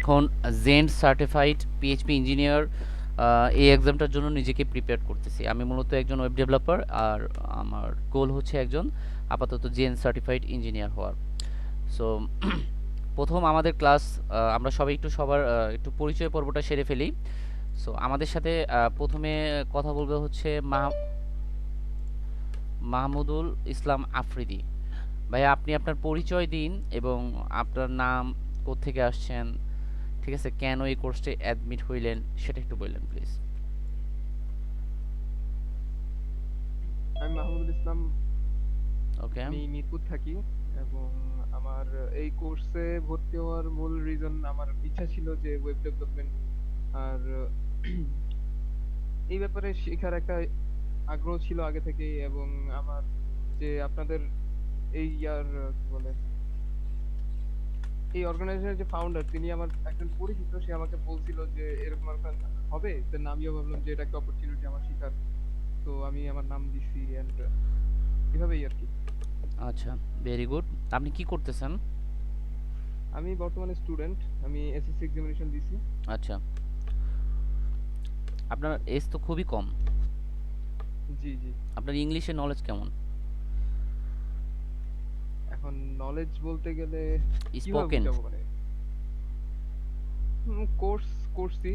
এখন জেন্ড certified PHP engineer এই এক্সামটার জন্য নিজেকে প্রিপেয়ার করতেছি। আমি মূলত একজন ওয়েব ডেভেলপার, আর আমার গোল হচ্ছে একজন আপাতত জেন সার্টিফাইড ইঞ্জিনিয়ার হওয়ার। সো প্রথম আমাদের ক্লাস, আমরা সবাই একটু সবার একটু পরিচয় পর্বটা সেরে ফেলি। সো আমাদের সাথে প্রথমে কথা বলবে হচ্ছে মাহমুদুল ইসলাম আফ্রিদি। ভাইয়া, আপনি আপনার পরিচয় দিন এবং আপনার নাম, কোত্থেকে আসছেন, ঠিক আছে, কেন এই কোর্সে অ্যাডমিট হইলেন সেটা একটু বললেন প্লিজ। আমি মাহমুদুল ইসলাম। ওকে। আমি মিরপুর থাকি এবং আমার এই কোর্সে ভর্তি হওয়ার মূল রিজন আমার ইচ্ছা ছিল যে ওয়েব ডেভেলপমেন্ট আর এই ব্যাপারে শেখার একটা আগ্রহ ছিল আগে থেকেই। এবং আমার যে আপনাদের এই ইয়ার কি বলে এই অর্গানাইজেশনের যে ফাউন্ডার তিনি আমার একজন পরিচিত, সে আমাকে বলছিল যে এরকম একটা হবে, তো আমিও ভাবলাম যে এটা একটা অপরচুনিটি আমার শেখার। তো আমি আমার নাম দিছি এন্ড এভাবেই আর কি। আচ্ছা, ভেরি গুড। আপনি কি করতেছেন? আমি বর্তমানে স্টুডেন্ট, আমি এসএসসি এক্সামিনেশন দিছি। আচ্ছা, আপনার এজ তো খুবই কম। জি জি। আপনার ইংলিশের নলেজ কেমন? এখন নলেজ বলতে গেলে কিভাবে স্পোকেন, বুঝাবো মানে কোর্স করছি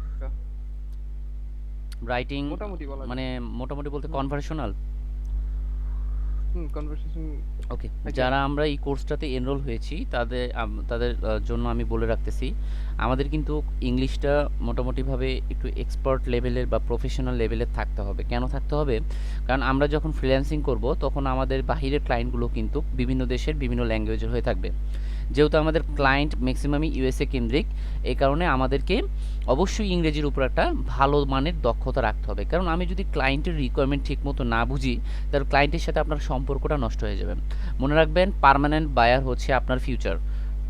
একটা, রাইটিং, মোটামুটি বলা যায়। মানে মোটামুটি বলতে হুম কনভারসেশনাল। হুম, কনভারসেশন ওকে। থাকে আর যারা কি। আমরা এই কোর্সটাতে এনরোল হয়েছি তাদের জন্য আমি বলে রাখতেছি, আমাদের কিন্তু ইংলিশটা মোটামুটিভাবে একটু এক্সপার্ট লেভেলের বা প্রফেশনাল লেভেলের থাকতে হবে। কেন থাকতে হবে? কারণ আমরা যখন ফ্রিল্যান্সিং করব তখন আমাদের বাহিরের ক্লায়েন্টগুলো কিন্তু বিভিন্ন দেশের বিভিন্ন ল্যাঙ্গুয়েজের হয়ে থাকবে। যেহেতু আমাদের জি ক্লায়েন্ট ম্যাক্সিমামই ইউএসএ কেন্দ্রিক, এই কারণে আমাদেরকে অবশ্যই ইংরেজির উপর একটা ভালো মানের দক্ষতা রাখতে হবে। কারণ আমি যদি ক্লায়েন্টের রিকোয়ারমেন্ট ঠিকমতো না বুঝি, তাহলে ক্লায়েন্টের সাথে আপনার সম্পর্কটা নষ্ট হয়ে যাবে। মনে রাখবেন, পার্মানেন্ট বায়ার হচ্ছে আপনার ফিউচার।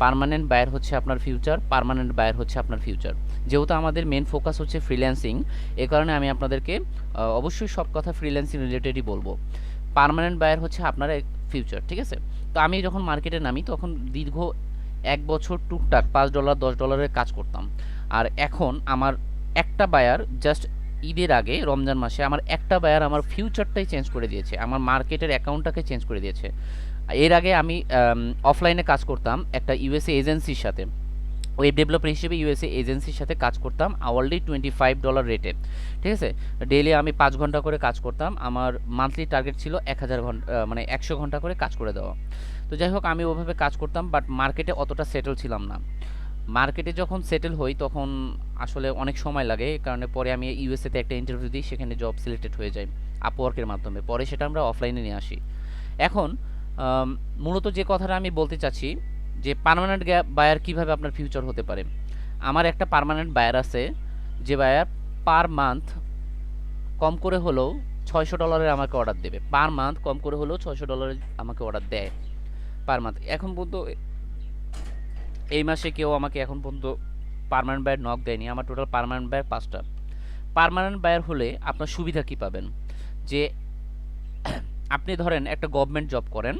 পার্মানেন্ট বায়ার হচ্ছে আপনার ফিউচার, পার্মানেন্ট বায়ার হচ্ছে আপনার ফিউচার। যেহেতু আমাদের মেন ফোকাস হচ্ছে ফ্রিল্যান্সিং, এ কারণে আমি আপনাদেরকে অবশ্যই সব কথা ফ্রিল্যান্সিং রিলেটেডই বলবো। পার্মানেন্ট বায়ার হচ্ছে আপনার ফিউচার, ঠিক আছে? তো আমি যখন মার্কেটে নামি তখন দীর্ঘ 1 বছর টুকটাক $5 $10 কাজ করতাম। আর এখন আমার একটা বায়ার জাস্ট ঈদের আগে রমজান মাসে আমার একটা বায়ার আমার ফিউচারটাই চেঞ্জ করে দিয়েছে, আমার মার্কেটের অ্যাকাউন্টটাকে চেঞ্জ করে দিয়েছে। এর আগে আমি অফলাইনে কাজ করতাম একটা ইউএসএ এজেন্সির সাথে, ওয়েব ডেভেলপার হিসেবে ইউএসএ এজেন্সির সাথে কাজ করতাম আওয়ারলি $25 রেটে, ঠিক আছে? ডেইলি আমি 5 ঘন্টা করে কাজ করতাম, আমার মান্থলি টার্গেট ছিল 1000 ঘন্টা, মানে 100 ঘন্টা করে কাজ করে দেওয়া। তো যাই হোক, আমি ওভাবে কাজ করতাম, বাট মার্কেটে অতটা সেটেল ছিলাম না। মার্কেটে যখন সেটেল হই তখন আসলে অনেক সময় লাগে, এই কারণে পরে আমি ইউএসএতে একটা ইন্টারভিউ দিই, সেখানে জব সিলেক্টেড হয়ে যায় আপওয়ার্কের মাধ্যমে, পরে সেটা আমরা অফলাইনে নিয়ে আসি। এখন মূলত যে কথাটা আমি বলতে চাচ্ছি, যে পার্মানেন্ট বায়ার কিভাবে আপনার ফিউচার হতে পারে। আমার একটা পার্মানেন্ট বায়ার আছে, যে বায়ার পার মান্থ কম করে হলেও $600 আমাকে অর্ডার দেবে। পার মান্থ কম করে হলেও $600 আমাকে অর্ডার দেয় পার মান্থ। এখন পর্যন্ত এই মাসে কেউ আমাকে এখন পর্যন্ত পার্মানেন্ট বায়ার নক দেয়নি। আমার টোটাল পার্মানেন্ট বায়ার 5টা। পার্মানেন্ট বায়ার হলে আপনার সুবিধা কী পাবেন? যে আপনি ধরেন একটা গভর্নমেন্ট জব করেন,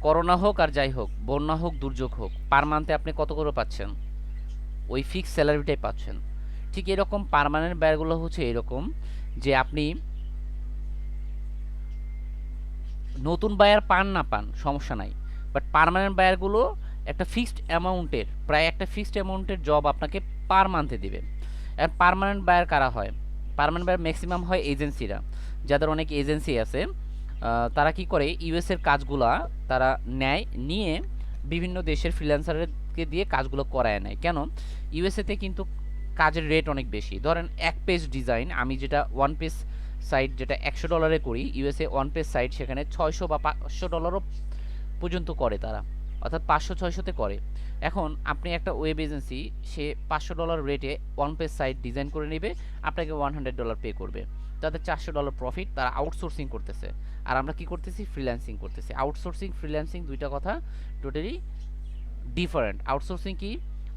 করোনা হোক আর যাই হোক, বন্যা হোক, দুর্যোগ হোক, পার মান্থে আপনি কত করে পাচ্ছেন? ওই ফিক্সড স্যালারিটাই পাচ্ছেন। ঠিক এরকম পার্মানেন্ট ব্যয়গুলো হচ্ছে এরকম, যে আপনি নতুন বায়ার পান না পান সমস্যা নাই, বাট পার্মানেন্ট বায়ারগুলো একটা ফিক্সড অ্যামাউন্টের, প্রায় একটা ফিক্সড অ্যামাউন্টের জব আপনাকে পার মান্থে দিবে। আর পার্মানেন্ট বায়ার কারা হয়? পার্মানেন্ট বায়ার ম্যাক্সিমাম হয় এজেন্সিরা, যাদের অনেক এজেন্সি আছে। তারা কি করে, ইউএসের কাজগুলা তারা নেয়, নিয়ে বিভিন্ন দেশের ফ্রিল্যান্সারকে দিয়ে কাজগুলো করায় নেয়। কেন? ইউএসএতে কিন্তু কাজের রেট অনেক বেশি। ধরেন এক পেজ ডিজাইন, আমি যেটা ওয়ান পেজ সাইট যেটা $100 করি, ইউএসএ ওয়ান পেজ সাইট সেখানে 600 বা $500 পর্যন্ত করে তারা, অর্থাৎ 500-600-তে করে। এখন আপনি একটা ওয়েব এজেন্সি, সে $500 রেটে ওয়ান পেজ সাইট ডিজাইন করে নেবে, আপনাকে $100 পে করবে, তাদের $400 প্রফিট। তারা আউটসোর্সিং করতেছে, আর আমরা কি করতেছি? ফ্রিল্যান্সিং করতেছি। আউটসোর্সিং ফ্রিল্যান্সিং দুইটা কথা টোটালি ডিফারেন্ট। আউটসোর্সিং কি?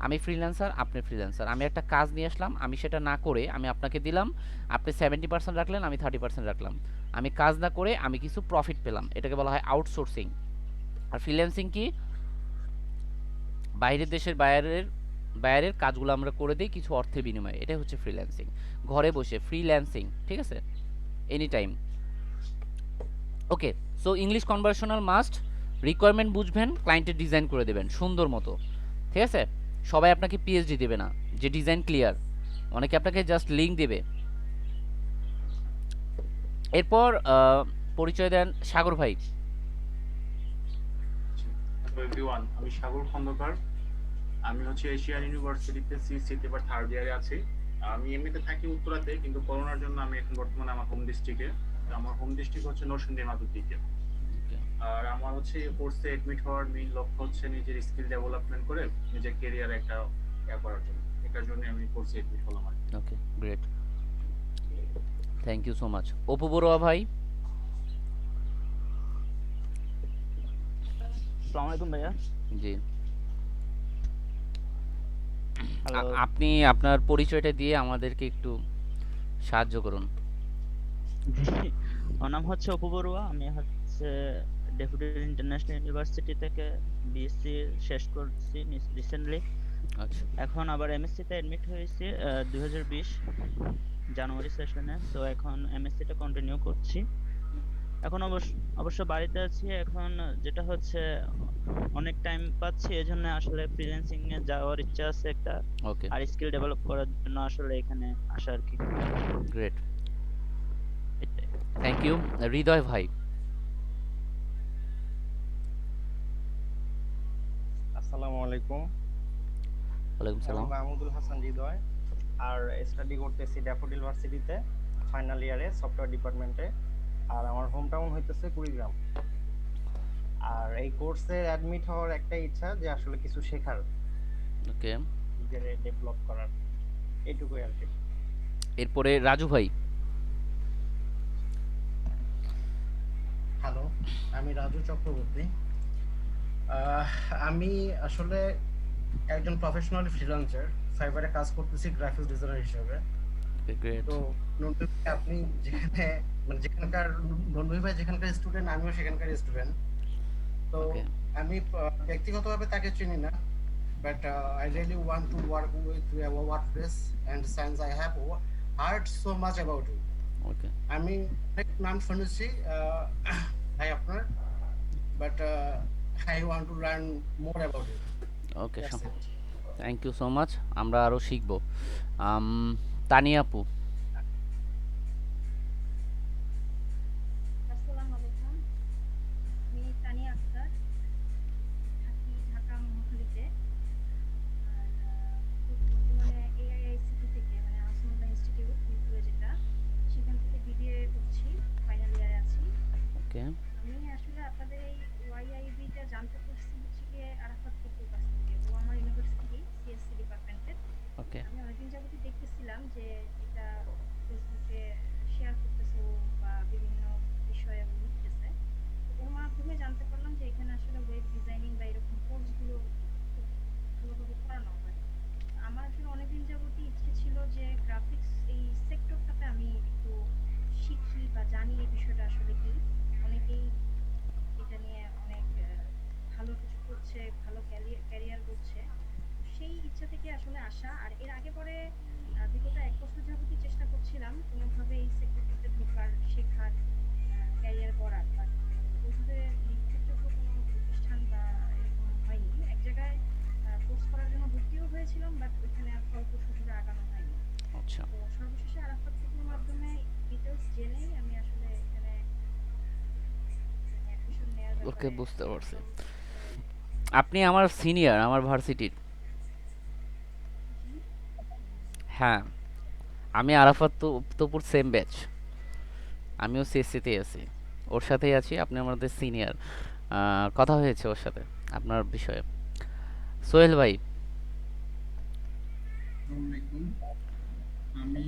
আমি ফ্রিল্যান্সার, আপনি ফ্রিল্যান্সার, আমি একটা কাজ নিয়ে আসলাম, আমি সেটা না করে আমি আপনাকে দিলাম, আপনি 70% রাখলেন, আমি 30% রাখলাম, আমি কাজ না করে আমি কিছু প্রফিট পেলাম, এটাকে বলা হয় আউটসোর্সিং। আর ফ্রিল্যান্সিং কি? বাইরের দেশের বায়ারের বাইরের কাজগুলো আমরা করে দিই কিছু অর্থের বিনিময়ে, এটাই হচ্ছে ফ্রিল্যান্সিং। ঘরে বসে ফ্রিল্যান্সিং, ঠিক আছে, এনি টাইম। ওকে, সো ইংলিশ কনভার্সনাল মাস্ট, রিকোয়ারমেন্ট বুঝবেন, ক্লায়েন্টের ডিজাইন করে দেবেন সুন্দর মতো, ঠিক আছে। সবাই আপনাকে পিএইচডি দেবে না যে ডিজাইন ক্লিয়ার, অনেকে আপনাকে জাস্ট লিঙ্ক দেবে। এরপর পরিচয় দেন সাগর ভাই। হ্যালো এভরিওয়ান, আমি সাগর খন্দকার। আমি হচ্ছে এশিয়ান ইউনিভার্সিটিতে সিসিতে এবার থার্ড ইয়ারে আছি। আমি এমনিতে থাকি উত্তরাতে, কিন্তু করোনার জন্য আমি এখন বর্তমানে আমার হোম ডিস্ট্রিক্টে। আমার হোম ডিস্ট্রিক্ট হচ্ছে নরসিংদী মাধবদীতে। আর আমার হচ্ছে এই কোর্সে এডমিট হওয়ার মেইন লক্ষ্য হচ্ছে নিজের স্কিল ডেভেলপমেন্ট করে নিজের ক্যারিয়ারে একটা করার জন্য। এটার জন্য আমি কোর্সে এডমিট হলাম আর কি। Okay, great, thank you so much. Apu Barua ভাই। আসসালামু আলাইকুম ভাইয়া। জি, হ্যালো। আপনি আপনার পরিচয়টা দিয়ে আমাদেরকে একটু সাহায্য করুন। জি, আমার নাম হচ্ছে অপু বড়ুয়া। আমি হচ্ছে ডেফোডিল ইন্টারন্যাশনাল ইউনিভার্সিটি থেকে বিএসসি শেষ করছি রিসেন্টলি। আচ্ছা, এখন আবার এমএসসি তে এডমিট হয়েছি 2020 জানুয়ারি সেশনে। সো এখন এমএসসি টা কন্টিনিউ করছি। এখন অবশ্য বাড়িতে আছি। এখন যেটা হচ্ছে অনেক টাইম পাচ্ছি, এজন্য আসলে ফ্রিল্যান্সিং এ যাওয়ার ইচ্ছা আছে একটা, ওকে, আর স্কিল ডেভেলপ করার জন্য আসলে এখানে আসা আর কি। গ্রেট, এটাই। Thank you. হৃদয় ভাই। আসসালামু আলাইকুম। ওয়ালাইকুম আমি সালাম। মাহমুদুল হাসান হৃদয়, আর স্টাডি করতেছি ড্যাফোডিল ভার্সিটিতে ফাইনাল ইয়ারে সফটওয়্যার ডিপার্টমেন্টে। আর আমার হোম টাউন হইতেছে কুড়িগ্রাম। আর এই কোর্সে অ্যাডমিট হওয়ার একটাই ইচ্ছা যে আসলে কিছু শেখার, ওকে, নিজের ডেভেলপ করার, এইটুকুই আর কি। এরপরে রাজু ভাই। হ্যালো, আমি রাজু চক্রবর্তী। আহ, আমি আসলে একজন প্রফেশনাল ফ্রিল্যান্সার, ফাইবারে কাজ করতেছি গ্রাফিক্স ডিজাইনার হিসেবে। গ্রেট। তো নন্দী ভাই, আপনি যেখানে মানে যেখানকার নন্দী ভাই যেখানকার স্টুডেন্ট, আমিও সেখানকার স্টুডেন্ট। তো ওকে, আমি ব্যক্তিগতভাবে তাকে চিনি না, but I really want to work with work place and science. I have heard so much about you. Okay, আমি অনেক নাম শুনেছি ভাই আপনার, but I want to learn more about it. Okay, That's it. Thank you so much. আমরা আরও শিখব। আম, তানিয়া আপু। আসসালামু আলাইকুম। আমি তানিয়া আক্তার, থাকি ঢাকা মহাখালীতে। আর বর্তমানে এআইআইসিটি থেকে, মানে আহসানুল্লাহ ইনস্টিটিউট মিরপুরে যেটা, সেখান থেকে বিবিএ করছি, ফাইনাল ইয়ারে আছি। ওকে, আমি আসলে আপনাদের এই ওয়াইআইবিটা জানতে পারছি হচ্ছে গিয়ে আরাফাত কপুর কাছ থেকে। ও আমার ইউনিভার্সিটি সিএসসি ডিপার্টমেন্টের। ওকে, আমি অনেকদিন যাবতই দেখতেছিলাম যে এটা ফেসবুকে শেয়ার করতেছে ও, বা বিভিন্ন বিষয়ে ও লিখতেছে। তো ওর মাধ্যমে জানতে পারলাম যে এখানে আসলে ওয়েব ডিজাইনিং বা এরকম কোর্সগুলো খুব ভালোভাবে করানো হয়। আমার আসলে অনেকদিন যাবতই ইচ্ছে ছিল যে গ্রাফিক্স এই সেক্টরটাতে আমি একটু শিখি বা জানি এই বিষয়টা আসলে কি। অনেকেই এটা নিয়ে অনেক ভালো কিছু করছে, ভালো ক্যারিয়ার করছে। তো সেই ইচ্ছা থেকে আসলে আসা। আর এর আগে পরে বিগত 1 বছর যাবতই চেষ্টা করছিলাম কোনোভাবে এই সেক্টরটাতে ঢোকার, শেখার, ক্যারিয়ার গড়ার। বাট ওইভাবে নির্ভরযোগ্য কোনো প্রতিষ্ঠান বা এরকম হয়নি। এক জায়গায় কোর্স করার জন্য ভর্তিও হয়েছিলাম, বাট ওইখানে আর ফলপ্রসূভাবে আগানো হয়নি। আচ্ছা, তো সর্বশেষে আরাফাত কুকুর মাধ্যমে ডিটেলস জেনেই আমি আসলে এখানে অ্যাডমিশন নেওয়ার ওকে, ব্যাপারে বুঝতে পারছি। চিন্তা ভাবনা আপনি আমার সিনিয়র আমার ভার্সিটির। জি। হ্যাঁ, আমি আরাফাত তপুর সেম ব্যাচ, আমিও সিএসসিতেই আছি, ওর সাথেই আছি। আপনি আমাদের সিনিয়র, কথা হয়েছে ওর সাথে আপনার বিষয়ে। সোহেল ভাই। আসসালামু আলাইকুম। আমি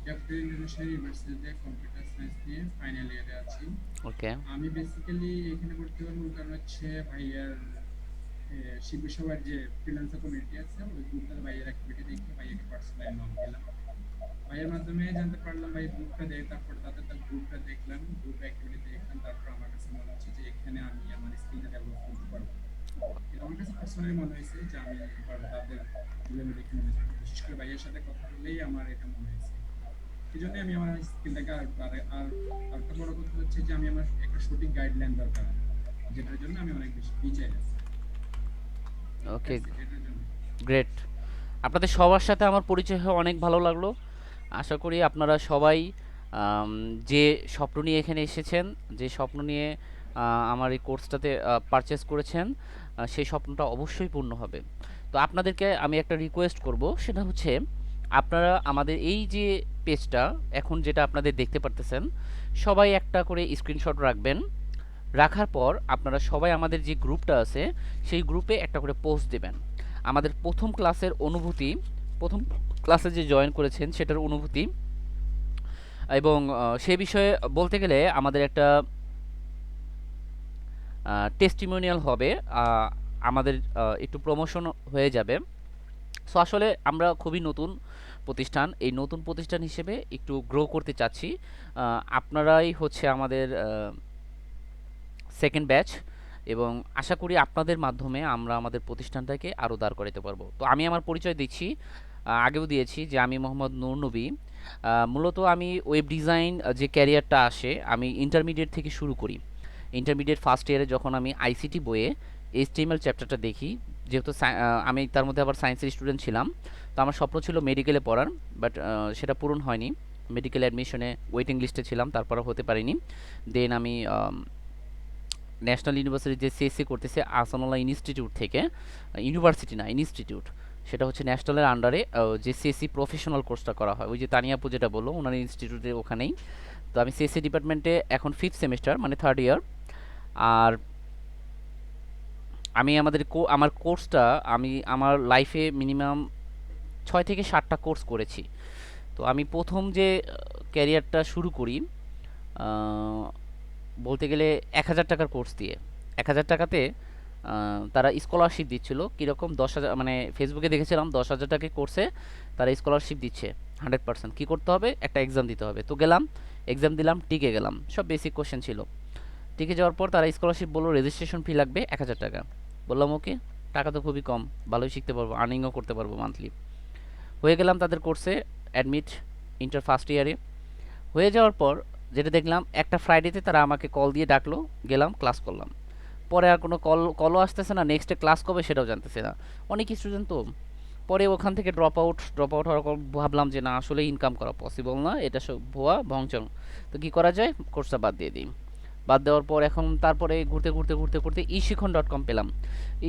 ডক্টর ইন্টারন্যাশনাল ইউনিভার্সিটিতে কম্পিউটার সায়েন্স নিয়ে ফাইনাল ইয়ারে আছি। ওকে, আমি বেসিক্যালি এখানে ভর্তি হওয়ার মূল কারণ হচ্ছে ভাইয়ার শিল্পী সবার যে ফ্রিল্যান্সার কমিউনিটি আছে, ওই গ্রুপটার ভাইয়ের অ্যাক্টিভিটি দেখে ভাইয়াকে পার্সোনালি নক দিলাম। ভাইয়ের মাধ্যমে জানতে পারলাম ভাই গ্রুপটা দেখে, তারপর তাদের তার গ্রুপটা দেখলাম, গ্রুপ অ্যাক্টিভিটি দেখলাম, তারপর আমার কাছে মনে হচ্ছে যে এখানে আমি আমার স্কিলটা ডেভেলপ করতে পারবো। এটা আমার কাছে পার্সোনালি মনে হয়েছে যে আমি পারবো, তাদের তুলনায় দেখে মনে হয়েছে, বিশেষ করে ভাইয়ের সাথে কথা বললেই আমার এটা মনে হয়েছে। এই জন্য আমি আমার স্কিলটাকে আর একটা বড় কথা হচ্ছে যে আমি আমার একটা সঠিক গাইডলাইন দরকার, যেটার জন্য আমি অনেক বেশি পিছিয়ে আছি। ওকে, That's it, এটার জন্য। গ্রেট। আপনাদের সবার সাথে আমার পরিচয় হয়ে অনেক ভালো লাগলো। আশা করি আপনারা সবাই আম, যে স্বপ্ন নিয়ে এখানে এসেছেন, যে স্বপ্ন নিয়ে আমার এই কোর্সটাতে পারচেস করেছেন, সেই স্বপ্নটা অবশ্যই পূর্ণ হবে। তো আপনাদেরকে আমি একটা রিকোয়েস্ট করব, সেটা হচ্ছে আপনারা আমাদের এই যে পেজটা এখন যেটা আপনাদের দেখতে পারতেছেন, সবাই একটা করে স্ক্রিনশট রাখবেন। রাখার পর আপনারা সবাই আমাদের যে গ্রুপটা আছে সেই গ্রুপে একটা করে পোস্ট দেবেন। আমাদের প্রথম ক্লাসের অনুভূতি, প্রথম ক্লাসে যে জয়েন করেছেন সেটার অনুভূতি, এবং সে বিষয়ে বলতে গেলে আমাদের একটা টেস্টিমোনিয়াল হবে, আমাদের একটু প্রমোশন হয়ে যাবে। সো আসলে আমরা খুবই নতুন প্রতিষ্ঠান, এই নতুন প্রতিষ্ঠান হিসেবে একটু গ্রো করতে চাচ্ছি। আপনারাই হচ্ছে আমাদের সেকেন্ড ব্যাচ, এবং আশা করি আপনাদের মাধ্যমে আমরা আমাদের প্রতিষ্ঠানটাকে আরও দাঁড় করাতে পারবো। তো আমি আমার পরিচয় দিচ্ছি, আগেও দিয়েছি যে আমি মোহাম্মদ নূর নবী। মূলত আমি ওয়েব ডিজাইন যে ক্যারিয়ারটা আসে, আমি ইন্টারমিডিয়েট থেকে শুরু করি। ইন্টারমিডিয়েট ফার্স্ট ইয়ারে যখন আমি আইসিটি বইয়ে এইচটিএমএল চ্যাপ্টারটা দেখি, যেহেতু আমি তার মধ্যে আবার সায়েন্সের স্টুডেন্ট ছিলাম, তো আমার স্বপ্ন ছিল মেডিকেলে পড়ার, বাট সেটা পূরণ হয়নি। মেডিকেল অ্যাডমিশনে ওয়েটিং লিস্টে ছিলাম, তারপরে হতে পারিনি। দেন আমি ন্যাশনাল ইউনিভার্সিটি যে সিএসসি করতেছে আহসানুল্লাহ ইনস্টিটিউট থেকে, ইউনিভার্সিটি না ইনস্টিটিউট, সেটা হচ্ছে ন্যাশনালের আন্ডারে যে সিএসসি প্রফেশনাল কোর্সটা করা হয়, ওই যে তানিয়াপু যেটা বললো ওনার ইনস্টিটিউটে ওখানেই। তো আমি সিএসসি ডিপার্টমেন্টে এখন 5th সেমিস্টার মানে 3rd ইয়ার। আর আমি আমার কোর্সটা আমি আমার লাইফে মিনিমাম 6 থেকে 7টা কোর্স করেছি। তো আমি প্রথম যে ক্যারিয়ারটা শুরু করি বলতে গেলে 1000 টাকার কোর্স দিয়ে। 1000 টাকাতে তারা স্কলারশিপ দিচ্ছিল, কীরকম 10,000, মানে ফেসবুকে দেখেছিলাম 10,000 টাকা কোর্সে তারা স্কলারশিপ দিচ্ছে 100%। কী করতে হবে? একটা এক্সাম দিতে হবে। তো গেলাম, এক্সাম দিলাম, টিকে গেলাম, সব বেসিক কোশ্চেন ছিল। টিকে যাওয়ার পর তারা স্কলারশিপ বললো রেজিস্ট্রেশন ফি লাগবে 1000 টাকা। বললাম ওকে, টাকা তো খুবই কম, ভালোই শিখতে পারবো, আর্নিংও করতে পারবো মান্থলি। হয়ে গেলাম তাদের কোর্সে অ্যাডমিট ইন্টার ফার্স্ট ইয়ারে। হয়ে যাওয়ার পর যেটা দেখলাম, একটা ফ্রাইডেতে তারা আমাকে কল দিয়ে ডাকলো, গেলাম, ক্লাস করলাম। পরে আর কোনো কলও আসতেছে না, নেক্সটে ক্লাস কবে সেটাও জানতেছে না। অনেক স্টুডেন্ট তো। পরে ওখান থেকে ড্রপ আউট হওয়ার পর ভাবলাম যে না, আসলে ইনকাম করা পসিবল না, এটা সব ভুয়া ভংচং। তো কী করা যায়, কোর্সটা বাদ দিয়ে দিই। বাদ দেওয়ার পর এখন তারপরে ঘুরতে eShikhon.com পেলাম।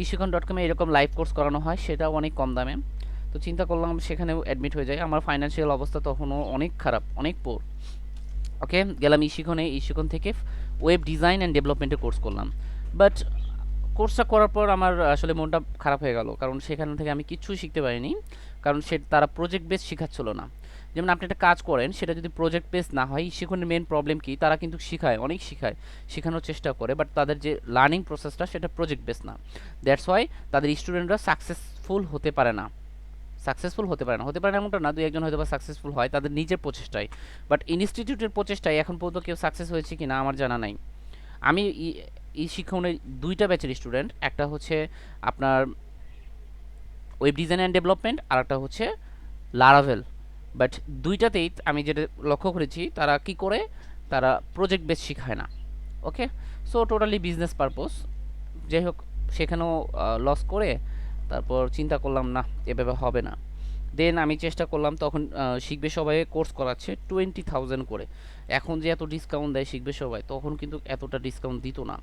eShikhon.com এরকম লাইভ কোর্স করানো হয়, সেটাও অনেক কম দামে। তো চিন্তা করলাম সেখানেও অ্যাডমিট হয়ে যায়। আমার ফাইন্যান্সিয়াল অবস্থা তখনও অনেক খারাপ, অনেক পোর। ওকে, গেলাম ইশিখন থেকে ওয়েব ডিজাইন অ্যান্ড ডেভেলপমেন্টের কোর্স করলাম। বাট কোর্সটা করার পর আমার আসলে মনটা খারাপ হয়ে গেল, কারণ সেখান থেকে আমি কিচ্ছুই শিখতে পারিনি। কারণ তারা প্রজেক্ট বেস শেখাচ্ছিল না। যেমন আপনি একটা কাজ করেন, সেটা যদি প্রজেক্ট বেস না হয়, ইশিখনের মেন প্রবলেম কি, তারা কিন্তু অনেক শেখানোর চেষ্টা করে, বাট তাদের যে লার্নিং প্রসেসটা সেটা প্রজেক্ট বেস না। দ্যাটস ওয়াই তাদের স্টুডেন্টরা সাকসেসফুল হতে পারে না। হতে পারে না এমনটা না, 2-1 জন হয়তো বা সাকসেসফুল হয় তাদের নিজের প্রচেষ্টায়, বাট ইনস্টিটিউটের প্রচেষ্টায় এখন পর্যন্ত কেউ সাকসেস হয়েছে কি না আমার জানা নাই। আমি এই শিক্ষণের 2টা ব্যাচের স্টুডেন্ট, একটা হচ্ছে আপনার ওয়েব ডিজাইন অ্যান্ড ডেভেলপমেন্ট, আর একটা হচ্ছে লারাভেল। বাট 2টাতেই আমি যেটা লক্ষ্য করেছি, তারা কি করে, তারা প্রজেক্ট বেস শেখায় না। ওকে, সো টোটালি বিজনেস পারপোজ। যাই হোক, সেখানেও লস করে তারপর চিন্তা করলাম না, এভাবে হবে না। দেন আমি চেষ্টা করলাম, তখন শিখবে সবাই কোর্স করাচ্ছে 20,000 করে। এখন যে এত ডিসকাউন্ট দেয় শিখবে সবাই, তখন কিন্তু এতটা ডিসকাউন্ট দিত না।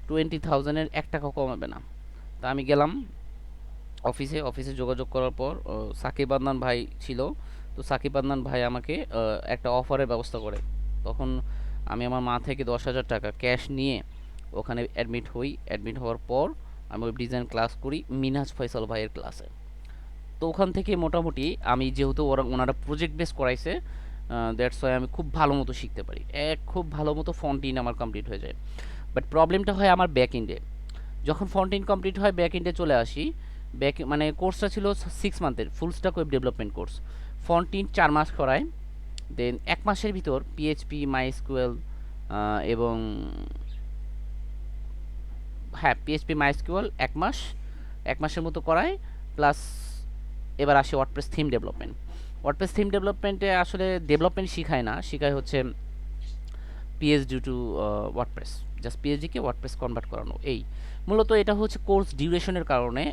20,000-এর 1 টাকা কমাবে না। তা আমি গেলাম অফিসে যোগাযোগ করার পর সাকিব আদনান ভাই ছিল। তো সাকিব আদনান ভাই আমাকে একটা অফারের ব্যবস্থা করে। তখন আমি আমার মা থেকে 10,000 টাকা ক্যাশ নিয়ে ওখানে অ্যাডমিট হওয়ার পর আমি ওয়েব ডিজাইন ক্লাস করি মিনহাজ ফয়সাল ভাইয়ের ক্লাসে। তো ওখান থেকে মোটামুটি আমি যেহেতু ওনারা প্রজেক্ট বেস করাইছে, দ্যাটস ওয়াই আমি খুব ভালো মতো শিখতে পারি, খুব ভালো মতো ফন্টিন আমার কমপ্লিট হয়ে যায়। বাট প্রবলেমটা হয় আমার ব্যাক এন্ডে। যখন ফন্টিন কমপ্লিট হয়, ব্যাক এন্ডে চলে আসি। মানে কোর্সটা ছিল 6 মান্থের full stack web development course. ফন্টিন 4 মাস করায়, দেন 1 মাসের ভিতর PHP, MySQL এবং হ্যাঁ পিএইচপি মাইস্কিউএল 1 মাসের মতো করায়, প্লাস এবার আসে WordPress theme development. WordPress theme ডেভেলপমেন্টে আসলে ডেভেলপমেন্ট শিখায় না, শিখায় হচ্ছে পিএইচডি টু ওয়ার্ডপ্রেস, জাস্ট পিএইচডিকে ওয়ার্ডপ্রেস কনভার্ট করানো। এই মূলত এটা হচ্ছে কোর্স ডিউরেশনের কারণে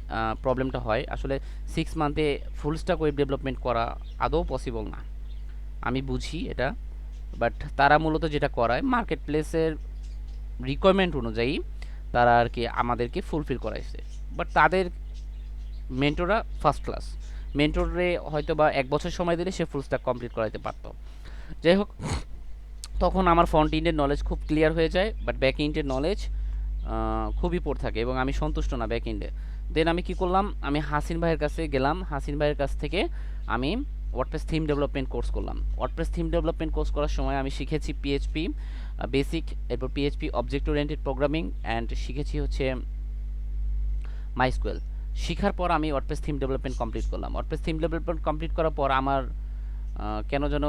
প্রবলেমটা হয়। আসলে 6 মান্থে ফুল স্ট্যাক ওয়েব ডেভেলপমেন্ট করা আদৌ পসিবল না, আমি বুঝি এটা, বাট তারা মূলত যেটা করায় মার্কেট প্লেসের রিকোয়ারমেন্ট অনুযায়ী তারা আর কি আমাদেরকে ফুলফিল করাইছে। বাট তাদের মেন্টররা ফার্স্ট ক্লাস, মেন্টরে হয়তো বা 1 বছর সময় দিলে সে ফুল স্ট্যাক কমপ্লিট করাইতে পারতো। যাই হোক, তখন আমার ফ্রন্ট এন্ডের নলেজ খুব ক্লিয়ার হয়ে যায়, বাট ব্যাক এন্ডের নলেজ খুবই পোর থাকে এবং আমি সন্তুষ্ট না ব্যাক এন্ডে। দেন আমি কি করলাম, আমি হাসিন ভাইয়ের কাছে গেলাম, হাসিন ভাইয়ের কাছ থেকে আমি ওয়ার্ডপ্রেস থিম ডেভেলপমেন্ট কোর্স করলাম। ওয়ার্ডপ্রেস থিম ডেভেলপমেন্ট কোর্স করার সময় আমি শিখেছি পিএইচপি বেসিক, এরপর PHP object oriented programming and শিখেছি হচ্ছে মাইস্কুয়েল। শিখার পর আমি ওয়ার্ডপ্রেস থিম ডেভেলপমেন্ট কমপ্লিট করলাম। ওয়ার্ডপ্রেস থিম ডেভেলপমেন্ট কমপ্লিট করার পর আমার কেন যেন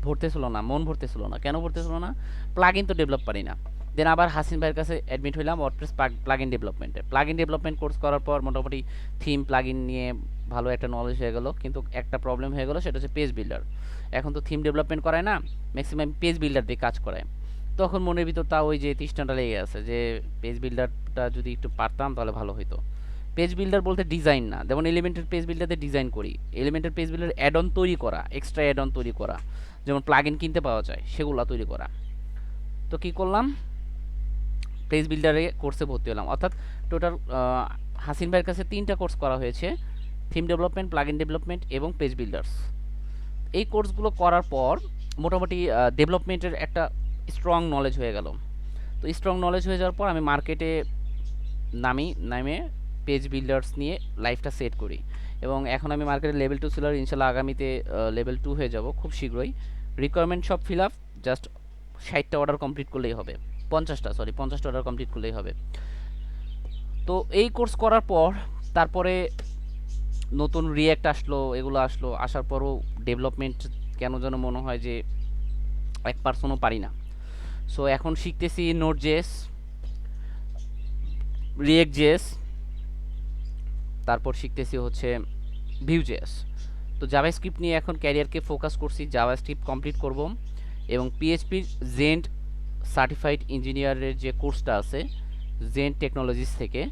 ভরতেছিল না, মন ভরতেছিল না। কেন ভরতেছিল না? প্লাগইন তো ডেভেলপ পারি না। দেন আবার হাসিন ভাইয়ের কাছে অ্যাডমিট হইলাম ওয়ার্ডপ্রেস প্লাগইন ডেভেলপমেন্টে। প্লাগইন ডেভেলপমেন্ট কোর্স করার পর মোটামুটি থিম প্লাগইন নিয়ে ভালো একটা নলেজ হয়ে গেল, কিন্তু একটা প্রবলেম হয়ে গেল, সেটা হচ্ছে পেজ বিল্ডার। এখন তো থিম ডেভেলপমেন্ট করায় না, ম্যাক্সিমাম পেজ বিল্ডার দিয়ে কাজ করায়। তখন মনের ভিতর তা ওই যে তৃষ্ণাটা লেগে আছে যে পেজ বিল্ডারটা যদি একটু পারতাম তাহলে ভালো হতো। পেজ বিল্ডার বলতে ডিজাইন না, যেমন এলিমেন্টের পেজ বিল্ডারে ডিজাইন করি, এলিমেন্টের পেজ বিল্ডার অ্যাড অন তৈরি করা, এক্সট্রা অ্যাড অন তৈরি করা, যেমন প্লাগইন কিনতে পাওয়া যায় সেগুলো তৈরি করা। তো কি করলাম, পেজ বিল্ডারে কোর্সে ভর্তি হলাম। অর্থাৎ টোটাল হাসিন ভাইয়ের কাছে 3টা কোর্স করা হয়েছে, থিম ডেভেলপমেন্ট, প্লাগইন ডেভেলপমেন্ট এবং পেজ বিল্ডার্স। এই কোর্সগুলো করার পর মোটামুটি ডেভেলপমেন্টের একটা স্ট্রং নলেজ হয়ে গেল। তো স্ট্রং নলেজ হয়ে যাওয়ার পর আমি মার্কেটে নামে পেজ বিল্ডার্স নিয়ে লাইফটা সেট করি, এবং এখন আমি মার্কেটে লেভেল 2 সেলার, ইনশাল্লাহ আগামীতে লেভেল 2 হয়ে যাব খুব শীঘ্রই। রিকোয়ারমেন্ট সব ফিল আপ, জাস্ট 60টা অর্ডার কমপ্লিট করলেই হবে, 50টা অর্ডার কমপ্লিট করলেই হবে। তো এই কোর্স করার পর তারপরে নতুন রিঅ্যাক্ট আসলো, এগুলো আসলো, আসার পরও ডেভেলপমেন্ট কেন যেন মনে হয় যে 1% পারি না। সো এখন শিখতেছি নোড জেএস, রিঅ্যাক্ট জেএস, তারপর শিখতেছি হচ্ছে ভিউ জেএস। তো জাভাস্ক্রিপ্ট নিয়ে এখন ক্যারিয়ারকে ফোকাস করছি, জাভাস্ক্রিপ্ট কমপ্লিট করব, এবং পিএইচপির জেন্ট সার্টিফাইড ইঞ্জিনিয়ারের যে কোর্সটা আছে জেন্ট টেকনোলজিস থেকে,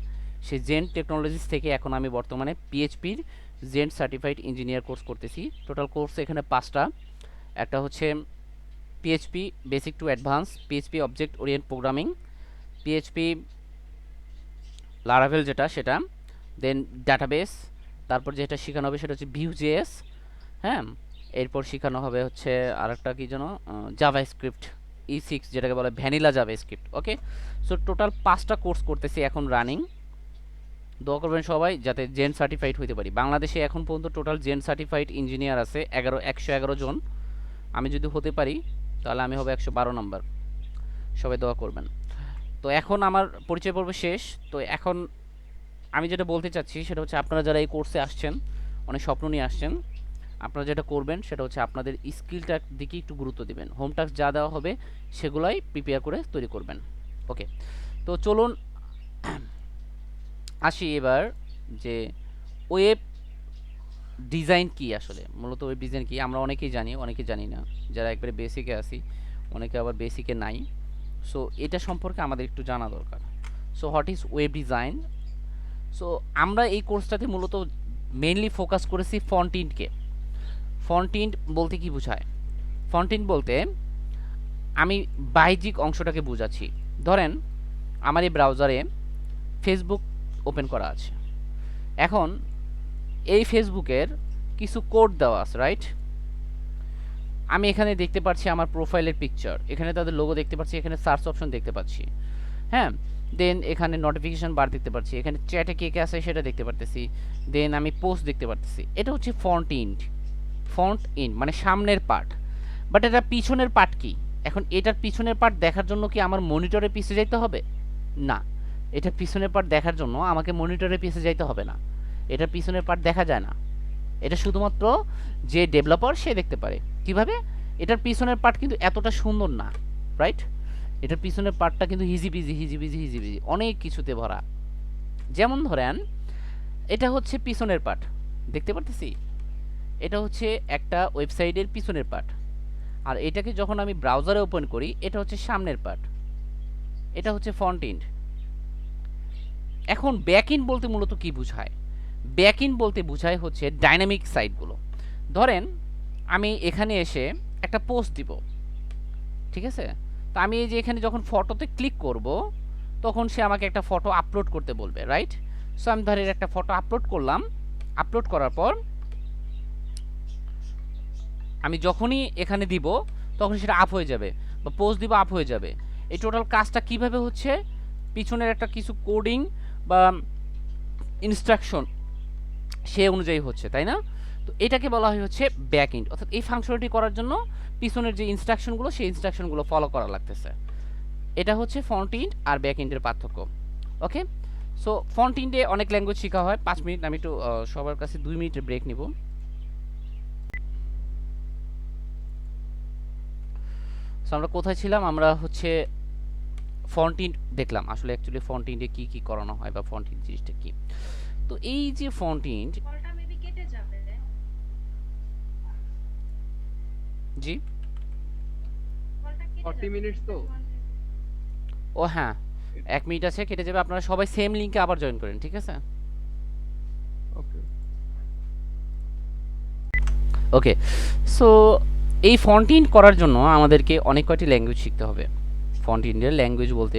সেই জেন্ট টেকনোলজিস থেকে এখন আমি বর্তমানে পিএইচপির জেন্ট সার্টিফাইড ইঞ্জিনিয়ার কোর্স করতেছি। টোটাল কোর্স এখানে 5টা। একটা হচ্ছে PHP basic to advance, PHP object Orient programming, PHP Laravel যেটা সেটা, দেন ডাটাবেস, তারপর যেটা শেখানো হবে সেটা হচ্ছে ভিউ জেএস, হ্যাঁ, এরপর শেখানো হবে হচ্ছে আরেকটা কি যেন জাভাস্ক্রিপ্ট E6 যেটাকে বলে ভ্যানিলা জাভাস্ক্রিপ্ট। ওকে, সো টোটাল 5টা কোর্স করতেছি এখন রানিং। দোয়া করবেন সবাই যাতে জেন সার্টিফাইড হইতে পারি। বাংলাদেশে এখন পর্যন্ত টোটাল জেন সার্টিফাইড ইঞ্জিনিয়ার আছে 111 জন। আমি যদি হতে পারি তাহলে আমি হবে 112 নাম্বার। সবাই দোয়া করবেন। তো এখন আমার পরিচয় পর্ব শেষ। তো এখন আমি যেটা বলতে চাচ্ছি সেটা হচ্ছে আপনারা যারা এই কোর্সে আসছেন, অনেক স্বপ্ন নিয়ে আসছেন, আপনারা যেটা করবেন সেটা হচ্ছে আপনাদের স্কিলটার দিকে একটু গুরুত্ব দিবেন। হোম টাস্ক যা দেওয়া হবে সেগুলাই প্রিপেয়ার করে তৈরি করবেন। ওকে, তো চলুন আসি এবার যে ওয়েব ডিজাইন কি, আসলে মূলত ওয়েব ডিজাইন কি আমরা অনেকেই জানি, অনেকে জানি না, যারা একবারে বেসিকে আসি, অনেকে আবার বেসিকে নাই। সো এটা সম্পর্কে আমাদের একটু জানা দরকার। So what is web design? So আমরা এই কোর্সটাতে মূলত মেইনলি ফোকাস করেছি ফ্রন্ট এন্ডকে। ফ্রন্ট এন্ড বলতে কি বোঝায়? ফ্রন্ট এন্ড বলতে আমি বাহ্যিক অংশটাকে বোঝাচ্ছি। ধরেন আমার এই ব্রাউজারে ফেসবুক ওপেন করা আছে, এখন এই ফেসবুকের কিছু কোড দেওয়া আছে, রাইট? আমি এখানে দেখতে পাচ্ছি আমার প্রোফাইলের পিকচার, এখানে তাদের লোগো দেখতে পাচ্ছি, এখানে সার্চ অপশন দেখতে পাচ্ছি, হ্যাঁ, দেন এখানে নোটিফিকেশন বার দেখতে পাচ্ছি, এখানে চ্যাটে কে কে আছে সেটা দেখতে পারতেছি, দেন আমি পোস্ট দেখতে পারতেছি। এটা হচ্ছে ফ্রন্ট এন্ড। ফ্রন্ট এন্ড মানে সামনের পার্ট, বাট এটা পিছনের পার্ট কি? এখন এটার পিছনের পার্ট দেখার জন্য কি আমার মনিটরে পিছিয়ে যাইতে হবে? না, এটা পিছনের পার্ট দেখার জন্য আমাকে মনিটরে পিছিয়ে যাইতে হবে না। এটার পিছনের পার্ট দেখা যায় না, এটা শুধুমাত্র যে ডেভেলপার সে দেখতে পারে। কিভাবে? এটার পিছনের পার্ট কিন্তু এতটা সুন্দর না, রাইট? এটার পিছনের পার্টটা কিন্তু হিজিবিজি অনেক কিছুতে ভরা। যেমন ধরেন এটা হচ্ছে পিছনের পার্ট, দেখতে পারতেছি এটা হচ্ছে একটা ওয়েবসাইটের পিছনের পার্ট, আর এটাকে যখন আমি ব্রাউজারে ওপেন করি এটা হচ্ছে সামনের পার্ট, এটা হচ্ছে ফ্রন্ট এন্ড। এখন ব্যাক এন্ড বলতে মূলত কি বোঝায়? ব্যাক এন্ড বলতে বোঝায় হচ্ছে ডাইনামিক সাইটগুলো। ধরেন আমি এখানে এসে একটা পোস্ট দিব, ঠিক আছে? তো আমি এই যে এখানে যখন ফটোতে ক্লিক করব তখন সে আমাকে একটা ফটো আপলোড করতে বলবে, রাইট? সো আমি ধরেন একটা ফটো আপলোড করলাম, আপলোড করার পর আমি যখনই এখানে দিব তখন সেটা আপ হয়ে যাবে, বা পোস্ট দিব আপ হয়ে যাবে। এই টোটাল কাজটা কিভাবে হচ্ছে? পিছনের একটা কিছু কোডিং বা ইনস্ট্রাকশন সে অনুযায়ী হচ্ছে, তাই না? তো এটাকে বলা হয় হচ্ছে ব্যাক এন্ড, অর্থাৎ এই ফাংশনটি করার জন্য পিছনের যে ইনস্ট্রাকশনগুলো সেই ইনস্ট্রাকশনগুলো ফলো করা লাগতেছে। এটা হচ্ছে ফ্রন্ট এন্ড আর ব্যাক এন্ডের পার্থক্য। ওকে, সো ফ্রন্ট এন্ডে অনেক ল্যাঙ্গুয়েজ শেখা হয়। 5 মিনিট, আমি একটু সবার কাছে 2 মিনিটের ব্রেক নিব। সো আমরা কোথায় ছিলাম? আমরা হচ্ছে ফ্রন্ট এন্ড দেখলাম, আসলে অ্যাকচুয়ালি ফ্রন্ট এন্ডে কি কি করানো হয় বা ফ্রন্ট এন্ড জিনিসটা কি। তো এই যে ফ্রন্ট এন্ড, কলটা মেবি কেটে যাবে। জি কলটা কেটে 40 মিনিটস তো? ও হ্যাঁ, 1 মিনিট আছে, কেটে যাবে। আপনারা সবাই সেম লিংকে আবার জয়েন করেন, ঠিক আছে? ওকে। ওকে, সো এই ফ্রন্ট এন্ড করার জন্য আমাদেরকে অনেক কয়টি ল্যাঙ্গুয়েজ শিখতে হবে। ফ্রন্ট এন্ডের ল্যাঙ্গুয়েজ বলতে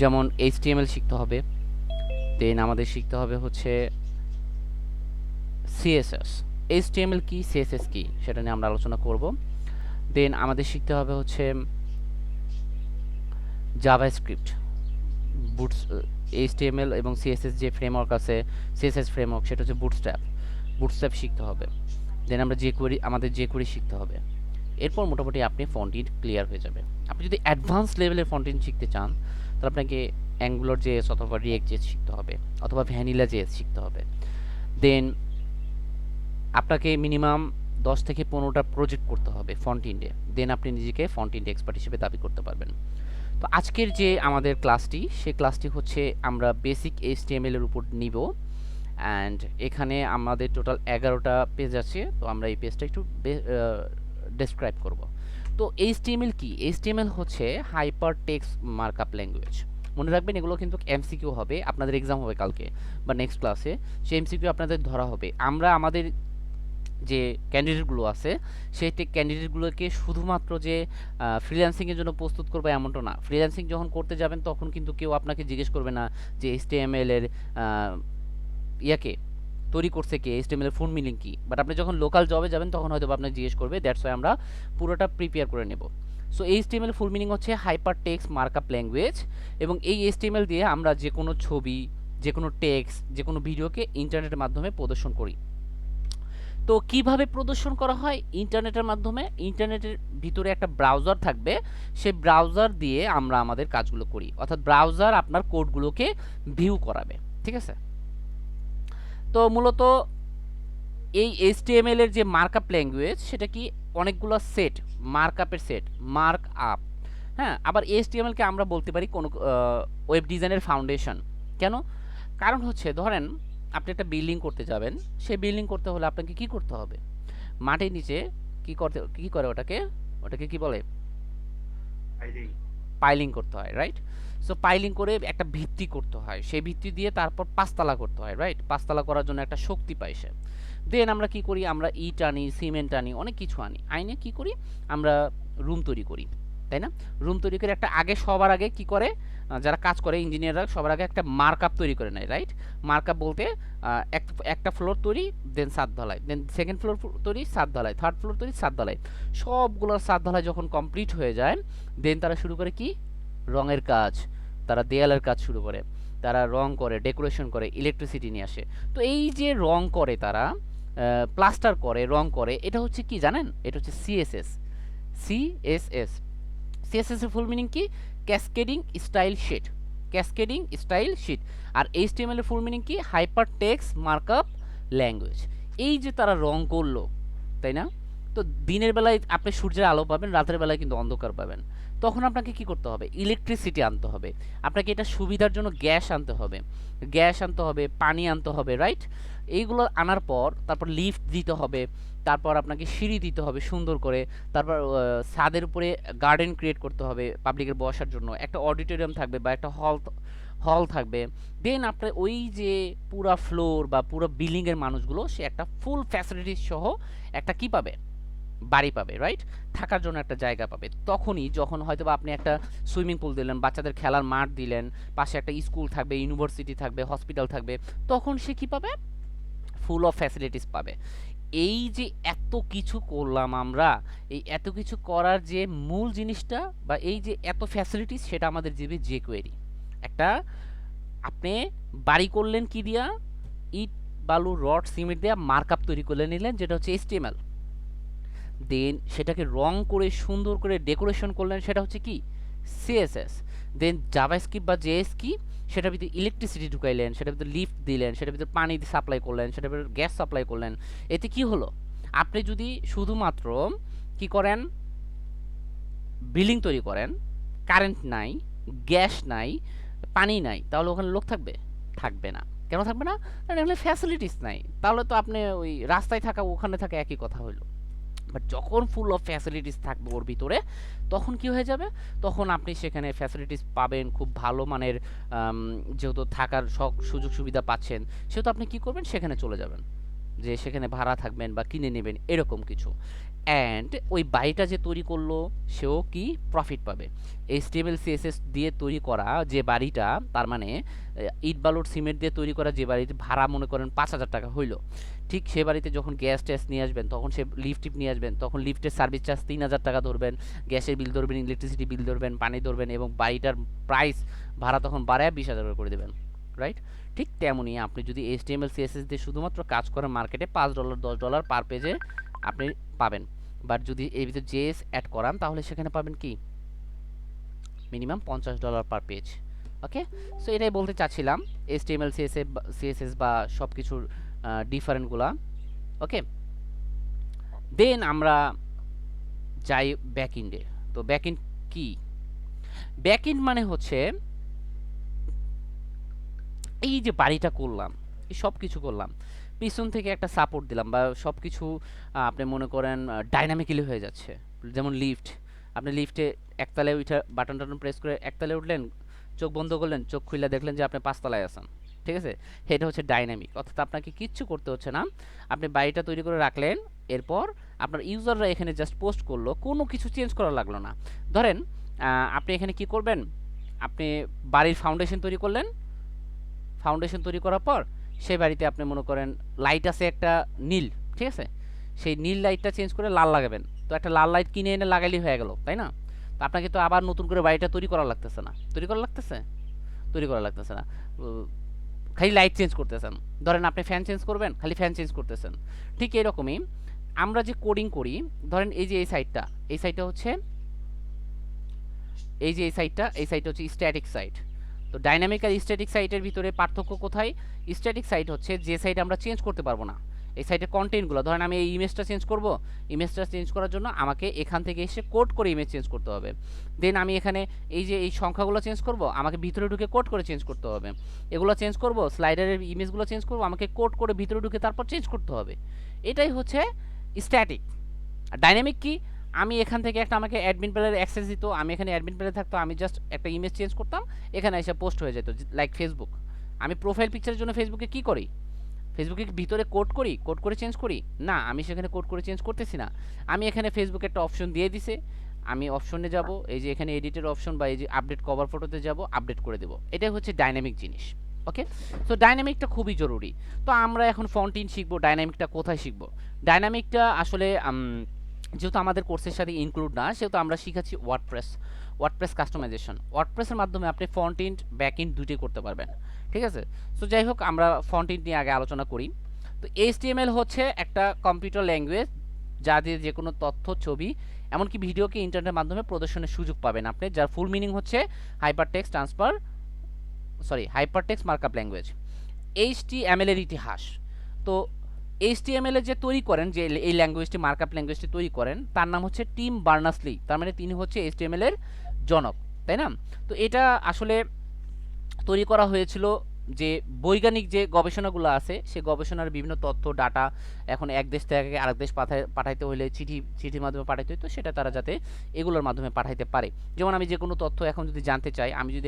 যেমন HTML শিখতে হবে, দেন আমাদের শিখতে হবে হচ্ছে CSS। HTML কি, CSS কি, সেটা নিয়ে আমরা আলোচনা করব। দেন আমাদের শিখতে হবে হচ্ছে জাভাস্ক্রিপ্ট, বুটস, HTML এবং CSS যে ফ্রেমওয়ার্ক আছে, CSS ফ্রেমওয়ার্ক, সেটা হচ্ছে বুটস্ট্র্যাপ শিখতে হবে। দেন আমরা আমাদের jQuery শিখতে হবে। এরপর মোটামুটি আপনি ফ্রন্ট এন্ড ক্লিয়ার হয়ে যাবে। আপনি যদি অ্যাডভান্স লেভেলের ফ্রন্ট এন্ড শিখতে চান তাহলে আপনাকে অ্যাঙ্গুলার JS অথবা রিঅ্যাক্ট JS শিখতে হবে, অথবা ভ্যানিলা JS শিখতে হবে। দেন আপনাকে মিনিমাম 10 থেকে 15টা প্রজেক্ট করতে হবে ফ্রন্ট এন্ডে, দেন আপনি নিজেকে ফ্রন্ট এন্ড এক্সপার্ট হিসেবে দাবি করতে পারবেন। তো আজকের যে আমাদের ক্লাসটি, সেই ক্লাসটি হচ্ছে আমরা বেসিক HTML এর উপর নিব। অ্যান্ড এখানে আমাদের টোটাল 11টা পেজ আছে, তো আমরা এই পেজটা একটু ডেসক্রাইব করব। তো HTML কি? HTML হচ্ছে হাইপার টেক্সট মার্কআপ ল্যাঙ্গুয়েজ। মনে রাখবেন এগুলো কিন্তু MCQ হবে, আপনাদের এক্সাম হবে কালকে বা নেক্সট ক্লাসে, সেই MCQ আপনাদের ধরা হবে। আমরা আমাদের যে ক্যান্ডিডেটগুলো আছে সেই ক্যান্ডিডেটগুলোকে শুধুমাত্র যে ফ্রিল্যান্সিংয়ের জন্য প্রস্তুত করবে এমনটা না। ফ্রিল্যান্সিং যখন করতে যাবেন তখন কিন্তু কেউ আপনাকে জিজ্ঞেস করবে না যে HTML এর ইয়াকে তৈরি করছে কে, HTML এর ফুল মিনিং কি। বাট আপনি যখন লোকাল জবে যাবেন তখন হয়তো আপনাকে জিজ্ঞেস করবে। দ্যাটস ওয়াই আমরা পুরোটা প্রিপেয়ার করে নেব। সো HTML ফুল মিনিং হচ্ছে হাইপার টেক্সট মার্কআপ ল্যাঙ্গুয়েজ, এবং এই HTML দিয়ে আমরা যে কোনো ছবি, যে কোনো টেক্সট, যে কোনো ভিডিওকে ইন্টারনেটের মাধ্যমে প্রদর্শন করি। তো কিভাবে প্রদর্শন করা হয়? ইন্টারনেটের মাধ্যমে। ইন্টারনেটের ভিতরে একটা ব্রাউজার থাকবে, সেই ব্রাউজার দিয়ে আমরা আমাদের কাজগুলো করি, অর্থাৎ ব্রাউজার আপনার কোডগুলোকে ভিউ করাবে, ঠিক আছে? তো মূলত এই HTML এর যে মার্কআপ ল্যাঙ্গুয়েজ সেটা কি? অনেকগুলো সেট, মার্কআপের সেট, মার্ক আপ। হ্যাঁ, আবার HTML কে আমরা বলতে পারি কোনো ওয়েব ডিজাইনের ফাউন্ডেশন। কেন? কারণ হচ্ছে ধরেন আপনি একটা বিল্ডিং করতে যাবেন, সেই বিল্ডিং করতে হলে আপনাকে কি করতে হবে? মাটির নিচে কি করে ওটাকে কি বলে? পাইলিং করতে হয়, রাইট? সো পাইলিং করে একটা ভিত্তি করতে হয়, সেই ভিত্তি দিয়ে তারপর পাঁচতলা করতে হয়, রাইট? পাঁচতলা করার জন্য একটা শক্তি পাই সে। দেন আমরা কি করি? আমরা ইট আনি, সিমেন্ট আনি, অনেক কিছু আইনে কি করি? আমরা রুম তৈরি করি, তাই না? রুম তৈরি করে সবার আগে কি করে যারা কাজ করে, ইঞ্জিনিয়াররা সবার আগে একটা মার্কআপ তৈরি করে নেয়, রাইট? মার্কআপ বলতে একটা ফ্লোর তৈরি, দেন ছাদ ঢালাই, দেন সেকেন্ড ফ্লোর তৈরি, ছাদ ঢালাই, থার্ড ফ্লোর তৈরি, ছাদ ঢালাই। সবগুলোর ছাদ ঢালাই যখন কমপ্লিট হয়ে যায় দেন তারা শুরু করে কি? রঙের কাজ, তারা দেয়ালের কাজ শুরু করে, তারা রং করে, ডেকোরেশন করে, ইলেকট্রিসিটি নিয়ে আসে। তো এই যে রং করে, তারা প্লাস্টার করে, রং করে, এটা হচ্ছে কি জানেন? এটা হচ্ছে CSS। CSS এর ফুল মিনিং কি? Cascading style sheet. Cascading style sheet. আর HTML এর ফুল মিনিং কি? Hyper text markup language. এই যে তারা রং করলো, তাই না? তো দিনের বেলায় আপনি সূর্যের আলো পাবেন, রাতের বেলায় কিন্তু অন্ধকার পাবেন। তখন আপনাকে কি করতে হবে? ইলেকট্রিসিটি আনতে হবে। আপনাকে এটা সুবিধার জন্য গ্যাস আনতে হবে, পানি আনতে হবে, রাইট? এইগুলো আনার পর তারপর লিফট দিতে হবে, তারপর আপনাকে সিঁড়ি দিতে হবে সুন্দর করে, তারপর ছাদের উপরে গার্ডেন ক্রিয়েট করতে হবে পাবলিকের বসার জন্য, একটা অডিটোরিয়াম থাকবে বা একটা হল থাকবে। দেন আপনার ওই যে পুরা ফ্লোর বা পুরো বিল্ডিংয়ের মানুষগুলো সে একটা ফুল ফ্যাসিলিটিস সহ একটা কি পাবে? বাড়ি পাবে, রাইট? থাকার জন্য একটা জায়গা পাবে। তখনই যখন হয়তো বা আপনি একটা সুইমিং পুল দিলেন, বাচ্চাদের খেলার মাঠ দিলেন, পাশে একটা স্কুল থাকবে, ইউনিভার্সিটি থাকবে, হসপিটাল থাকবে, তখন সে কি পাবে? ফুল অফ ফ্যাসিলিটিস পাবে। এই যে এত কিছু করলাম আমরা, এই এত কিছু করার যে মূল জিনিসটা বা এই যে এত ফ্যাসিলিটিস, সেটা আমাদের দিবে jQuery। একটা আপনি বাড়ি করলেন কি দিয়া? ইট, বালু, রড, সিমেন্ট দিয়া মার্কআপ তৈরি করে নিলেন, যেটা হচ্ছে HTML। দেন সেটাকে রং করে সুন্দর করে ডেকোরেশন করলেন, সেটা হচ্ছে কি? CSS। দেন জাভাস্ক্রিপ্ট বা JS কি? সেটার ভিতরে ইলেকট্রিসিটি ঢুকাইলেন, সেটার ভিতরে লিফট দিলেন, সেটার ভিতরে পানি সাপ্লাই করলেন, সেটার ভিতরে গ্যাস সাপ্লাই করলেন। এতে কি হলো? আপনি যদি শুধুমাত্র কি করেন? বিল্ডিং তৈরি করেন, কারেন্ট নাই, গ্যাস নাই, পানি নাই, তাহলে ওখানে লোক থাকবে? থাকবে না। কেন থাকবে না? কারণ এখানে ফ্যাসিলিটিস নাই। তাহলে তো আপনি ওই রাস্তায় থাকা ওখানে থাকা একই কথা হইলো। বাট যখন ফুল অফ ফ্যাসিলিটিস থাকবে ওর ভিতরে, তখন কি হয়ে যাবে? তখন আপনি সেখানে ফ্যাসিলিটিস পাবেন খুব ভালো মানের। যেহেতু থাকার সুযোগ সুবিধা পাচ্ছেন, সেহেতু আপনি কি করবেন? সেখানে চলে যাবেন, যে সেখানে ভাড়া থাকবেন বা কিনে নেবেন, এরকম কিছু। অ্যান্ড ওই বাড়িটা যে তৈরি করলো সেও কি প্রফিট পাবে? HTML CSS দিয়ে তৈরি করা যে বাড়িটা, তার মানে ইট বালুর সিমেন্ট দিয়ে তৈরি করা যে বাড়ির ভাড়া মনে করেন 5,000 টাকা হইলো, ঠিক সে বাড়িতে যখন গ্যাস ট্যাস নিয়ে আসবেন, তখন সে লিফট টিপ নিয়ে আসবেন, তখন লিফটের সার্ভিস চার্জ 3,000 টাকা ধরবেন, গ্যাসের বিল ধরবেন, ইলেকট্রিসিটি বিল ধরবেন, পানি ধরবেন, এবং বাড়িটার প্রাইস ভাড়া তখন বাড়ায় 20,000 করে দেবেন, রাইট? ঠিক তেমনই আপনি যদি HTML CSS দিয়ে শুধুমাত্র কাজ করেন, মার্কেটে $5 $10 পার পেজে আপনি পাবেন। বাট যদি এর ভিতরে JS অ্যাড করান, তাহলে সেখানে পাবেন কি? Minimum $50 per page. Okay, so এটাই বলতে চাচ্ছিলাম HTML CSS বা সব কিছুর ডিফারেন্টগুলা। ওকে, দেন আমরা যাই ব্যাকএন্ডে। তো ব্যাকএন্ড কি? ব্যাকএন্ড মানে হচ্ছে এই যে বাড়িটা করলাম, এই সব কিছু করলাম, পিছন থেকে একটা সাপোর্ট দিলাম, বা সব কিছু আপনি মনে করেন ডাইনামিক্যালি হয়ে যাচ্ছে। যেমন লিফট, আপনি লিফটে একতলায় উঠে বাটন টাটন প্রেস করে একতলায় উঠলেন, চোখ বন্ধ করলেন, চোখ খুলে দেখলেন যে আপনি 5তলায় আছেন, ঠিক আছে? এটা হচ্ছে ডাইনামিক, অর্থাৎ আপনাকে কিচ্ছু করতে হচ্ছে না, আপনি বাড়িটা তৈরি করে রাখলেন, এরপর আপনার ইউজাররা এখানে জাস্ট পোস্ট করলো, কোনো কিছু চেঞ্জ করা লাগলো না। ধরেন আপনি এখানে কি করবেন? আপনি বাড়ির ফাউন্ডেশন তৈরি করলেন, ফাউন্ডেশন তৈরি করার পর সেই বাড়িতে আপনি মনে করেন লাইট আছে একটা নীল, ঠিক আছে? সেই নীল লাইটটা চেঞ্জ করে লাল লাগাবেন, তো একটা লাল লাইট কিনে এনে লাগাইলেই হয়ে গেল, তাই না? তো আপনাকে তো আবার নতুন করে বাড়িটা তৈরি করা লাগতেছে না, তৈরি করা লাগতেছে না, খালি লাইট চেঞ্জ করতেছেন। ধরেন আপনি ফ্যান চেঞ্জ করবেন, খালি ফ্যান চেঞ্জ করতেছেন। ঠিক এরকমই আমরা যে কোডিং করি, ধরেন এই যে এই সাইটটা হচ্ছে এই সাইটটা হচ্ছে স্ট্যাটিক সাইট। তো ডাইনামিক আর স্ট্যাটিক সাইটের ভিতরে পার্থক্য কোথায়? স্ট্যাটিক সাইট হচ্ছে যে সাইট আমরা চেঞ্জ করতে পারবো না, এই সাইটের কন্টেন্টগুলো। ধরেন আমি এই ইমেজটা চেঞ্জ করব, ইমেজটা চেঞ্জ করার জন্য আমাকে এখান থেকে এসে কোড করে ইমেজ চেঞ্জ করতে হবে। দেন আমি এখানে এই যে এই সংখ্যাগুলো চেঞ্জ করব, আমাকে ভিতরে ঢুকে কোড করে চেঞ্জ করতে হবে। এগুলো চেঞ্জ করব, স্লাইডারের ইমেজগুলো চেঞ্জ করব, আমাকে কোড করে ভিতরে ঢুকে তারপর চেঞ্জ করতে হবে। এটাই হচ্ছে স্ট্যাটিক। আর ডাইনামিক কি? আমি এখান থেকে একটা আমাকে অ্যাডমিন প্যানেলের অ্যাক্সেস দিত, আমি এখানে অ্যাডমিন প্যানেলে থাকতো, আমি জাস্ট একটা ইমেজ চেঞ্জ করতাম, এখানে এসে পোস্ট হয়ে যেত। লাইক ফেসবুক, আমি প্রোফাইল পিকচারের জন্য ফেসবুকে কি করি? ফেসবুকে ভিতরে কোড করে চেঞ্জ করি না, আমি সেখানে কোড করে চেঞ্জ করতেছি না। আমি এখানে ফেসবুকে একটা অপশন দিয়ে দিছে, আমি অপশনে যাব, এই যে এখানে এডিটের অপশন বা এই যে আপডেট কভার ফটোতে যাব, আপডেট করে দেব। এটাই হচ্ছে ডাইনামিক জিনিস। ওকে, সো ডাইনামিকটা খুবই জরুরি। তো আমরা এখন ফন্টিন শিখবো, ডাইনামিকটা কোথায় শিখবো? ডাইনামিকটা আসলে যেহেতু আমাদের কোর্সের সাথে ইনক্লুড না, সেহেতু আমরা শিখাচ্ছি ওয়ার্ডপ্রেস কাস্টমাইজেশন। ওয়ার্ডপ্রেসের মাধ্যমে আপনি ফ্রন্ট এন্ড ব্যাক এন্ড দুটোই করতে পারবেন, ঠিক আছে? সো যাই হোক, আমরা ফ্রন্ট এন্ড নিয়ে আগে আলোচনা করি। তো HTML হচ্ছে একটা কম্পিউটার ল্যাঙ্গুয়েজ, যা দিয়ে যে কোনো তথ্য, ছবি, এমনকি ভিডিওকে ইন্টারনেটের মাধ্যমে প্রদর্শনের সুযোগ পাবেন আপনি, যার ফুল মিনিং হচ্ছে হাইপারটেক্সট মার্কআপ ল্যাঙ্গুয়েজ। HTML এর ইতিহাস। তো এইচটিএমএল এ যে তৈরি করেন, যে এই ল্যাঙ্গুয়েজটি মার্কআপ ল্যাঙ্গুয়েজটি তৈরি করেন, তার নাম হচ্ছে টিম বার্নার্স-লি। তার মানে তিনি হচ্ছে এইচটিএমএল এর জনক, তাই না? তো এটা আসলে তৈরি করা হয়েছিল যে বৈজ্ঞানিক যে গবেষণাগুলো আছে সেই গবেষণার বিভিন্ন তথ্য ডাটা এখন এক দেশ থেকে আরেক দেশ পাঠাইতে হলে চিঠির মাধ্যমে পাঠাইতে হতো, সেটা তারা যাতে এগুলোর মাধ্যমে পাঠাইতে পারে। যেমন আমি যে কোনো তথ্য এখন যদি জানতে চাই, আমি যদি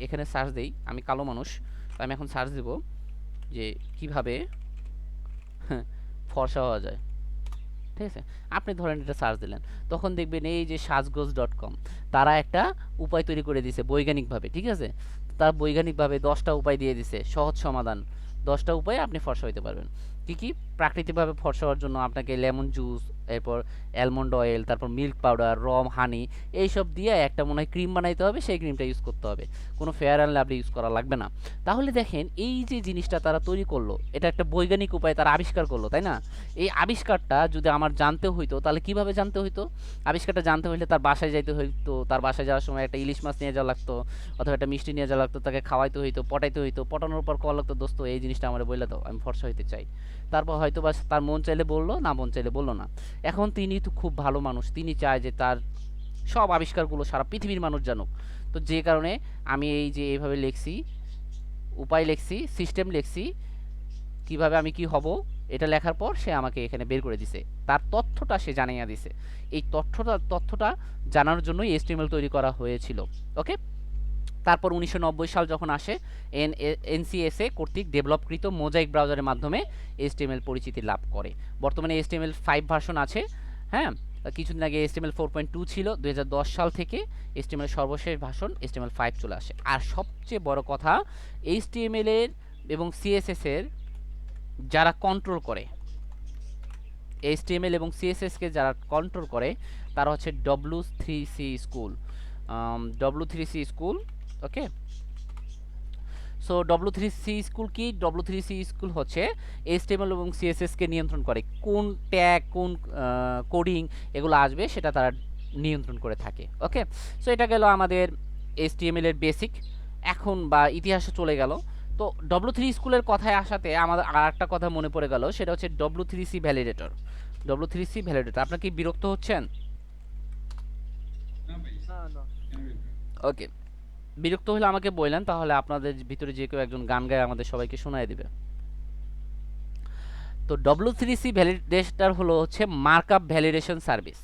এখানে সার্চ দেই, আমি কালো মানুষ, তো আমি এখন সার্চ দেব যে কিভাবে ফর্সা হওয়া যায়, ঠিক আছে? আপনি ধরেন এটা সার্চ দিলেন, তখন দেখবেন এই যে সাজগোজ.com তারা একটা উপায় তৈরি করে দিয়েছে বৈজ্ঞানিকভাবে, ঠিক আছে? তার বৈজ্ঞানিকভাবে 10টা উপায় দিয়ে দিছে, সহজ সমাধান, 10টা উপায়ে আপনি ফর্সা হইতে পারবেন। কি কি? প্রাকৃতিকভাবে ফর্সা হওয়ার জন্য আপনাকে লেমন জুস, এরপর অ্যালমন্ড অয়েল, তারপর মিল্ক পাউডার, রম, হানি, এইসব দিয়ে একটা মনে হয় ক্রিম বানাইতে হবে, সেই ক্রিমটা ইউজ করতে হবে, কোনো ফেয়ার অ্যান্ড লাভলি ইউজ করা লাগবে না। তাহলে দেখেন এই যে জিনিসটা তারা তৈরি করলো, এটা একটা বৈজ্ঞানিক উপায় তারা আবিষ্কার করলো, তাই না? এই আবিষ্কারটা যদি আমার জানতে হইতো, তাহলে কিভাবে জানতে হইতো? আবিষ্কারটা জানতে হইলে তার বাসায় যাইতে হইতো, তার বাসায় যাওয়ার সময় একটা ইলিশ মাছ নিয়ে যাওয়া লাগতো, অথবা একটা মিষ্টি নিয়ে যাওয়া লাগতো, তাকে খাওয়াইতে হইতো, পটাইতে হইতো, পটানোর পর কল লাগতো, দোস্ত এই জিনিসটা আমার বলে দাও, আমি ফর্সা হইতে চাই। তারপর হয়তো বা তার মন চাইলে বললো, না মন চাইলে বললো না। এখন তিনি তো খুব ভালো মানুষ, তিনি চায় যে তার সব আবিষ্কারগুলো সারা পৃথিবীর মানুষ জানুক। তো যে কারণে আমি এই যে এইভাবে লিখছি, উপায় লিখছি, সিস্টেম লিখছি, কিভাবে আমি কি হব, এটা লেখার পর সে আমাকে এখানে বের করে দিছে, তার তথ্যটা সে জানাইয়া দিছে। এই তথ্যটা জানার জন্যই এইচটিএমএল তৈরি করা হয়েছিল। ওকে, তারপর 1990 সাল যখন আসে, এনসিএসএ কর্তৃক ডেভেলপকৃত মোজাইক ব্রাউজারের মাধ্যমে এইচটিএমএল পরিচিতি লাভ করে। বর্তমানে এইচটিএমএল 5 ভার্সন আছে। হ্যাঁ, কিছুদিন আগে এইচটিএমএল 4.2 ছিল। 2010 সাল থেকে এইচটিএমএল সর্বশেষ ভার্সন এইচটিএমএল 5 চলে আসে। আর সবচেয়ে বড় কথা, এইচটিএমএল এর এবং সিএসএস এর যারা কন্ট্রোল করে, এইচটিএমএল এবং সিএসএসকে যারা কন্ট্রোল করে, তারা হচ্ছে W3C স্কুল। W3C স্কুল, ওকে। সো W3C স্কুল কি? W3C স্কুল হচ্ছে এইচটিএমএল এবং সিএসএসকে নিয়ন্ত্রণ করে, কোন ট্যাগ, কোন কোডিং এগুলো আসবে সেটা তারা নিয়ন্ত্রণ করে থাকে। ওকে, সো এটা গেল আমাদের এইচটিএমএল এর বেসিক। এখন বা ইতিহাসে চলে গেল। তো W3 স্কুলের কথায় আসাতে আমাদের আর একটা কথা মনে পড়ে গেল, সেটা হচ্ছে W3C ভ্যালিডেটর। W3C ভ্যালিডেটর, আপনার কি বিরক্ত হচ্ছেন? না ভাই, না না কেন বলবেন? ওকে, বিরক্ত হলে আমাকে বললেন, তাহলে আপনাদের ভিতরে যে কেউ একজন গান গায়ে আমাদের সবাইকে শোনায় দিবে। তো W3C ভ্যালিডেটর হলো হচ্ছে মার্কআপ ভ্যালিডেশন সার্ভিস।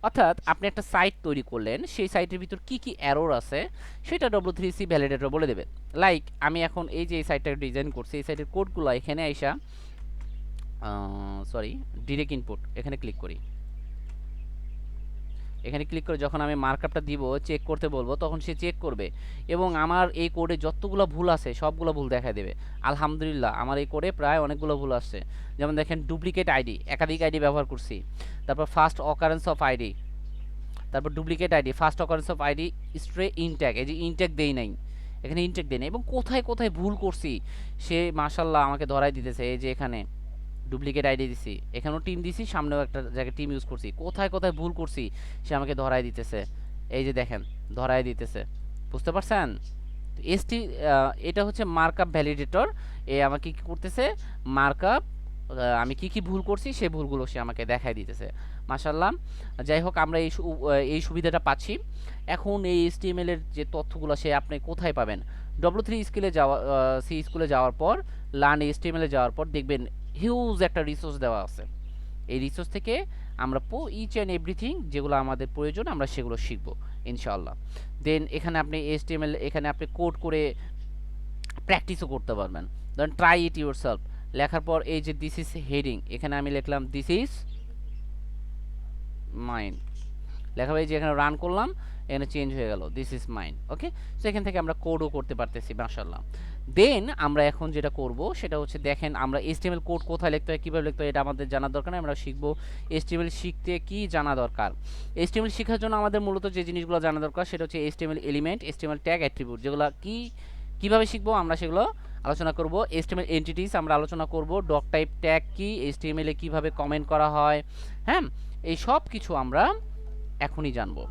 অর্থাৎ আপনি একটা সাইট তৈরি করলেন, সেই সাইটের ভিতর কি কি এরর আছে সেটা W3C ভ্যালিডেটর বলে দেবে। লাইক আমি এখন এই যে এই সাইটটা ডিজাইন করছি, এই সাইটের কোডগুলো এখানে আইসা, সরি, ডিরেক্ট ইনপুট, এখানে ক্লিক করি। এখানে ক্লিক করে যখন আমি মার্কআপটা দিব, চেক করতে বলবো, তখন সে চেক করবে এবং আমার এই কোডে যতগুলো ভুল আছে সবগুলো ভুল দেখা দেবে। আলহামদুলিল্লাহ আমার এই কোডে প্রায় অনেকগুলো ভুল আসছে। যেমন দেখেন, ডুপ্লিকেট আইডি, একাধিক আইডি ব্যবহার করছি, তারপর ফার্স্ট অকারেন্স অফ আইডি, তারপর duplicate ID, first occurrence of ID, stray in tag, এই যে ইনট্যাগ দেই নাই, এখানে ইনট্যাগ দেই নাই, এবং কোথায় কোথায় ভুল করছি সে মাশাল্লাহ আমাকে ধরাই দিতেছে। এই যে এখানে ডুপ্লিকেট আইডি দিছি, এখানেও টিম দিছি, সামনেও একটা জায়গায় টিম ইউজ করছি, কোথায় কোথায় ভুল করছি সে আমাকে ধরাই দিতেছে। এই যে দেখেন, ধরাই দিতেছে, বুঝতে পারছেন? এটা হচ্ছে মার্কআপ ভ্যালিডেটর। এ আমাকে কি করতেছে, মার্কআপ, আমি কি কি ভুল করছি সেই ভুলগুলো সে আমাকে দেখাই দিতেছে। মাশাল্লাহ, যাই হোক আমরা এই সুবিধাটা পাচ্ছি। এখন এই HTML এর যে তথ্যগুলো সে আপনি কোথায় পাবেন? W3 স্কুলে যাওয়া, সি স্কুলে যাওয়ার পর, লার্ন HTML এ যাওয়ার পর দেখবেন হিউজ একটা রিসোর্স দেওয়া আছে। এই রিসোর্স থেকে আমরা ইচ অ্যান্ড এভরিথিং যেগুলো আমাদের প্রয়োজন আমরা সেগুলো শিখব ইনশাআল্লাহ। দেন এখানে আপনি HTML, এখানে আপনি কোড করে প্র্যাকটিসও করতে পারবেন। ধরেন ট্রাই ইট ইউরসেলফ লেখার পর এই যে দিস ইজ হেডিং, এখানে আমি লিখলাম দিস ইজ মাইন, লেখা এই যে এখানে রান করলাম, এখানে চেঞ্জ হয়ে গেল this is mine. Okay, so এখান থেকে আমরা কোডও করতে পারতেছি মাশাআল্লাহ। দেন আমরা এখন যেটা করব সেটা হচ্ছে, দেখেন আমরা HTML কোড কোথায় লিখতে হয়, কীভাবে লিখতে হয় এটা আমাদের জানার দরকার নেই, আমরা শিখব HTML শিখতে কি জানা দরকার। HTML শেখার জন্য আমাদের মূলত যে জিনিসগুলো জানা দরকার সেটা হচ্ছে HTML element, HTML tag, attribute, যেগুলো কিভাবে শিখবো আমরা সেগুলো আলোচনা করব। HTML এন্টিটিস আমরা আলোচনা করব, ডক টাইপ ট্যাগ কি, HTML এ কিভাবে কমেন্ট করা হয়, হ্যাঁ, এই সব কিছু আমরা এখনই জানবো।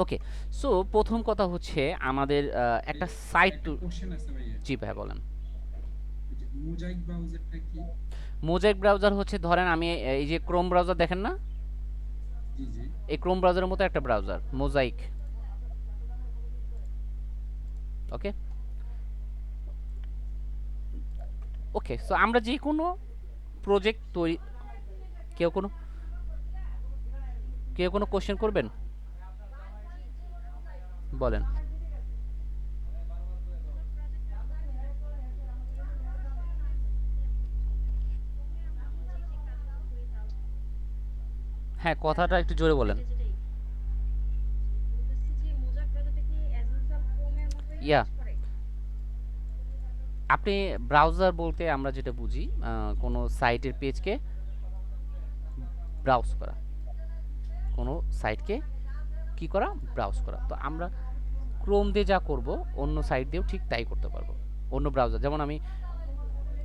ওকে, সো প্রথম কথা হচ্ছে আমাদের একটা সাইট একটা কোশ্চেন আছে ভাইয়া, জি ভাই বলেন। ওই যে মোজাইক ব্রাউজারটা কি? মোজাইক ব্রাউজার হচ্ছে ধরেন আমি এই যে ক্রোম ব্রাউজার দেখেন না, জি জি। এই ক্রোম ব্রাউজারের মতো একটা ব্রাউজার মোজাইক। ওকে ওকে, সো আমরা যে কোনো প্রজেক্ট তৈরি, কেউ কোনো কেউ কোনো কোশ্চেন করবেন বলেন। হ্যাঁ, কথাটা একটু জোরে বলেন। যেটাই বলতেছি যে মোজাক ব্রাউজারটা কি অ্যাজ ইউজুয়াল ক্রোমের মতোই ইয়া, কাজ করে? আপনি ব্রাউজার বলতে আমরা যেটা বুঝি কোনো সাইটের পেজকে ব্রাউজ করা, কোনো সাইটকে কি করা, ব্রাউজ করা। তো আমরা ক্রোম দিয়ে যা করব অন্য সাইট দিয়েও ঠিক তাই করতে পারবো। অন্য ব্রাউজার যেমন আমি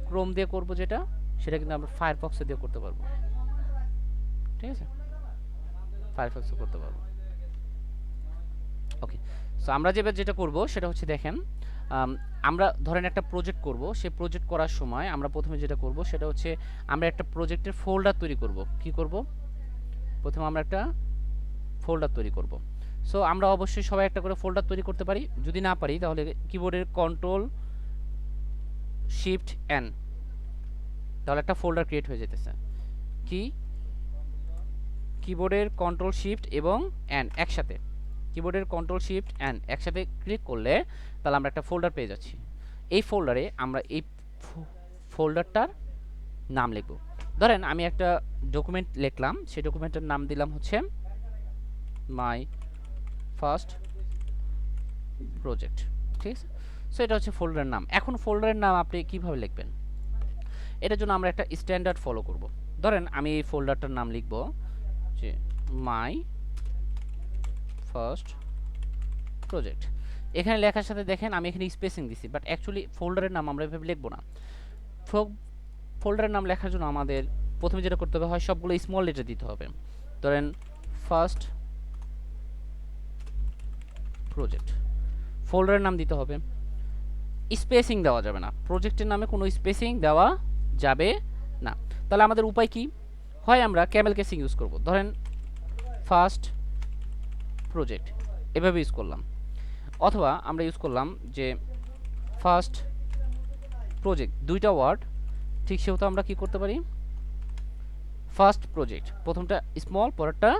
ক্রোম দিয়ে করব যেটা, সেটা কিন্তু আমরা ফায়ারফক্সে দিয়ে করতে পারবো। ঠিক আছে, ফায়ারফক্সে করতে পারবো। ওকে, সো আমরা যেটা করব সেটা হচ্ছে দেখেন, আমরা ধরেন একটা প্রজেক্ট করব। সেই প্রজেক্ট করার সময় আমরা প্রথমে যেটা করব সেটা হচ্ছে আমরা একটা প্রজেক্টের ফোল্ডার তৈরি করব। কি করব? প্রথমে আমরা একটা ফোল্ডার তৈরি করব। সো আমরা অবশ্যই সবাই একটা করে ফোল্ডার তৈরি করতে পারি। যদি না পারি তাহলে কিবোর্ডের কন্ট্রোল শিফট এন, তাহলে একটা ফোল্ডার ক্রিয়েট হয়ে যেতেছে। কি কিবোর্ডের কন্ট্রোল শিফট এবং এন একসাথে, কিবোর্ডের কন্ট্রোল শিফট এন একসাথে ক্লিক করলে তাহলে আমরা একটা ফোল্ডার পেয়ে যাচ্ছি। এই ফোল্ডারে আমরা এই ফোল্ডারটার নাম লিখব। ধরেন আমি একটা ডকুমেন্ট লিখলাম, সেই ডকুমেন্টের নাম দিলাম হচ্ছে মাই ফার্স্ট প্রজেক্ট। ঠিক আছে, সো এটা হচ্ছে ফোল্ডারের নাম। এখন ফোল্ডারের নাম আপনি কিভাবে লিখবেন, এটার জন্য আমরা একটা স্ট্যান্ডার্ড ফলো করব। ধরেন আমি এই ফোল্ডারটার নাম লিখব যে মাই ফার্স্ট প্রজেক্ট। এখানে লেখার সাথে দেখেন আমি এখানে স্পেসিং দিছি, বাট অ্যাকচুয়ালি ফোল্ডারের নাম আমরা এভাবে লিখব না। ফোল্ডারের নাম লেখার জন্য আমাদের প্রথমে যেটা করতে হবে হয় সবগুলো স্মল লেটার দিতে হবে। ধরেন ফার্স্ট প্রজেক্ট, ফোল্ডারের নাম দিতে হবে। স্পেসিং দেওয়া যাবে না, প্রজেক্টের নামে কোনো স্পেসিং দেওয়া যাবে না। তাহলে আমাদের উপায় কি হয়, আমরা ক্যামেল কেসিং ইউজ করব। ধরেন ফার্স্ট প্রজেক্ট এভাবে ইউজ করলাম, অথবা আমরা ইউজ করলাম যে ফার্স্ট প্রজেক্ট, দুইটা ওয়ার্ড ঠিক সেহেতু আমরা কি করতে পারি, ফার্স্ট প্রজেক্ট প্রথমটা স্মল পরেরটা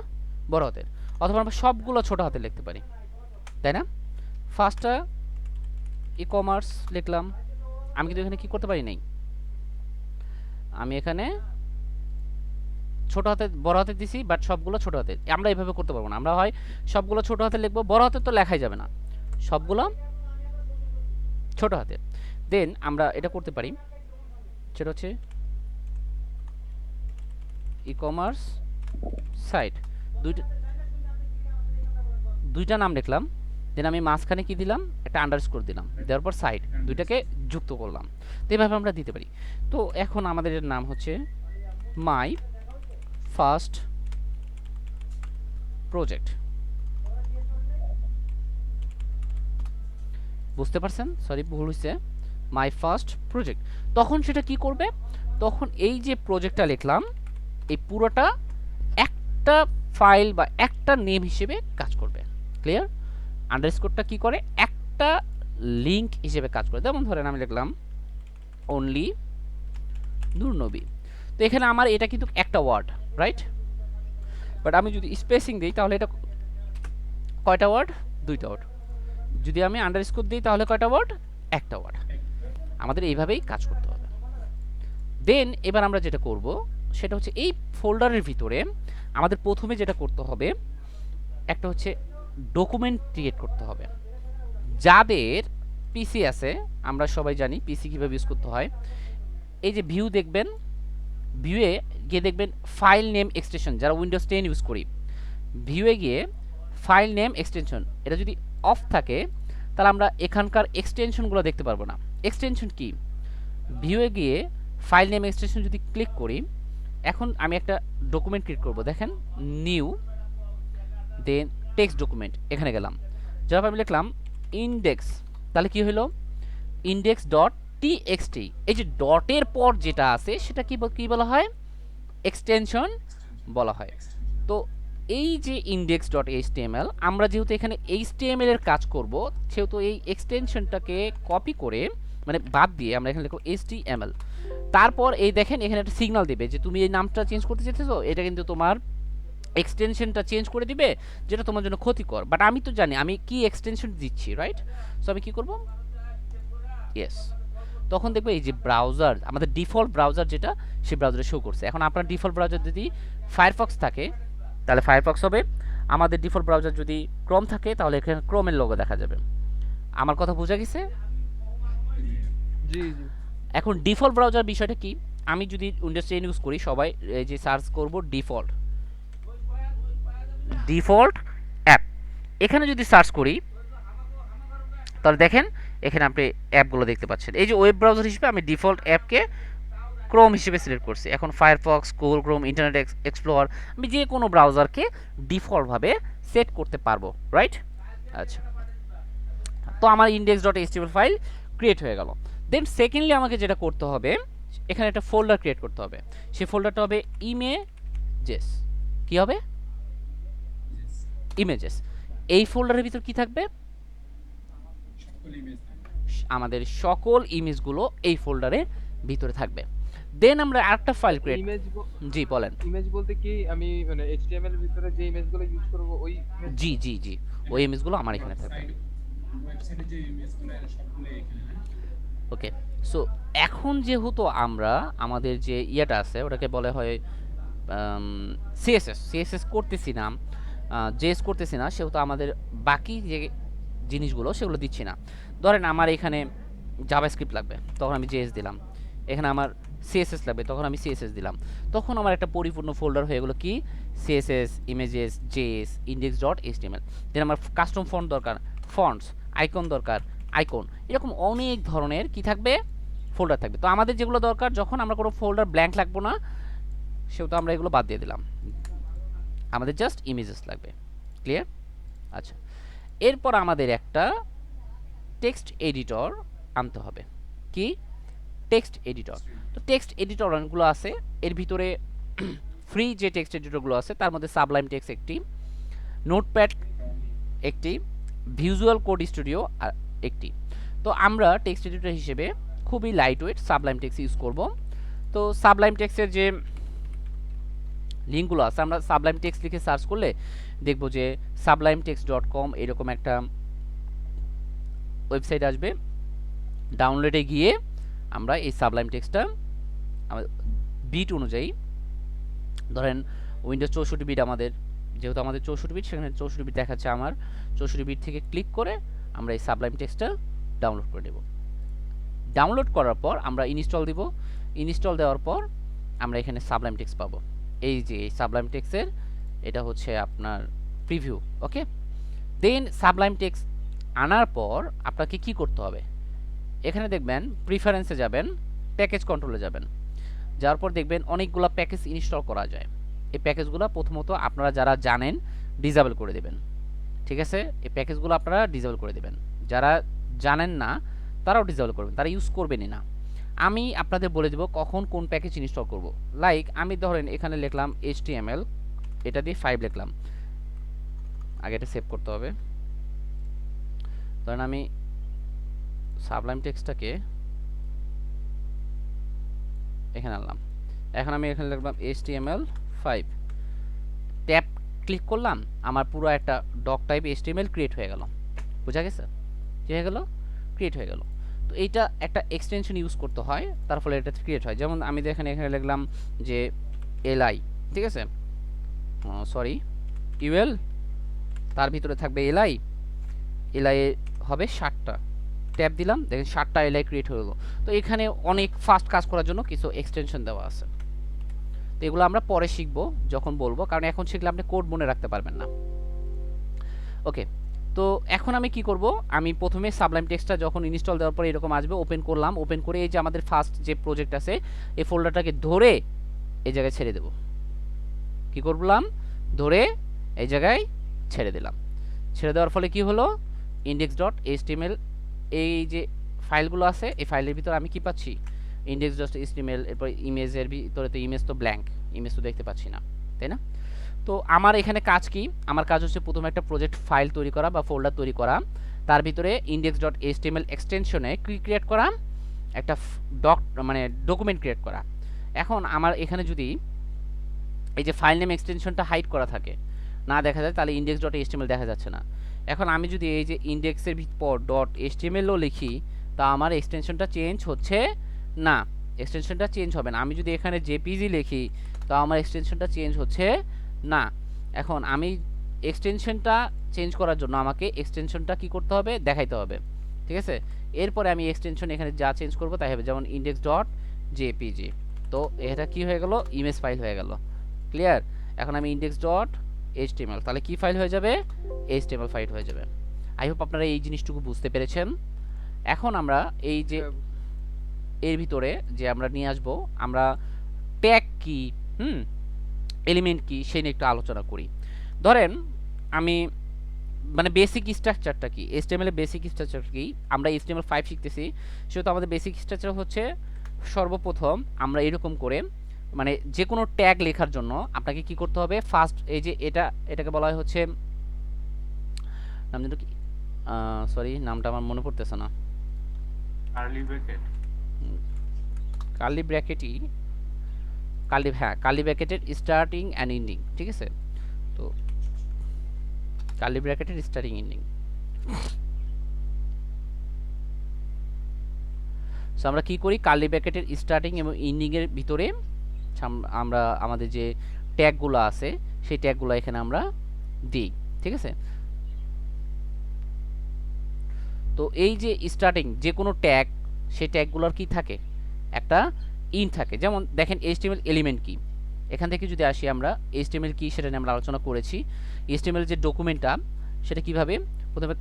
বড় হাতের, অথবা আমরা সবগুলো ছোট হাতে লিখতে পারি, তাই না? ফার্স্টটা ই কমার্স লিখলাম, আমি কিন্তু এখানে কি করতে পারি নাই, আমি এখানে ছোট হাতে বড় হাতে দিছি, বাট সবগুলো ছোট হাতে। আমরা এইভাবে করতে পারবো না, আমরা হয় সবগুলো ছোট হাতে লিখবো, বড় হাতে তো লেখাই যাবে না, সবগুলো ছোট হাতে। দেন আমরা এটা করতে পারি, সেটা হচ্ছে ই কমার্স সাইট, দুইটা নাম লিখলাম। দেন আমি মাঝখানে কি দিলাম, একটা আন্ডারস্কোর দিলাম, দেওয়ার পর সাইট, দুইটাকে যুক্ত করলাম। তো এইভাবে আমরা দিতে পারি। তো এখন আমাদের এর নাম হচ্ছে মাই ফার্স্ট প্রজেক্ট। বুঝতে পারছেন? সরি, ভুল হয়েছে, মাই ফার্স্ট প্রজেক্ট। তখন সেটা কি করবে, তখন এই যে প্রজেক্টটা লিখলাম এই পুরোটা একটা ফাইল বা একটা নেম হিসেবে কাজ করবে। ক্লিয়ার? আন্ডারস্কোরটা কি করে, একটা লিংক হিসেবে কাজ করে। যেমন ধরেন আমি লিখলাম অনলি নূর নবী, তো এখানে আমার এটা কিন্তু একটা ওয়ার্ড, রাইট? বাট আমি যদি স্পেসিং দিই তাহলে এটা কয়টা ওয়ার্ড, দুইটা ওয়ার্ড। যদি আমি আন্ডারস্কোর দিই তাহলে কয়টা ওয়ার্ড, একটা ওয়ার্ড। আমাদের এইভাবেই কাজ করতে হবে। দেন এবার আমরা যেটা করব সেটা হচ্ছে এই ফোল্ডারের ভিতরে আমাদের প্রথমে যেটা করতে হবে একটা হচ্ছে ডকুমেন্ট ক্রিয়েট করতে হবে। যাদের পিসি আছে, আমরা সবাই জানি পিসি কীভাবে ইউজ করতে হয়। এই যে ভিউ দেখবেন, ভিউয়ে গিয়ে দেখবেন ফাইল নেম এক্সটেনশন, যারা উইন্ডোজ 10 ইউজ করি, ভিউয়ে গিয়ে ফাইল নেম এক্সটেনশন এটা যদি অফ থাকে তাহলে আমরা এখানকার এক্সটেনশনগুলো দেখতে পারবো না। এক্সটেনশন কি, ভিউয়ে গিয়ে ফাইল নেম এক্সটেনশন যদি ক্লিক করি, এখন আমি একটা ডকুমেন্ট ক্রিয়েট করব, দেখেন নিউ, দেন টেক্সট ডকুমেন্ট, এখানে গেলাম, যার পর আমি লিখলাম ইন্ডেক্স, তাহলে কি হলো ইন্ডেক্স ডট টিএক্সটি। এই যে ডটের পর যেটা আছে সেটা কি বলা হয়, এক্সটেনশন বলা হয়। তো এই যে ইন্ডেক্স ডট এইচটিএমএল, আমরা যেহেতু এখানে এইচটিএমএল এর কাজ করব, সেহেতু এই এক্সটেনশনটাকে কপি করে মানে বাদ দিয়ে আমরা এখানে লিখব এইচটিএমএল। তারপর এই দেখেন এখানে একটা সিগন্যাল দিবে যে তুমি এই নামটা চেঞ্জ করতে চাইতেছো, এটা কিন্তু তোমার এক্সটেনশনটা চেঞ্জ করে দিবে, যেটা তোমার জন্য ক্ষতিকর। বাট আমি তো জানি আমি কি এক্সটেনশন দিচ্ছি, রাইট? সো আমি কি করব, ইয়েস, তখন দেখবে এই যে ব্রাউজার, আমাদের ডিফল্ট ব্রাউজার যেটা, সেই ব্রাউজারে শো করছে। এখন আপনার ডিফল্ট ব্রাউজার যদি ফায়ারফক্স থাকে তাহলে ফায়ারফক্স হবে, আমাদের ডিফল্ট ব্রাউজার যদি ক্রোম থাকে তাহলে এখানে ক্রোমের লোগো দেখা যাবে। আমার কথা বোঝা গেছে? জি জি। এখন ডিফল্ট ব্রাউজার বিষয়টা কি, আমি যদি উইন্ডোজ 10 ইউজ করি, সবাই এই যে সার্চ করব ডিফল্ট অ্যাপ, এখানে যদি সার্চ করি তাহলে দেখেন এখানে আপনি অ্যাপগুলো দেখতে পাচ্ছেন। এই যে ওয়েব ব্রাউজার হিসেবে আমি ডিফল্ট অ্যাপকে ক্রোম হিসেবে সিলেক্ট করছি। এখন Firefox, Google Chrome, internet explorer, আমি যে কোনো ব্রাউজারকে ডিফল্টভাবে সেট করতে পারবো, রাইট? আচ্ছা, তো আমার index dot HTML file create হয়ে গেল। দেন সেকেন্ডলি আমাকে যেটা করতে হবে, এখানে একটা ফোল্ডার ক্রিয়েট করতে হবে। সেই ফোল্ডারটা হবে ইমেজেস। কি হবে? ইমেজেস। এই ফোল্ডারের ভিতর কি থাকবে? সকল ইমেজ আমাদের সকল ইমেজগুলো এই ফোল্ডারের ভিতরে থাকবে। দেন আমরা আরেকটা ফাইল ক্রিয়েট, ইমেজ জি বলেন। ইমেজ বলতে কি আমি মানে এইচটিএমএল এর ভিতরে যে ইমেজগুলো ইউজ করব ওই image? জি জি জি, ওই ইমেজগুলো আমার এখানে থাকবে। ওয়েবসাইটে যে ইমেজগুলো সবগুলো এখানে, হ্যাঁ? ওকে, সো এখন যেহেতু আমরা আমাদের যে ইয়েটা আছে ওটাকে বলে হয় সিএসএস করতেছি না, জেএস করতেছি না, সেহেতু আমাদের বাকি যে জিনিসগুলো সেগুলো দিচ্ছি না। ধরেন আমার এখানে জাভাস্ক্রিপ্ট লাগবে, তখন আমি জেএস দিলাম। এখানে আমার সিএসএস লাগবে, তখন আমি সিএসএস দিলাম। তখন আমার একটা পরিপূর্ণ ফোল্ডার হয়ে গেলো কি, CSS, images, JS, index dot HTML. Then আমার কাস্টম ফন্ট দরকার, ফন্টস, আইকন দরকার, আইকন, এরকম অনেক ধরনের কি থাকবে, ফোল্ডার থাকবে। তো আমাদের যেগুলো দরকার, যখন আমরা কোনো ফোল্ডার ব্ল্যাঙ্ক লাগবো না, সেহেতু আমরা এগুলো বাদ দিয়ে দিলাম, আমাদের জাস্ট ইমেজেস লাগবে। ক্লিয়ার? আচ্ছা, এরপর আমাদের একটা টেক্সট এডিটর আনতে হবে। কি? Text editor. তো টেক্সট এডিটর অনেকগুলো আছে, এর ভিতরে ফ্রি যে টেক্সট এডিটরগুলো আছে তার মধ্যে সাবলাইম টেক্সট একটি, নোটপ্যাড একটি, ভিজুয়াল কোড স্টুডিও একটি। তো আমরা টেক্সট এডিটর হিসেবে খুবই light weight Sublime text use করব। তো সাবলাইম টেক্সটের যে লিঙ্কগুলো আছে, আমরা সাবলাইম টেক্সট লিখে সার্চ করলে দেখব যে sublimetext.com এরকম একটা ওয়েবসাইট আসবে। ডাউনলোডে গিয়ে আমরা এই সাবলাইম টেক্সটটা বিট অনুযায়ী, ধরেন উইন্ডোজ 64 বিট, আমাদের যেহেতু আমাদের 64 বিট, সেখানে 64 বিট দেখাচ্ছে, আমার 64 বিট থেকে ক্লিক করে আমরা এই সাবলাইম টেক্সটটা ডাউনলোড করে নেব। ডাউনলোড করার পর আমরা ইনস্টল দিব। ইনস্টল দেওয়ার পর আমরা এখানে সাবলাইম টেক্সট পাবো। এই যে সাবলাইম টেক্সটের এটা হচ্ছে আপনার প্রিভিউ। ওকে, দেন সাবলাইম টেক্সট আনার পর আপনাকে কি করতে হবে, এখানে দেখবেন প্রিফারেন্সে যাবেন, প্যাকেজ কন্ট্রোলে যাবেন, যাওয়ার পর দেখবেন অনেকগুলো প্যাকেজ ইনস্টল করা যায়। এই প্যাকেজগুলো প্রথমত আপনারা যারা জানেন ডিসেবল করে দেবেন, ঠিক আছে? এই প্যাকেজগুলো আপনারা ডিসেবল করে দেবেন, যারা জানেন না তারাও ডিসেবল করবেন, তারা ইউজ করবেনই না। আমি আপনাদের বলে দেব কখন কোন প্যাকেজ ইনস্টল করব। লাইক আমি ধরেন এখানে লিখলাম HTML, এটা দিয়ে 5 লিখলাম, আগে এটা সেভ করতে হবে। ধরেন আমি সাবলাইম টেক্সটটাকে এখানে আনলাম, এখন আমি এখানে লিখলাম HTML5, ট্যাব ক্লিক করলাম, আমার পুরো একটা ডক টাইপ HTML ক্রিয়েট হয়ে গেল। বোঝা গেছে? কি হয়ে গেল? ক্রিয়েট হয়ে গেল। তো এইটা একটা এক্সটেনশন ইউজ করতে হয়, তার ফলে এটা ক্রিয়েট হয়। যেমন আমি এখানে লিখলাম যে li, ঠিক আছে, সরি UL, তার ভিতরে থাকবে li হবে 60টা, ট্যাব দিলাম, দেখেন 60টা li ক্রিয়েট হয়ে গেল। তো এখানে অনেক ফাস্ট কাজ করার জন্য কিছু এক্সটেনশন দেওয়া আছে। তো এগুলো আমরা পরে শিখবো যখন বলবো, কারণ এখন শিখলে আপনি কোড মনে রাখতে পারবেন না। ওকে, তো এখন আমি কি করব, আমি প্রথমে সাবলাইম টেক্সটটা যখন ইনস্টল দেওয়ার পরে এরকম আসবে, ওপেন করলাম, ওপেন করে এই যে আমাদের ফার্স্ট যে প্রজেক্ট আছে এই ফোল্ডারটাকে ধরে এই জায়গায় ছেড়ে দেব। কি করলাম? ধরে এই জায়গায় ছেড়ে দিলাম। ছেড়ে দেওয়ার ফলে কি হলো, ইন্ডেক্স ডট এইচটিএমএল এই যে ফাইলগুলো আছে এই ফাইলের ভিতরে আমি কি পাচ্ছি, ইন্ডেক্স ডট এইচটিএমএল, এরপর ইমেজের ভিতরে তো ইমেজ তো ব্ল্যাঙ্ক, ইমেজ তো দেখতে পাচ্ছি না, তাই না? তো আমার এখানে কাজ কি, আমার কাজ হচ্ছে প্রথমে একটা প্রজেক্ট ফাইল তৈরি করা বা ফোল্ডার তৈরি করা, তার ভিতরে ইন্ডেক্স ডট এইচটিএমএল এক্সটেনশনে কি ক্রিয়েট করা, একটা মানে ডকুমেন্ট ক্রিয়েট করা। এখন আমার এখানে যদি এই যে ফাইল নেম এক্সটেনশনটা হাইড করা থাকে, না দেখা যায়, তাহলে ইন্ডেক্স ডট এইচটিএমএল দেখা যাচ্ছে না। এখন আমি যদি এই যে ইন্ডেক্সের পর ডট এইচটিএমএলও লিখি, তা আমার এক্সটেনশনটা চেঞ্জ হচ্ছে না, এক্সটেনশনটা চেঞ্জ হবে না। আমি যদি এখানে জেপিজি লিখি, তা আমার এক্সটেনশনটা চেঞ্জ হচ্ছে না। এখন আমি এক্সটেনশনটা চেঞ্জ করার জন্য আমাকে এক্সটেনশনটা কি করতে হবে, দেখাইতে হবে, ঠিক আছে? এরপরে আমি এক্সটেনশন এখানে যা চেঞ্জ করবো তাই হবে, যেমন ইন্ডেক্স ডট জেপিজি, তো এটা কি হয়ে গেল, ইমেজ ফাইল হয়ে গেল। ক্লিয়ার? এখন আমি ইন্ডেক্স ডট এইচটিএমএল, তাহলে কি ফাইল হয়ে যাবে, এইচটিএমএল ফাইল হয়ে যাবে। আই হোপ আপনারা এই জিনিসটুকু বুঝতে পেরেছেন। এখন আমরা এই যে এর ভিতরে যে আমরা নিয়ে আসব, আমরা ট্যাগ কি, এলিমেন্ট কি, সেই নিয়ে একটু আলোচনা করি। ধরেন আমি মানে বেসিক স্ট্রাকচারটা কি, এইচটিএমএল এর বেসিক স্ট্রাকচার কি, আমরা HTML5 শিখতেছি, সেহেতু আমাদের বেসিক স্ট্রাকচার হচ্ছে সর্বপ্রথম আমরা এরকম করে মানে যে কোনো ট্যাগ লেখার জন্য আপনাকে কি করতে হবে, ফার্স্ট এই যে এটাকে বলা হয় হচ্ছে নাম যেন কি, সরি নামটা আমার মনে পড়তেছে না, কার্লি ব্র্যাকেট, কার্লি ব্র্যাকেটই, কার্লি ব্র্যাকেটের স্টার্টিং অ্যান্ড এন্ডিং, ঠিক আছে? তো কার্লি ব্র্যাকেটের স্টার্টিং এন্ডিং, সো আমরা কি করি, কার্লি ব্র্যাকেটের স্টার্টিং এবং এন্ডিং এর ভিতরে আমরা আমাদের যে ট্যাগগুলো আছে সেই ট্যাগগুলো এখানে আমরা দিই, ঠিক আছে? তো এই যে স্টার্টিং যে কোনো ট্যাগ, সেই ট্যাগগুলোর কি থাকে, একটা ইন থাকে। যেমন দেখেন HTML এলিমেন্ট কি, এখান থেকে যদি আসি আমরা HTML কি সেটা নিয়ে আমরা আলোচনা করেছি। HTML যে ডকুমেন্টটা সেটা কিভাবে, প্রথমে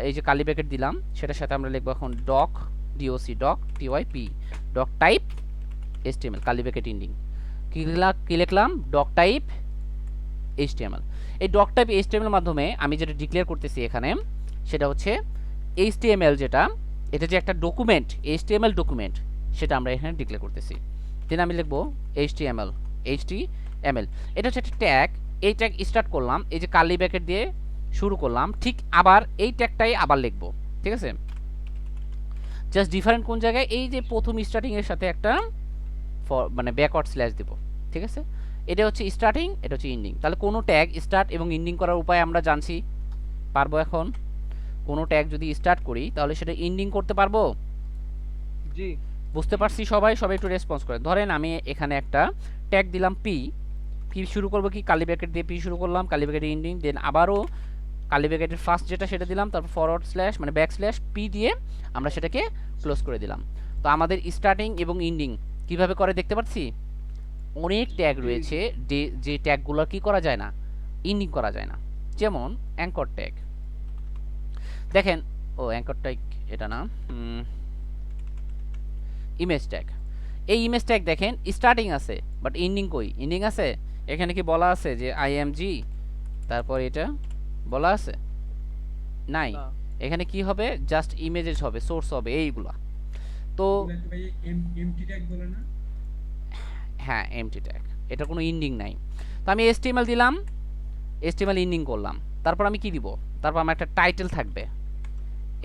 এই যে কার্লি ব্র্যাকেট দিলাম, সেটার সাথে আমরা লিখবো এখন doc typ doc type HTML curly bracket ending, কি লিখলাম, ডক টাইপ HTML। এই ডক টাইপ HTML এর মাধ্যমে আমি যেটা ডিক্লেয়ার করতেছি এখানে, সেটা হচ্ছে HTML যেটা, এটা যে একটা ডকুমেন্ট, HTML ডকুমেন্ট, সেটা আমরা এখানে ডিক্লেয়ার করতেছি। দেন আমি লিখবো HTML, এটা হচ্ছে একটা ট্যাগ। এই ট্যাগ স্টার্ট করলাম, এই যে কার্লি ব্র্যাকেট দিয়ে শুরু করলাম, ঠিক আবার এই ট্যাগটাই আবার লিখবো, ঠিক আছে? জাস্ট ডিফারেন্ট কোন জায়গায়, এই যে প্রথম স্টার্টিং এর সাথে একটা মানে ব্যাকওয়ার্ড স্ল্যাশ দেব, ঠিক আছে? এটা হচ্ছে স্টার্টিং, এটা হচ্ছে এন্ডিং। তাহলে কোনো ট্যাগ স্টার্ট এবং এন্ডিং করার উপায় আমরা জানছি, পারবো। এখন কোনো ট্যাগ যদি স্টার্ট করি তাহলে সেটা এন্ডিং করতে পারবো, জি বুঝতে পারছি? সবাই একটু রেসপন্স করে। ধরেন আমি এখানে একটা ট্যাগ দিলাম পি শুরু করবো কি, কার্লি ব্র্যাকেট দিয়ে পি শুরু করলাম, কার্লি ব্র্যাকেট এন্ডিং, দেন আবারও কার্লি ব্র্যাকেটের ফার্স্ট যেটা সেটা দিলাম, তারপর ফরওয়ার্ড স্ল্যাশ মানে ব্যাক স্ল্যাশ পি দিয়ে আমরা সেটাকে ক্লোজ করে দিলাম। তো আমাদের স্টার্টিং এবং এন্ডিং কিভাবে করে দেখতে পাচ্ছি, অনেক ট্যাগ রয়েছে যে ট্যাগগুলো কি করা যায় না, এন্ডিং করা যায় না। যেমন অ্যাঙ্কর ট্যাগ, দেখেন, অ্যাঙ্কর ট্যাগ এটা না, ইমেজ ট্যাগ। এই ইমেজ ট্যাগ দেখেন স্টার্টিং আছে, বাট এন্ডিং কই, এন্ডিং আছে? এখানে কি বলা আছে যে IMG, তারপর এটা বলা আছে নাই, এখানে কি হবে, জাস্ট ইমেজেস হবে, সোর্স হবে, এইগুলা। তো ভাই এমটি ট্যাগ বলে না, হ্যাঁ এমটি ট্যাগ, এটা কোনো এন্ডিং নাই। তো আমি HTML দিলাম, HTML এন্ডিং করলাম, তারপর আমি কি দিব, তারপর আমার একটা টাইটেল থাকবে।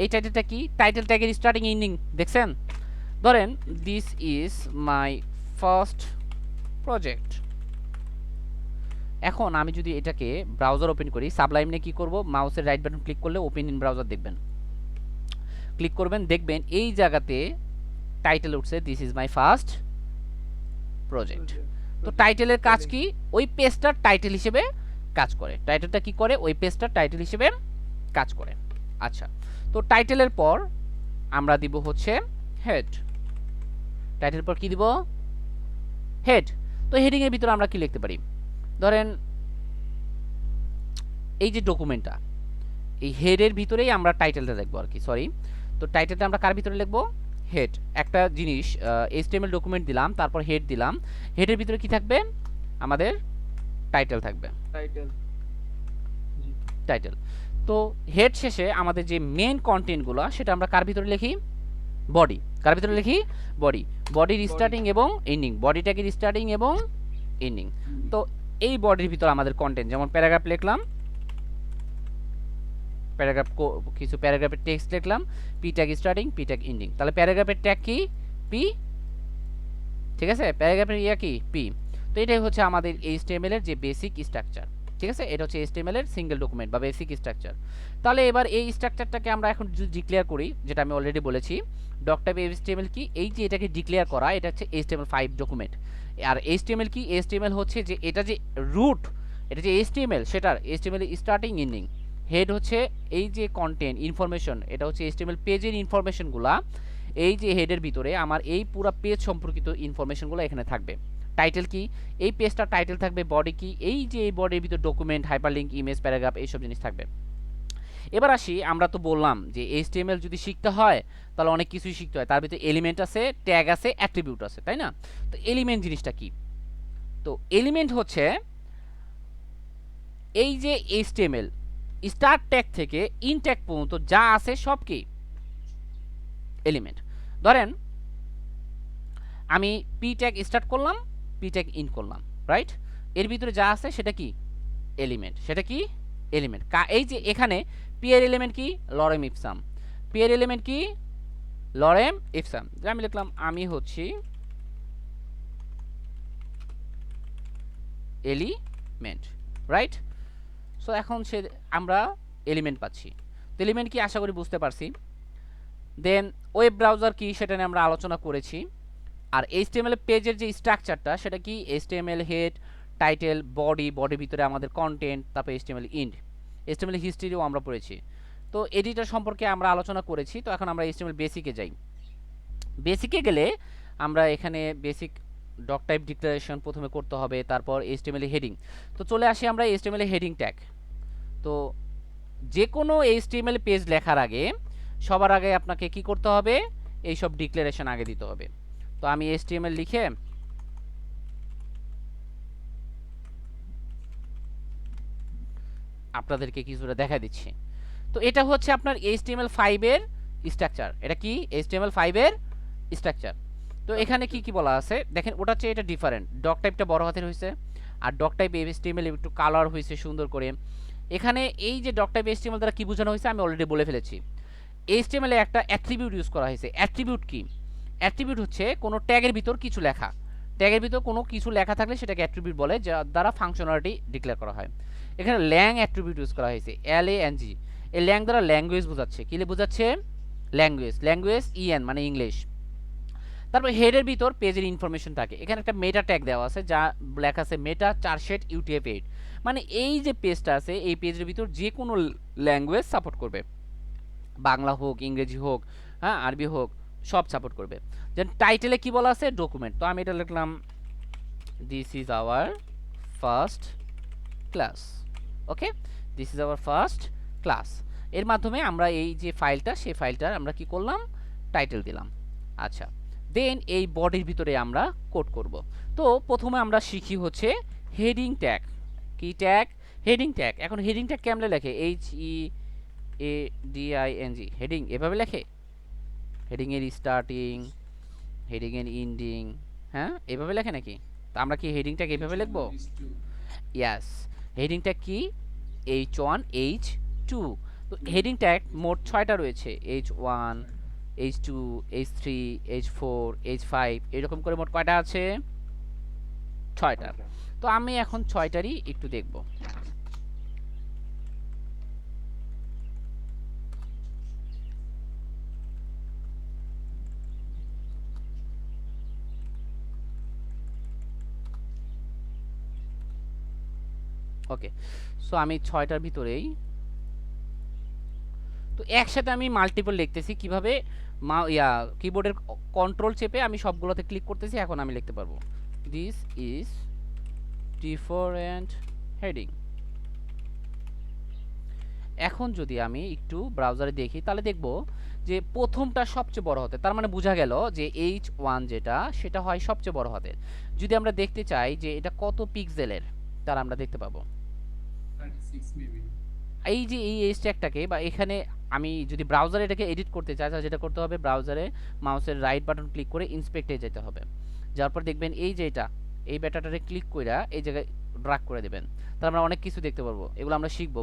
এই টাইটেলটা কি, টাইটেল ট্যাগের স্টার্টিং এন্ডিং দেখছেন? ধরেন this is my first project. এখন আমি যদি এটাকে ব্রাউজার ওপেন করি, সাবলাইম নিয়ে কি করব, মাউসের রাইট বাটন ক্লিক করলে ওপেন ইন ব্রাউজার দেখবেন, ক্লিক করবেন, দেখবেন এই জায়গাতে টাইটেল উঠছে this is my first project. তো টাইটেলের কাজ কি, ওই পেজটার টাইটেল হিসেবে কাজ করে। টাইটেলটা কি করে, ওই পেজটার টাইটেল হিসেবে কাজ করে। আচ্ছা, তো টাইটেলের পর আমরা দিব হচ্ছে হেড, টাইটেলের পর কি দিব, হেড। তো হেডিং এর ভিতরে আমরা কি লিখতে পারি, ধরেন এই যে ডকুমেন্টটা, এই হেডের ভিতরেই আমরা টাইটেলটা লিখবো আর কি, সরি। তো টাইটেলটা আমরা কার ভিতরে লিখবো, হেড। একটা জিনিস HTML ডকুমেন্ট দিলাম, তারপর হেড দিলাম, হেডের ভিতরে কি থাকবে, আমাদের টাইটেল থাকবে, টাইটেল। টাইটেল। তো তো হেড শেষে আমাদের যে মেন কন্টেন্টগুলো সেটা আমরা কার ভিতরে লিখি, বডি। কার ভিতরে লিখি, বডি। বডির স্টার্টিং এবং এন্ডিং, বডি ট্যাগের স্টার্টিং এবং এন্ডিং। তো এই বডির ভিতরে আমাদের কন্টেন্ট, যেমন প্যারাগ্রাফ লিখলাম, প্যারাগ্রাফ কিছু প্যারাগ্রাফের টেক্সট লিখলাম, P tag starting, P tag ending. তাহলে প্যারাগ্রাফের ট্যাগ কি, পি, ঠিক আছে, প্যারাগ্রাফের ইয়া কি, পি। তো এটাই হচ্ছে আমাদের HTML এর যে বেসিক স্ট্রাকচার, ঠিক আছে, এটা হচ্ছে HTML এর সিঙ্গেল ডকুমেন্ট বা বেসিক স্ট্রাকচার। তাহলে এবার এই স্ট্রাকচারটাকে আমরা এখন যদি ডিক্লেয়ার করি, যেটা আমি অলরেডি বলেছি, ডক টাইপ HTML কি, এই যে এটাকে ডিক্লেয়ার করা, এটা হচ্ছে HTML5 ডকুমেন্ট। আর HTML কি, HTML হচ্ছে যে এটা যে রুট, এটা যে HTML সেটার HTML স্টার্টিং এন্ডিং। হেড হচ্ছে এই যে কন্টেন্ট ইনফরমেশন, এটা হচ্ছে HTML পেজের ইনফরমেশনগুলা, এই যে হেডের ভিতরে আমার এই পুরো পেজ সম্পর্কিত ইনফরমেশনগুলো এখানে থাকবে। টাইটেল কি, এই পেজটা টাইটেল থাকবে। বডি কি, এই যে এই বডির ভিতর ডকুমেন্ট, হাইপারলিংক, ইমেজ, প্যারাগ্রাফ, এইসব জিনিস থাকবে। এবার আসি, আমরা তো বললাম যে HTML যদি শিখতে হয় তাহলে অনেক কিছুই শিখতে হয়, তার ভিতরে এলিমেন্ট আছে, ট্যাগ আছে, অ্যাট্রিবিউট আছে, তাই না? তো এলিমেন্ট জিনিসটা কি? তো এলিমেন্ট হচ্ছে এই যে HTML স্টার্ট ট্যাগ থেকে ইন ট্যাগ পর্যন্ত যা আছে সব কি এলিমেন্ট। ধরেন আমি পি ট্যাগ স্টার্ট করলাম, পি ট্যাগ ইন করলাম, রাইট? এর ভিতরে যা আছে সেটা কি এলিমেন্ট, সেটা কি এলিমেন্ট। এই যে এখানে পি এর এলিমেন্ট কি, লরেম ইপসাম। পি এর এলিমেন্ট কি, লরেম ইপসাম। যে আমি লিখলাম আমি হচ্ছি এলিমেন্ট, রাইট? সো এখন সে আমরা এলিমেন্ট পাচ্ছি। তো এলিমেন্ট কি আশা করি বুঝতে পারছি। দেন ওয়েব ব্রাউজার কি সেটা নিয়ে আমরা আলোচনা করেছি। আর HTML পেজের যে স্ট্রাকচারটা সেটা কি, HTML হেড, টাইটেল, বডি, বডির ভিতরে আমাদের কন্টেন্ট, তারপর HTML ইন্ড, HTML হিস্ট্রিও আমরা পড়েছি। তো এডিটর সম্পর্কে আমরা আলোচনা করেছি। তো এখন আমরা HTML বেসিকে যাই। বেসিকে গেলে আমরা এখানে বেসিক ডক টাইপ ডিক্লারেশন প্রথমে করতে হবে, তারপর HTML হেডিং। তো চলে আসি আমরা HTML হেডিং ট্যাগ। তো যে কোনো HTML পেজ লেখার আগে সবার আগে আপনাকে কি করতে হবে, এই সব ডিক্লারেশন আগে দিতে হবে। তো আমি HTML লিখে আপনাদেরকে কিছুটা দেখা দিচ্ছি। তো এটা হচ্ছে আপনার HTML5 এর স্ট্রাকচার। এটা কি HTML5 এর স্ট্রাকচার। তো এখানে কি কি বলা আছে দেখেন, ওটা হচ্ছে এটা ডিফারেন্ট, ডক টাইপটা বড় হাতের হয়েছে, আর ডক টাইপ HTML একটু কালার হয়েছে সুন্দর করে। এখানে এই যে ডক টাইপ HTML দ্বারা কি বোঝানো হয়েছে আমি অলরেডি বলে ফেলেছি। HTML এ একটা অ্যাট্রিবিউট ইউজ করা হয়েছে। অ্যাট্রিবিউট কি, অ্যাট্রিবিউট হচ্ছে কোনো ট্যাগের ভিতর কিছু লেখা, ট্যাগের ভিতর কোনো কিছু লেখা থাকলে সেটাকে অ্যাট্রিবিউট বলে, যার দ্বারা ফাংশনালিটি ডিক্লেয়ার করা হয়। এখানে ল্যাং অ্যাট্রিবিউট ইউজ করা হয়েছে, LANG। এই ল্যাং দ্বারা ল্যাঙ্গুয়েজ বোঝাচ্ছে, কি বোঝাচ্ছে, ল্যাঙ্গুয়েজ, ল্যাঙ্গুয়েজ EN মানে ইংলিশ। তারপর হেডের ভিতর পেজের ইনফরমেশন থাকে। এখানে একটা মেটা ট্যাগ দেওয়া আছে, যা লেখা আছে মেটা চার্টশেট UTF-8, মানে এই যে পেজটা আছে এই পেজের ভিতর যে কোনো ল্যাঙ্গুয়েজ সাপোর্ট করবে, বাংলা হোক, ইংরেজি হোক, হ্যাঁ, আরবি হোক, সব সাপোর্ট করবে। দেন টাইটেলে কি বলা আছে, ডকুমেন্ট। তো আমি এটা লিখলাম this is our first class. Okay, this is our first class. এর মাধ্যমে আমরা এই যে ফাইলটা, সেই ফাইলটার আমরা কি করলাম, টাইটেল দিলাম। আচ্ছা, দেন এই বডির ভিতরে আমরা কোড করব। তো প্রথমে আমরা শিখি হচ্ছে হেডিং ট্যাগ। কি ট্যাগ, হেডিং ট্যাগ। এখন হেডিং ট্যাগ কেমনে লেখে, HEADING, হেডিং এভাবে লেখে, হেডিং এর স্টার্টিং, হেডিং এর এন্ডিং, হ্যাঁ এভাবে লেখে নাকি? তো আমরা কি হেডিং ট্যাগ এভাবে লিখবো? ইয়াস, হেডিং ট্যাগ কি, H1 H2। তো হেডিং ট্যাগ মোট 6টা রয়েছে, H1 H2 H3 H4 H5, এরকম করে মোট কয়টা আছে, 6টা। তো আমি এখন 6টারই একটু দেখব। ওকে, সো আমি 6টার ভিতরেই, তো একসাথে আমি মাল্টিপল লিখতেছি কিভাবে, কিবোর্ডের কন্ট্রোল চেপে আমি সবগুলোতে ক্লিক করতেছি। এখন আমি লিখতে পারবো দিস ইজ ডিফারেন্ট হেডিং। এখন যদি আমি একটু ব্রাউজারে দেখি তাহলে দেখব যে প্রথমটা সবচেয়ে বড় হাতের, তার মানে বোঝা গেল যে H1 যেটা সেটা হয় সবচেয়ে বড় হাতের। যদি আমরা দেখতে চাই যে এটা কত পিক্সেলের, তার আমরা দেখতে পাবো 36 মেবি এই যে এই এজ ট্যাগটাকে বা এখানে আমি যদি ব্রাউজারে এটাকে এডিট করতে চাই তাহলে যেটা করতে হবে, ব্রাউজারে মাউসের রাইট বাটন ক্লিক করে ইন্সপেক্টে যেতে হবে। যাওয়ার পর দেখবেন এই যে এটা এই ব্যাটাটারে ক্লিক কইরা এই জায়গায় ড্রাগ করে দেবেন। তাহলে আমরা অনেক কিছু দেখতে পারবো, এগুলো আমরা শিখবো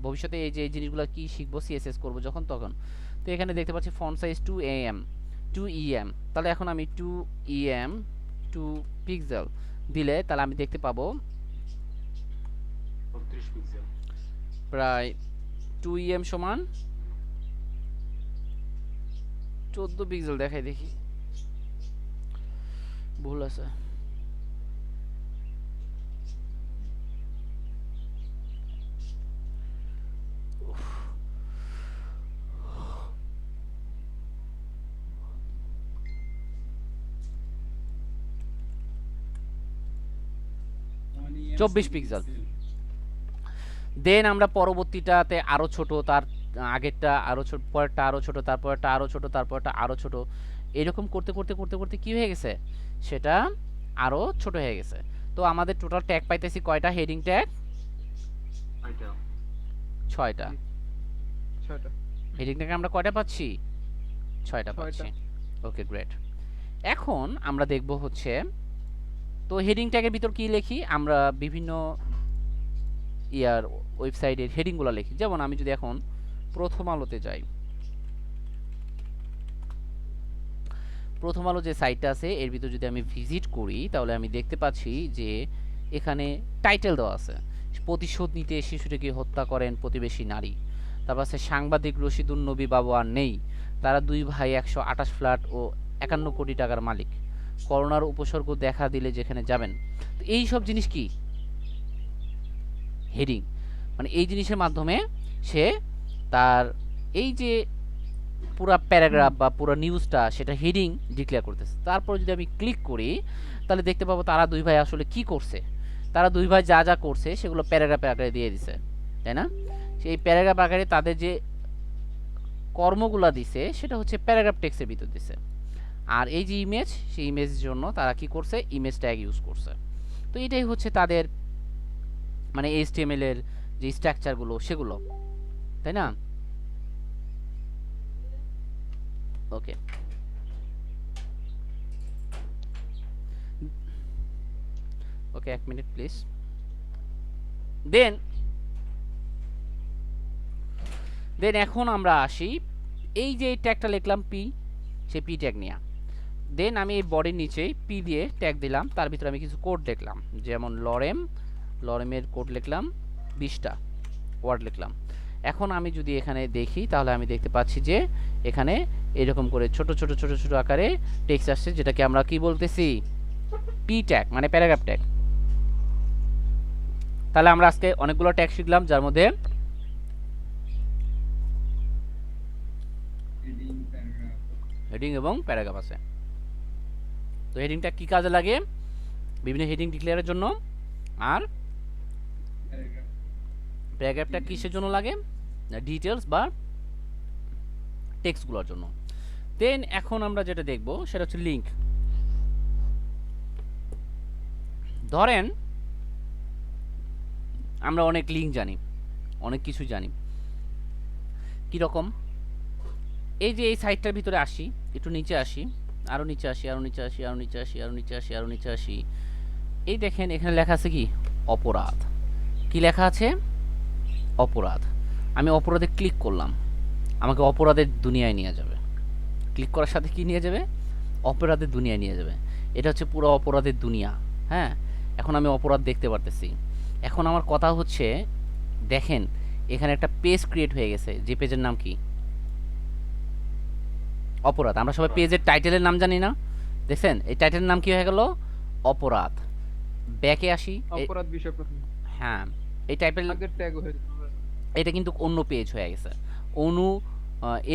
ভবিষ্যতে। এই যে এই জিনিসগুলো কি শিখবো, সিএসএস করবো যখন তখন। তো এখানে দেখতে পাচ্ছি ফন্ট সাইজ 2em, তাহলে এখন আমি 2em 2 পিক্সেল দিলে তাহলে আমি দেখতে পাবো 32 পিক্সেল। প্রায় 2em সমান 14 পিক্সেল। দেখাই দেখি, ভুল আছে। One EM 24 pixel. দেন আমরা পরবর্তীটাতে আরো ছোট, তার আগেরটা আরো ছোট, পরেরটা আরো ছোট, তারপরটা আরো ছোট, তারপরটা আরো ছোট, এরকম করতে করতে করতে করতে কি হয়ে গেছে, সেটা আরো ছোট হয়ে গেছে। তো আমাদের টোটাল ট্যাগ পাইতেছি কয়টা? হেডিং ট্যাগ এটা 6টা। 6টা। হেডিং ট্যাগ আমরা কয়টা পাচ্ছি? 6টা পাচ্ছি। 6টা। Okay great. এখন আমরা দেখব হচ্ছে, তো হেডিং ট্যাগের ভিতর কি লিখি আমরা? বিভিন্ন ওয়েবসাইটের হেডিংগুলো লিখি। যেমন আমি যদি এখন প্রথম আলোতে যাই, প্রথম আলো যে সাইটটা আছে এর ভিতর যদি আমি ভিজিট করি তাহলে আমি দেখতে পাচ্ছি যে এখানে টাইটেল দেওয়া আছে, প্রতিশোধ নিতে শিশুটিকে হত্যা করেন প্রতিবেশী নারী। তারপর আছে সাংবাদিক রশিদুন নবী বাবু আর নেই, তারা দুই ভাই 128 ফ্ল্যাট ও 51 কোটি টাকার মালিক, করোনার উপসর্গ দেখা দিলে যেখানে যাবেন। তো এই সব জিনিস কি হেডিং, মানে এই জিনিসের মাধ্যমে সে তার এই যে পুরা প্যারাগ্রাফ বা পুরো নিউজটা সেটা হেডিং ডিক্লেয়ার করতেছে। তারপর যদি আমি ক্লিক করি তাহলে দেখতে পাবো তারা দুই ভাই আসলে কি করছে। তারা দুই ভাই যা যা করছে সেগুলো প্যারাগ্রাফ আকারে দিয়ে দিছে, তাই না? সেই প্যারাগ্রাফ আকারে তাদের যে কর্মগুলা দিছে সেটা হচ্ছে প্যারাগ্রাফ টেক্সটের ভিতর দিছে। আর এই যে ইমেজ, সেই ইমেজের জন্য তারা কি করছে, ইমেজ ট্যাগ ইউজ করছে। তো এটাই হচ্ছে তাদের মানে HTML এর যে স্ট্রাকচারগুলো সেগুলো, তাই না? ওকে, ওকে 1 মিনিট প্লিজ। দেন এখন আমরা আসি এই যে ট্যাগটা লিখলাম পি, সেই পি ট্যাগ নিয়ে। দেন আমি এই বডির নিচে পি দিয়ে ট্যাগ দিলাম, তার ভিতরে আমি কিছু কোড লিখলাম, যেমন লরেমের কোড লিখলাম, 20টা ওয়ার্ড লিখলাম। এখন আমি যদি এখানে দেখি তাহলে আমি দেখতে পাচ্ছি যে এখানে এরকম করে ছোট ছোট ছোট ছোট আকারে টেক্সট আসছে, যেটাকে আমরা কি বলতেছি, পি ট্যাগ মানে প্যারাগ্রাফ ট্যাগ। তাহলে আমরা আজকে অনেকগুলো ট্যাগ শিখলাম, যার মধ্যে হেডিং এবং প্যারাগ্রাফ আছে। তো হেডিংটা কি কাজে লাগে? বিভিন্ন হেডিং ডিক্লেয়ারের জন্য। আর প্যারাগ্রাফটা কিসের জন্য লাগে? ডিটেলস বা টেক্সটগুলোর জন্য। দেন এখন আমরা যেটা দেখব সেটা হচ্ছে লিঙ্ক। ধরেন আমরা অনেক লিঙ্ক জানি, অনেক কিছু জানি। কীরকম? এই যে এই সাইটটার ভিতরে আসি, একটু নিচে আসি, আরও নিচে আসি, আরও নিচে আসি, আরও নিচে আসি, আরও নিচে আসি, আরও নিচে আসি। এই দেখেন এখানে লেখা আছে কি, অপরাধ। কি লেখা আছে? অপরাধ। আমি অপরাধে ক্লিক করলাম, আমাকে অপরাধের দুনিয়ায় নিয়ে যাবে। ক্লিক করার সাথে কি নিয়ে যাবে? অপরাধের দুনিয়ায় নিয়ে যাবে। এটা হচ্ছে পুরো অপরাধের দুনিয়া। হ্যাঁ, এখন আমি অপরাধ দেখতে পারতেছি। এখন আমার কথা হচ্ছে, দেখেন এখানে একটা পেজ ক্রিয়েট হয়ে গেছে, যে পেজের নাম কি, অপরাধ। আমরা সবাই পেজের টাইটেলের নাম জানি না? দেখছেন এই টাইটেলের নাম কি হয়ে গেল? অপরাধ। ব্যাকে আসি, অপরাধ বিষয় প্রথম। হ্যাঁ এই টাইপের আগের ট্যাগ হয়ে এটা কিন্তু অন্য পেজ হয়ে গেছে।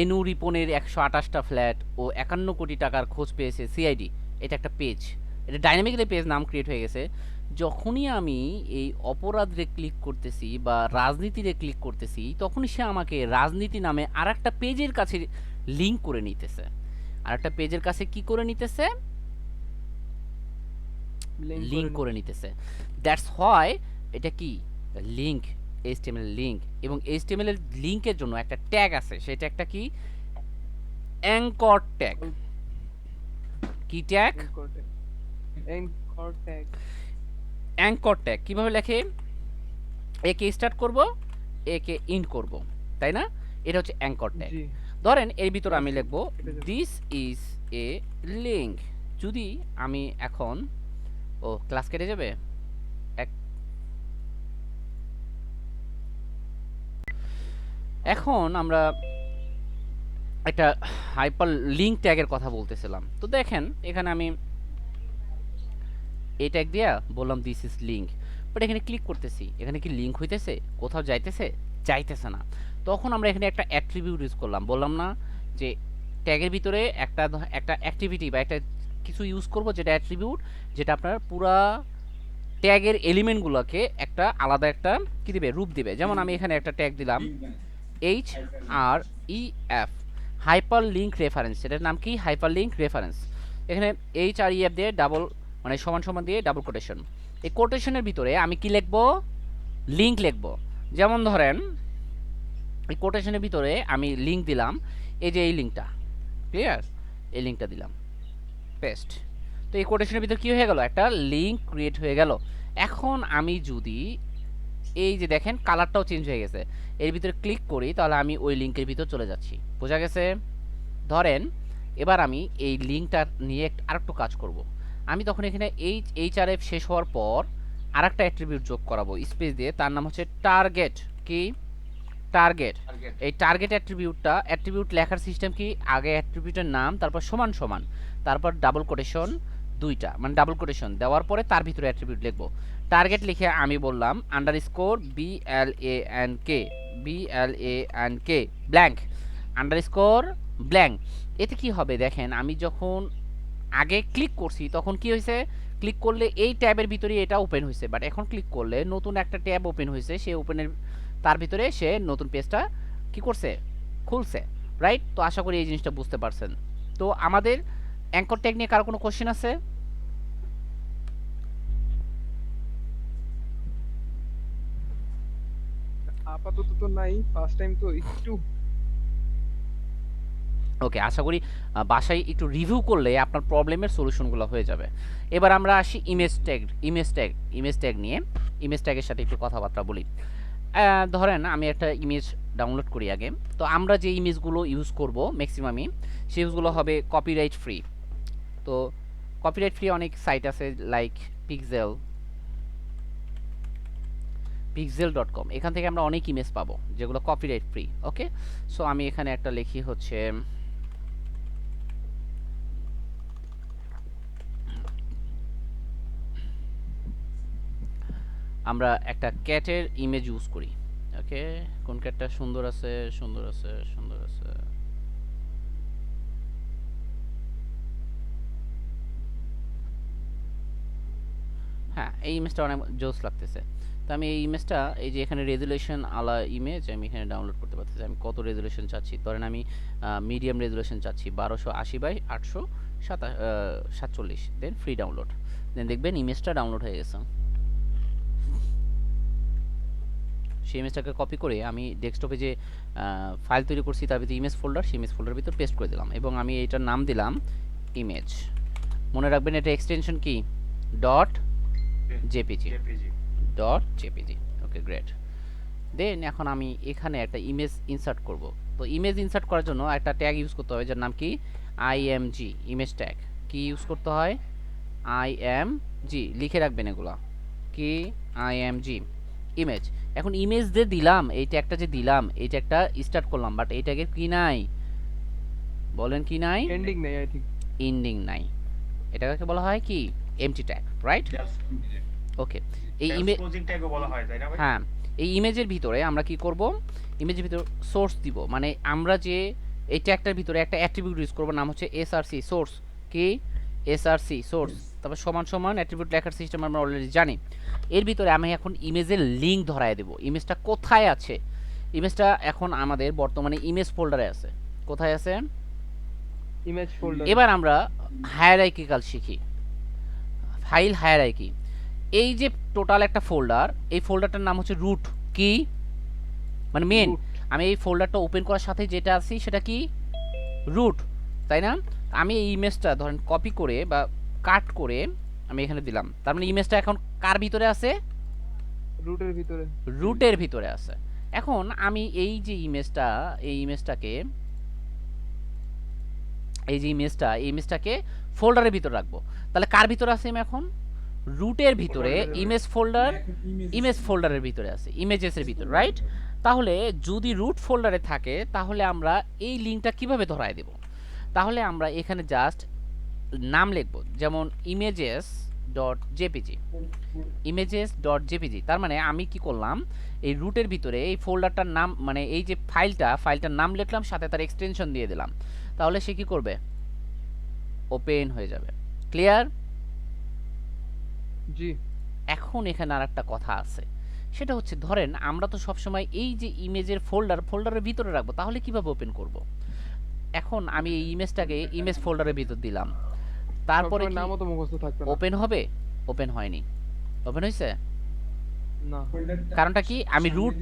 এনু রিপনের 128টা ফ্ল্যাট ও 51 কোটি টাকার খোঁজ পেয়েছে সিআইডি, এটা একটা পেজ। এটা ডাইনামিক্যালি পেজ নাম ক্রিয়েট হয়ে গেছে। যখনই আমি এই অপরাধে ক্লিক করতেছি বা রাজনীতিতে ক্লিক করতেছি, তখনই সে আমাকে রাজনীতি নামে আরেকটা পেজের কাছে লিঙ্ক করে নিতেছে। আরেকটা পেজের কাছে কি করে নিতেছে? লিঙ্ক করে নিতেছে। দ্যাটস হোয়াই এটা কি লিঙ্ক, এইচটিএমএল লিঙ্ক, এবং এইচটিএমএল এর লিঙ্কের জন্য একটা ট্যাগ আছে, সেটা একটা কি অ্যাঙ্কর ট্যাগ। কি ট্যাগ? এনকর ট্যাগ। অ্যাঙ্কর ট্যাগ কিভাবে লেখে? একে স্টার্ট করব, একে ইন্ড করব, তাই না? এটা হচ্ছে অ্যাঙ্কর ট্যাগ। জি ধরেন এর ভিতর আমি লিখব এটা যাবে। This is a link. যদি আমি এখন, ও ক্লাস কেটে যাবে, এখন আমরা একটা হাইপার লিঙ্ক ট্যাগের কথা বলতেছিলাম। তো দেখেন এখানে আমি এই ট্যাগ দিয়া বললাম দিস ইজ লিঙ্ক, বাট এখানে ক্লিক করতেছি, এখানে কি লিঙ্ক হইতেছে? কোথাও যাইতেছে? যাইতেছে না। তখন আমরা এখানে একটা অ্যাট্রিবিউট ইউজ করলাম, বললাম না যে ট্যাগের ভিতরে একটা একটা অ্যাক্টিভিটি বা একটা কিছু ইউজ করব যেটা অ্যাট্রিবিউট, যেটা আপনার পুরা ট্যাগের এলিমেন্টগুলোকে একটা আলাদা একটা কি দিবে, রূপ দিবে। যেমন আমি এখানে একটা ট্যাগ দিলাম HREF, হাইপার লিঙ্ক রেফারেন্স। এটার নাম কি? Hyper link reference. এখানে HREF দিয়ে ডাবল মানে সমান সমান দিয়ে ডাবল কোটেশন। এই কোটেশনের ভিতরে আমি কি লিখব? লিঙ্ক লিখব। যেমন ধরেন এই কোটেশনের ভিতরে আমি লিঙ্ক দিলাম, এই যে এই লিঙ্কটা, ক্লিয়ার? এই লিঙ্কটা দিলাম, পেস্ট। তো এই কোটেশনের ভিতরে কি হয়ে গেল? একটা লিঙ্ক ক্রিয়েট হয়ে গেল। এখন আমি যদি এই যে দেখেন কালারটাও চেঞ্জ হয়ে গেছে, এর ভিতরে ক্লিক করি, তাহলে আমি ওই লিঙ্কের ভিতর চলে যাচ্ছি। বোঝা গেছে? ধরেন এবার আমি এই লিঙ্কটা নিয়ে আরেকটু কাজ করব। আমি তখন এখানে HRF শেষ হওয়ার পর আরেকটা অ্যাট্রিবিউট যোগ করাবো স্পেস দিয়ে, তার নাম হচ্ছে টার্গেট। কি? টার্গেট। এই টার্গেট অ্যাট্রিবিউট লেখার সিস্টেম কি? আগে অ্যাট্রিবিউটের নাম, তারপর সমান সমান, তারপর ডাবল কোটেশন, দুইটা মানে ডাবল কোটেশন দেওয়ার পরে তার ভিতরে অ্যাট্রিবিউট লিখবো। টার্গেট লিখে আমি বললাম underscore BLANK blank, underscore blank. এতে কি হবে দেখেন, আমি যখন আগে ক্লিক করছি তখন কি হয়েছে? ক্লিক করলে এই ট্যাবের ভিতরে এটা ওপেন হয়েছে, বাট এখন ক্লিক করলে নতুন একটা ট্যাব ওপেন হয়েছে, সে ওপেনের তার ভিতরে সে নতুন পেজটা কি করছে? খুলছে, রাইট? তো আশা করি এই জিনিসটা বুঝতে পারছেন। তো আমাদের অ্যাঙ্কর ট্যাগ নিয়ে কারো কোনো কোশ্চেন আছে? আপাতত তো নাই, ফার্স্ট টাইম তো একটু। ওকে, আশা করি বাসায় একটু রিভিউ করলে আপনার প্রবলেমের সলিউশনগুলো হয়ে যাবে। এবার আমরা আসি ইমেজ ট্যাগ নিয়ে। ইমেজ ট্যাগের সাথে একটু কথাবার্তা বলি। ধরেন আমি একটা ইমেজ ডাউনলোড করি আগে। তো আমরা যে ইমেজগুলো ইউজ করব ম্যাক্সিমামই সেই ইউজগুলো হবে কপিরাইট ফ্রি। তো কপিরাইট ফ্রি অনেক সাইট আছে, লাইক pixel.com। এখান থেকে আমরা অনেক ইমেজ পাবো যেগুলো কপিরাইট ফ্রি। ওকে, সো আমি এখানে একটা লিখি হচ্ছে আমরা একটা ক্যাটের ইমেজ ইউজ করি। ওকে, কোন ক্যাটটা সুন্দর আছে? হ্যাঁ, এই ইমেজটা অনেক জোস লাগতেছে। তো আমি এই ইমেজটা, এই যে এখানে রেজুলেশন আলা ইমেজ আমি এখানে ডাউনলোড করতে পারতেছি। আমি কত রেজুলেশন চাচ্ছি? ধরেন আমি মিডিয়াম রেজুলেশন চাচ্ছি 1280x847, দেন ফ্রি ডাউনলোড। দেন দেখবেন ইমেজটা ডাউনলোড হয়ে গেছে। সেই ইমেজটাকে কপি করে আমি ডেস্কটপে যে ফাইল তৈরি করছি তার ভিতরে ইমেজ ফোল্ডার, সেই ইমেজ ফোল্ডারের ভিতর পেস্ট করে দিলাম, এবং আমি এটার নাম দিলাম ইমেজ। মনে রাখবেন এটা এক্সটেনশন কি? .jpg। ওকে, গ্রেট। দেন এখন আমি এখানে একটা ইমেজ ইনসার্ট করব। তো ইমেজ ইনসার্ট করার জন্য একটা ট্যাগ ইউজ করতে হবে যার নাম কি? IMG, image tag. কি ইউজ করতে হয়? IMG, লিখে রাখবেন এগুলা। কি? IMG image. এখন ইমেজ যে দিলাম, এই ট্যাগটা যে দিলাম, এই ট্যাগটা স্টার্ট করলাম, বাট এই ট্যাগের কি নাই? বলেন কি নাই? এন্ডিং নেই, আই থিংক এন্ডিং নাই। এটাকে বলা হয় কি? MT tag, right? ওকে, এই ইমেজ ক্লোজিং ট্যাগও বলা হয়, তাই না ভাই? হ্যাঁ, এই ইমেজের ভিতরে আমরা কি করব? ইমেজের ভিতরে সোর্স দিব, মানে আমরা যে এই ট্যাগটার ভিতরে একটা অ্যাট্রিবিউট ইউজ করব, নাম হচ্ছে SRC সোর্স। কি? SRC source. তারপর সমান সমান অ্যাট্রিবিউট লেখার সিস্টেম আমরা অলরেডি জানি। এর ভিতরে আমি এখন ইমেজের লিঙ্ক ধরায় দেব। ইমেজটা কোথায় আছে? ইমেজটা এখন আমাদের বর্তমানে ইমেজ ফোল্ডারে আছে। কোথায় আছে? Image folder. এবার আমরা হায়ারার্কিক্যাল শিখি, ফাইল হায়ারার্কি। এই যে টোটাল একটা ফোল্ডার, এই ফোল্ডারটার নাম হচ্ছে রুট। কি? মানে মেন। Root। আমি এই ফোল্ডারটা ওপেন করার সাথে যেটা আছে সেটা কি রুট, তাই না? আমি এই ইমেজটা ধরেন কপি করে বা কাট করে আমি এখানে দিলাম, তার মানে ইমেজটা এখন কার ভিতরে আছে? রুটের ভিতরে। রুটের ভিতরে আছে। এখন আমি এই যে ইমেজটা, এই ইমেজটাকে এই ইমেজটাকে ফোল্ডারের ভিতরে রাখবো। তাহলে কার ভিতরে আছে এখন? রুটের ভিতরে ইমেজ ফোল্ডার, ইমেজ ফোল্ডারের ভিতরে আছে, ইমেজেসের ভিতরে, রাইট? তাহলে যদি রুট ফোল্ডারে থাকে তাহলে আমরা এই লিঙ্কটা কিভাবে ধরায় দেব? তাহলে আমরা এখানে জাস্ট নাম লিখব, যেমন images.jpg, images.jpg। তার মানে আমি কি করলাম, এই রুটের ভিতরে এই ফোল্ডারটার নাম, মানে এই যে ফাইলটার নাম লিখলাম, সাথে তার এক্সটেনশন দিয়ে দিলাম, তাহলে সে কি করবে? ওপেন হয়ে যাবে। ক্লিয়ার? জি। এখন এখানে আর একটা কথা আছে, সেটা হচ্ছে ধরেন আমরা তো সবসময় এই যে ইমেজের ফোল্ডারের ভিতরে রাখবো, তাহলে কিভাবে ওপেন করব? এখন আমি এই ইমেজটাকে ইমেজ ফোল্ডারের ভিতর দিলাম, তারপরে সবসময় নামও তো মুখস্থ থাকবে না। ওপেন হবে? ওপেন হয়নি। ওপেন হয়েছে? না। কারণটা কি? আমি রুট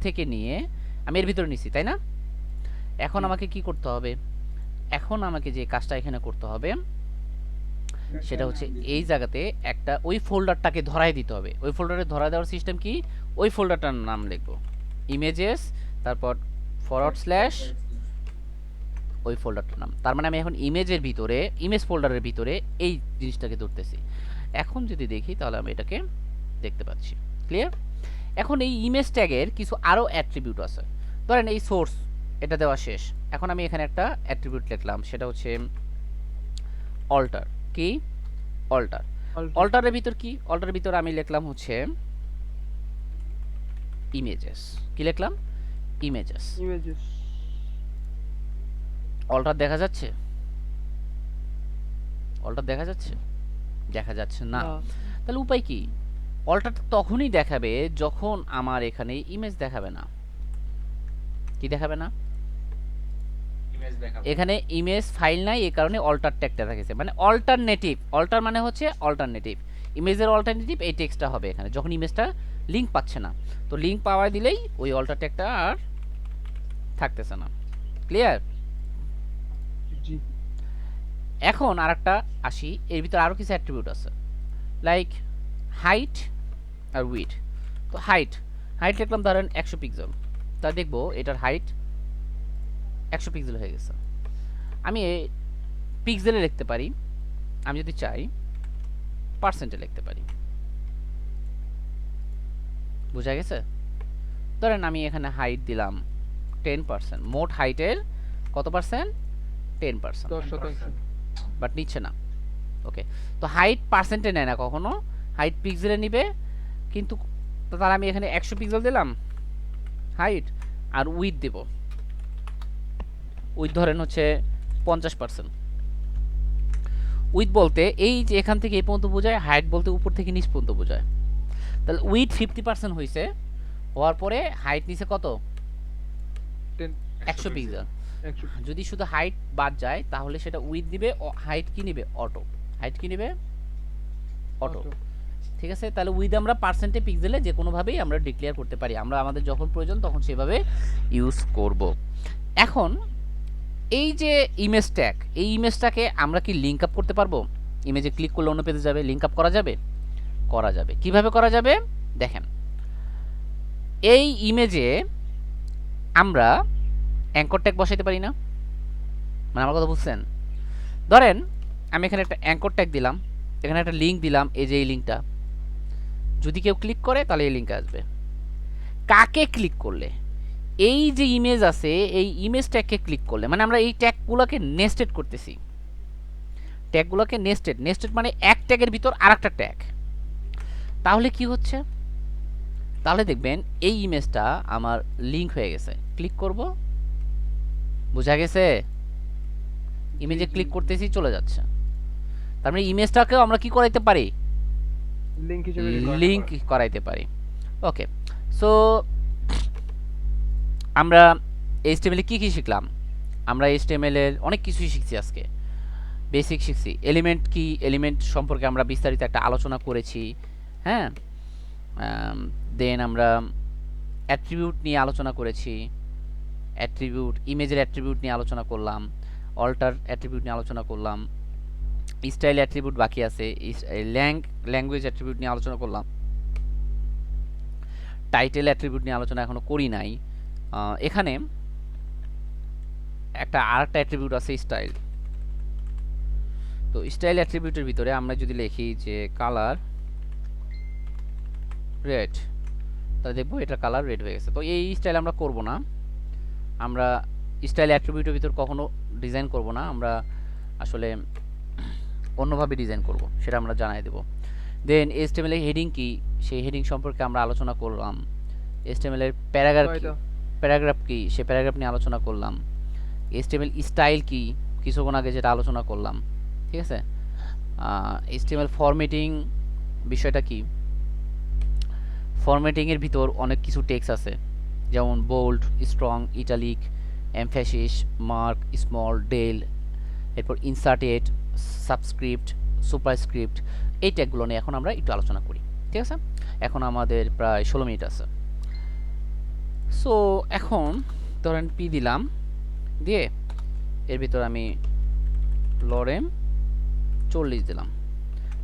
থেকে নিয়ে আমি এর ভিতরে নিছি, তাই না? এখন আমাকে কি করতে হবে? এখন আমাকে যে কাজটা এখানে করতে হবে সেটা হচ্ছে এই জায়গাতে একটা ওই ফোল্ডারটাকে ধরাই দিতে হবে। ওই ফোল্ডারে ধরাই দেওয়ার সিস্টেম কি? ওই ফোল্ডারটার নাম লিখবো ইমেজেস, তারপর / ওই ফোল্ডারটার নাম। তার মানে আমি এখন ইমেজের ভিতরে, ইমেজ ফোল্ডারের ভিতরে এই জিনিসটাকে ধরতেছি। এখন যদি দেখি তাহলে আমি এটাকে দেখতে পাচ্ছি। ক্লিয়ার? এখন এই ইমেজ ট্যাগের কিছু আরও অ্যাট্রিবিউট আছে। ধরেন এই সোর্স, এটা দেওয়া শেষ। এখন আমি এখানে একটা অ্যাট্রিবিউট লিখলাম, সেটা হচ্ছে অল্টার। কি? অল্টার। অল্টারের ভিতর কি? অল্টারের ভিতর আমি লিখলাম হচ্ছে ইমেজেস। কি লিখলাম? ইমেজেস। ইমেজেস। অল্টার দেখা যাচ্ছে? অল্টার দেখা যাচ্ছে? দেখা যাচ্ছে না। তাহলে উপায় কি? অল্টার তখনই দেখাবে যখন আমার এখানে ইমেজ দেখাবে না। কি দেখাবে না? ইমেজ দেখাবো। এখানে ইমেজ ফাইল নাই, এই কারণে অল্টার ট্যাগটা রেখেছে, মানে অল্টারনেটিভ। অল্টার মানে হচ্ছে অল্টারনেটিভ, ইমেজের অল্টারনেটিভ এই টেক্সটটা হবে এখানে যখন ইমেজটা লিংক পাচ্ছে না। তো লিংক পাওয়া দিলেই ওই অল্টার ট্যাগটা আর থাকতেছে না। ক্লিয়ার? জি। এখন আরেকটা আসি, এর ভিতরে আরও কিছু অ্যাট্রিবিউট আছে, লাইক হাইট আর উইড। তো হাইট লিখলাম ধরেন 100 পিক্সেল, তা দেখবো এটার হাইট 100 পিক্সেল হয়ে গেছে। আমি পিক্সেলে লিখতে পারি, আমি যদি চাই পার্সেন্টে লিখতে পারি। বুঝা গেছে? ধরেন আমি এখানে হাইট দিলাম 10%, মোট হাইটের কত পার্সেন্ট? 10%। 10%। বাট নিচ্ছে না। ওকে, তো হাইট পার্সেন্টে নেয় না কখনো, হাইট পিক্সেলে নিবে। কিন্তু তার আমি এখানে 100 পিক্সেল দিলাম হাইট, আর উইথ দেব, উইথ ধরেন হচ্ছে 50%। উইথ বলতে এই যে এখান থেকে এই পর্যন্ত বোঝায়, হাইট বলতে উপর থেকে নিচ পর্যন্ত বোঝায়। তাহলে উইথ 50% হয়েছে, হওয়ার পরে হাইট নিচে কত? 100 পিক্সেল। যদি শুধু হাইট বাদ যায় তাহলে সেটা উইথ দিবে, হাইট কি নিবে? অটো। হাইট কি নিবে? অটো। ঠিক আছে? তাহলে উইথ আমরা পার্সেন্টে পিক্সেলে যে কোনোভাবেই আমরা ডিক্লেয়ার করতে পারি, আমরা আমাদের যখন প্রয়োজন তখন সেভাবে ইউজ করব। এখন এই যে ইমেজ ট্যাগ, এই ইমেজটাকে আমরা কি লিঙ্ক আপ করতে পারবো? ইমেজে ক্লিক করলে অন্য পেজে যাবে, লিঙ্ক আপ করা যাবে? করা যাবে। কিভাবে করা যাবে? দেখেন, এই ইমেজে আমরা অ্যাঙ্কর ট্যাগ বসাইতে পারি না? মানে আমার কথা বুঝছেন? ধরেন আমি এখানে একটা অ্যাঙ্কর ট্যাগ দিলাম, এখানে একটা লিঙ্ক দিলাম, এই যে এই লিঙ্কটা, যদি কেউ ক্লিক করে তাহলে এই লিঙ্কে আসবে। কাকে ক্লিক করলে? এই যে ইমেজ আছে এই ইমেজ ট্যাগকে ক্লিক করলে, মানে আমরা এই ট্যাগগুলোকে নেস্টেড করতেছি। ট্যাগগুলোকে নেস্টেড মানে এক ট্যাগের ভিতর আরেকটা ট্যাগ। তাহলে কি হচ্ছে? তাহলে দেখবেন এই ইমেজটা আমার লিঙ্ক হয়ে গেছে। ক্লিক করব, বোঝা গেছে? ইমেজে ক্লিক করতেছি, চলে যাচ্ছে। তার মানে ইমেজটাকেও আমরা কি করাইতে পারি? লিঙ্ক করাইতে পারি। ওকে, সো আমরা HTML এ কি কি শিখলাম? আমরা HTML এর অনেক কিছুই শিখছি আজকে। বেসিক শিখছি, এলিমেন্ট কি, এলিমেন্ট সম্পর্কে আমরা বিস্তারিত একটা আলোচনা করেছি। হ্যাঁ, দেন আমরা অ্যাট্রিবিউট নিয়ে আলোচনা করেছি, অ্যাট্রিবিউট, ইমেজের অ্যাট্রিবিউট নিয়ে আলোচনা করলাম, অল্টার অ্যাট্রিবিউট নিয়ে আলোচনা করলাম, স্টাইল অ্যাট্রিবিউট বাকি আছে, ল্যাঙ্গুয়েজ অ্যাট্রিবিউট নিয়ে আলোচনা করলাম, টাইটেল অ্যাট্রিবিউট নিয়ে আলোচনা এখনো করি নাই। এখানে আরেকটা অ্যাট্রিবিউট আছে স্টাইল। তো স্টাইল অ্যাট্রিবিউটের ভিতরে আমরা যদি লিখি যে কালার রেড, তাহলে দেখবো এটা কালার রেড হয়ে গেছে। তো এই স্টাইল আমরা করব না, আমরা স্টাইল অ্যাট্রিবিউটের ভিতর কখনো ডিজাইন করব না, আমরা আসলে অন্যভাবে ডিজাইন করব, সেটা আমরা জানাই দেব। দেন HTML এর হেডিং কি, সেই হেডিং সম্পর্কে আমরা আলোচনা করলাম। HTML এর প্যারাগ্রাফ কি, সেই প্যারাগ্রাফ নিয়ে আলোচনা করলাম। HTML স্টাইল কি, কিছুক্ষণ আগে যেটা আলোচনা করলাম, ঠিক আছে। HTML ফরম্যাটিং বিষয়টা কি, ফরম্যাটিং এর ভিতর অনেক কিছু টেক্সট আছে, যেমন bold, strong, italic, emphasis, mark, small, del, এরপর ইনসার্টেড, সাবস্ক্রিপ্ট, সুপারস্ক্রিপ্ট, এই ট্যাগগুলো নিয়ে এখন আমরা একটু আলোচনা করি, ঠিক আছে। এখন আমাদের প্রায় 16 মিনিট আছে। সো এখন ধরেন পি দিলাম, দিয়ে এর ভিতর আমি লরেম 40 দিলাম।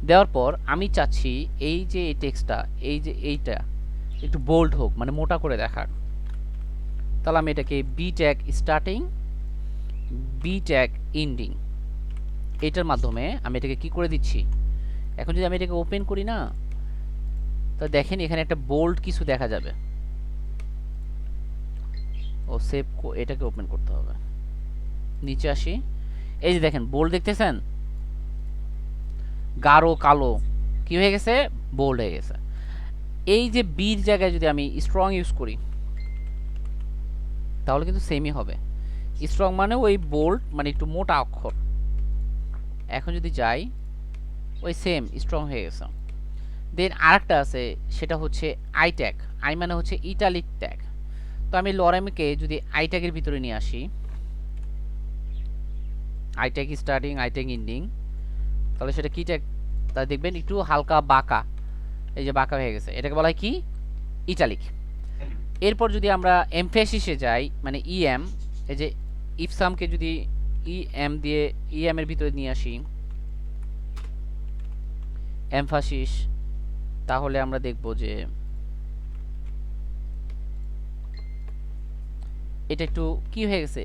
দেওয়ার পর আমি চাচ্ছি এই যে এই টেক্সটটা, এই যে এইটা একটু বোল্ড হোক, মানে মোটা করে দেখার। তাহলে আমি এটাকে B tag starting, B tag ending, এটার মাধ্যমে আমি এটাকে কি করে দিচ্ছি। এখন যদি আমি এটাকে ওপেন করি না, তো দেখেন এখানে একটা বোল্ড কিছু দেখা যাবে। ও সেভ, এটাকে ওপেন করতে হবে। নিচে আসি, এই যে দেখেন বোল্ড দেখতেছেন, গাঢ় কালো কি হয়ে গেছে, বোল্ড হয়ে গেছে। এই যে বির জায়গায় যদি আমি স্ট্রং ইউজ করি, তাহলে কিন্তু সেমই হবে। স্ট্রং মানে ওই বোল্ড, মানে একটু মোটা অক্ষর। এখন যদি যাই, ওই সেম স্ট্রং হয়ে গেছে। দেন আরেকটা আছে, সেটা হচ্ছে আই ট্যাগ। আই মানে হচ্ছে ইটালিক ট্যাগ। তো আমি লরেমকে যদি আই ট্যাগের ভিতরে নিয়ে আসি, I tag starting, I tag ending, তাহলে সেটা কি ট্যাগ, তা দেখবেন একটু হালকা বাঁকা, এই যে বাঁকা হয়ে গেছে, এটাকে বলা হয় কি, ইটালিক। এরপর যদি আমরা এমফ্যাসিসে যাই, মানে ইএম, এই যে ইফসামকে যদি ইএম দিয়ে ইএম এর ভিতরে নিয়ে আসি, এমফাসিস, তাহলে আমরা দেখব যে এটা একটু কি হয়ে গেছে,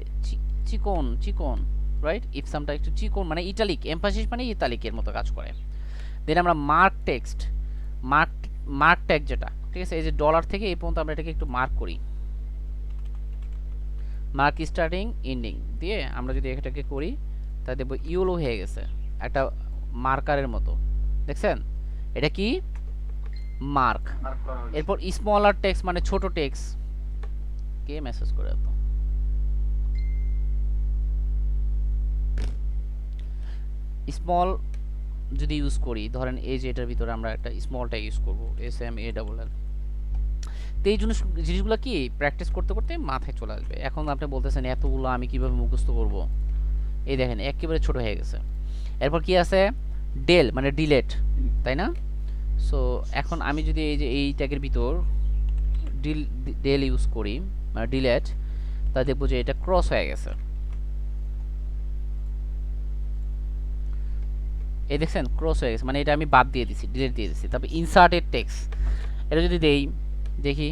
চিকন চিকন, রাইট। ইফসামটা একটু চিকন, মানে ইটালিক, এমফাসিস মানে ইটালিকের মতো কাজ করে। দেন আমরা মার্ক টেক্সট, মার্ক ট্যাগ যেটা, ঠিক আছে, এই যে ডলার থেকে এই পর্যন্ত আমরা এটাকে একটু মার্ক করি, মার্ক স্টার্টিং এন্ডিং দিয়ে আমরা যদি এটাকে করি, তাহলে দেখবো ইউলো হয়ে গেছে, একটা মার্কারের মতো, দেখছেন, এটা কি মার্ক। এরপর স্মলার টেক্সট মানে ছোট টেক্সট, কে মেসেজ করে এত, স্মল যদি ইউজ করি, ধরেন এই যে এটার ভিতরে আমরা একটা স্মল ট্যাগ ইউজ করব, SMALL। তো এই জিনিসগুলো কি প্র্যাকটিস করতে করতে মাথায় চলে আসবে। এখন আপনি বলতেছেন এতগুলো আমি কিভাবে মুখস্থ করব, এই দেখেন একেবারে ছোট হয়ে গেছে। এরপর কি আছে, ডেল মানে ডিলেট, তাই না। সো এখন আমি যদি এই যে এই ট্যাগের ভিতর ডেল ইউজ করি, মানে ডিলেট, তা দেখবো যে এটা ক্রস হয়ে গেছে, এই দেখছেন ক্রস হয়ে গেছে, মানে এটা আমি বাদ দিয়ে দিছি, ডিলিট দিয়ে দিছি। তারপর ইনসার্টেড টেক্সট, এটা যদি দেই, দেখি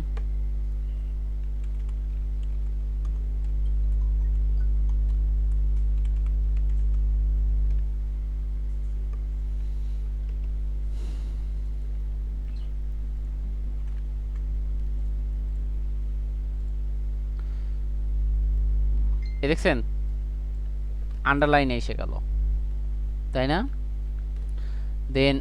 এই দেখছেন আন্ডারলাইনে এসে গেল, তাই না। দেন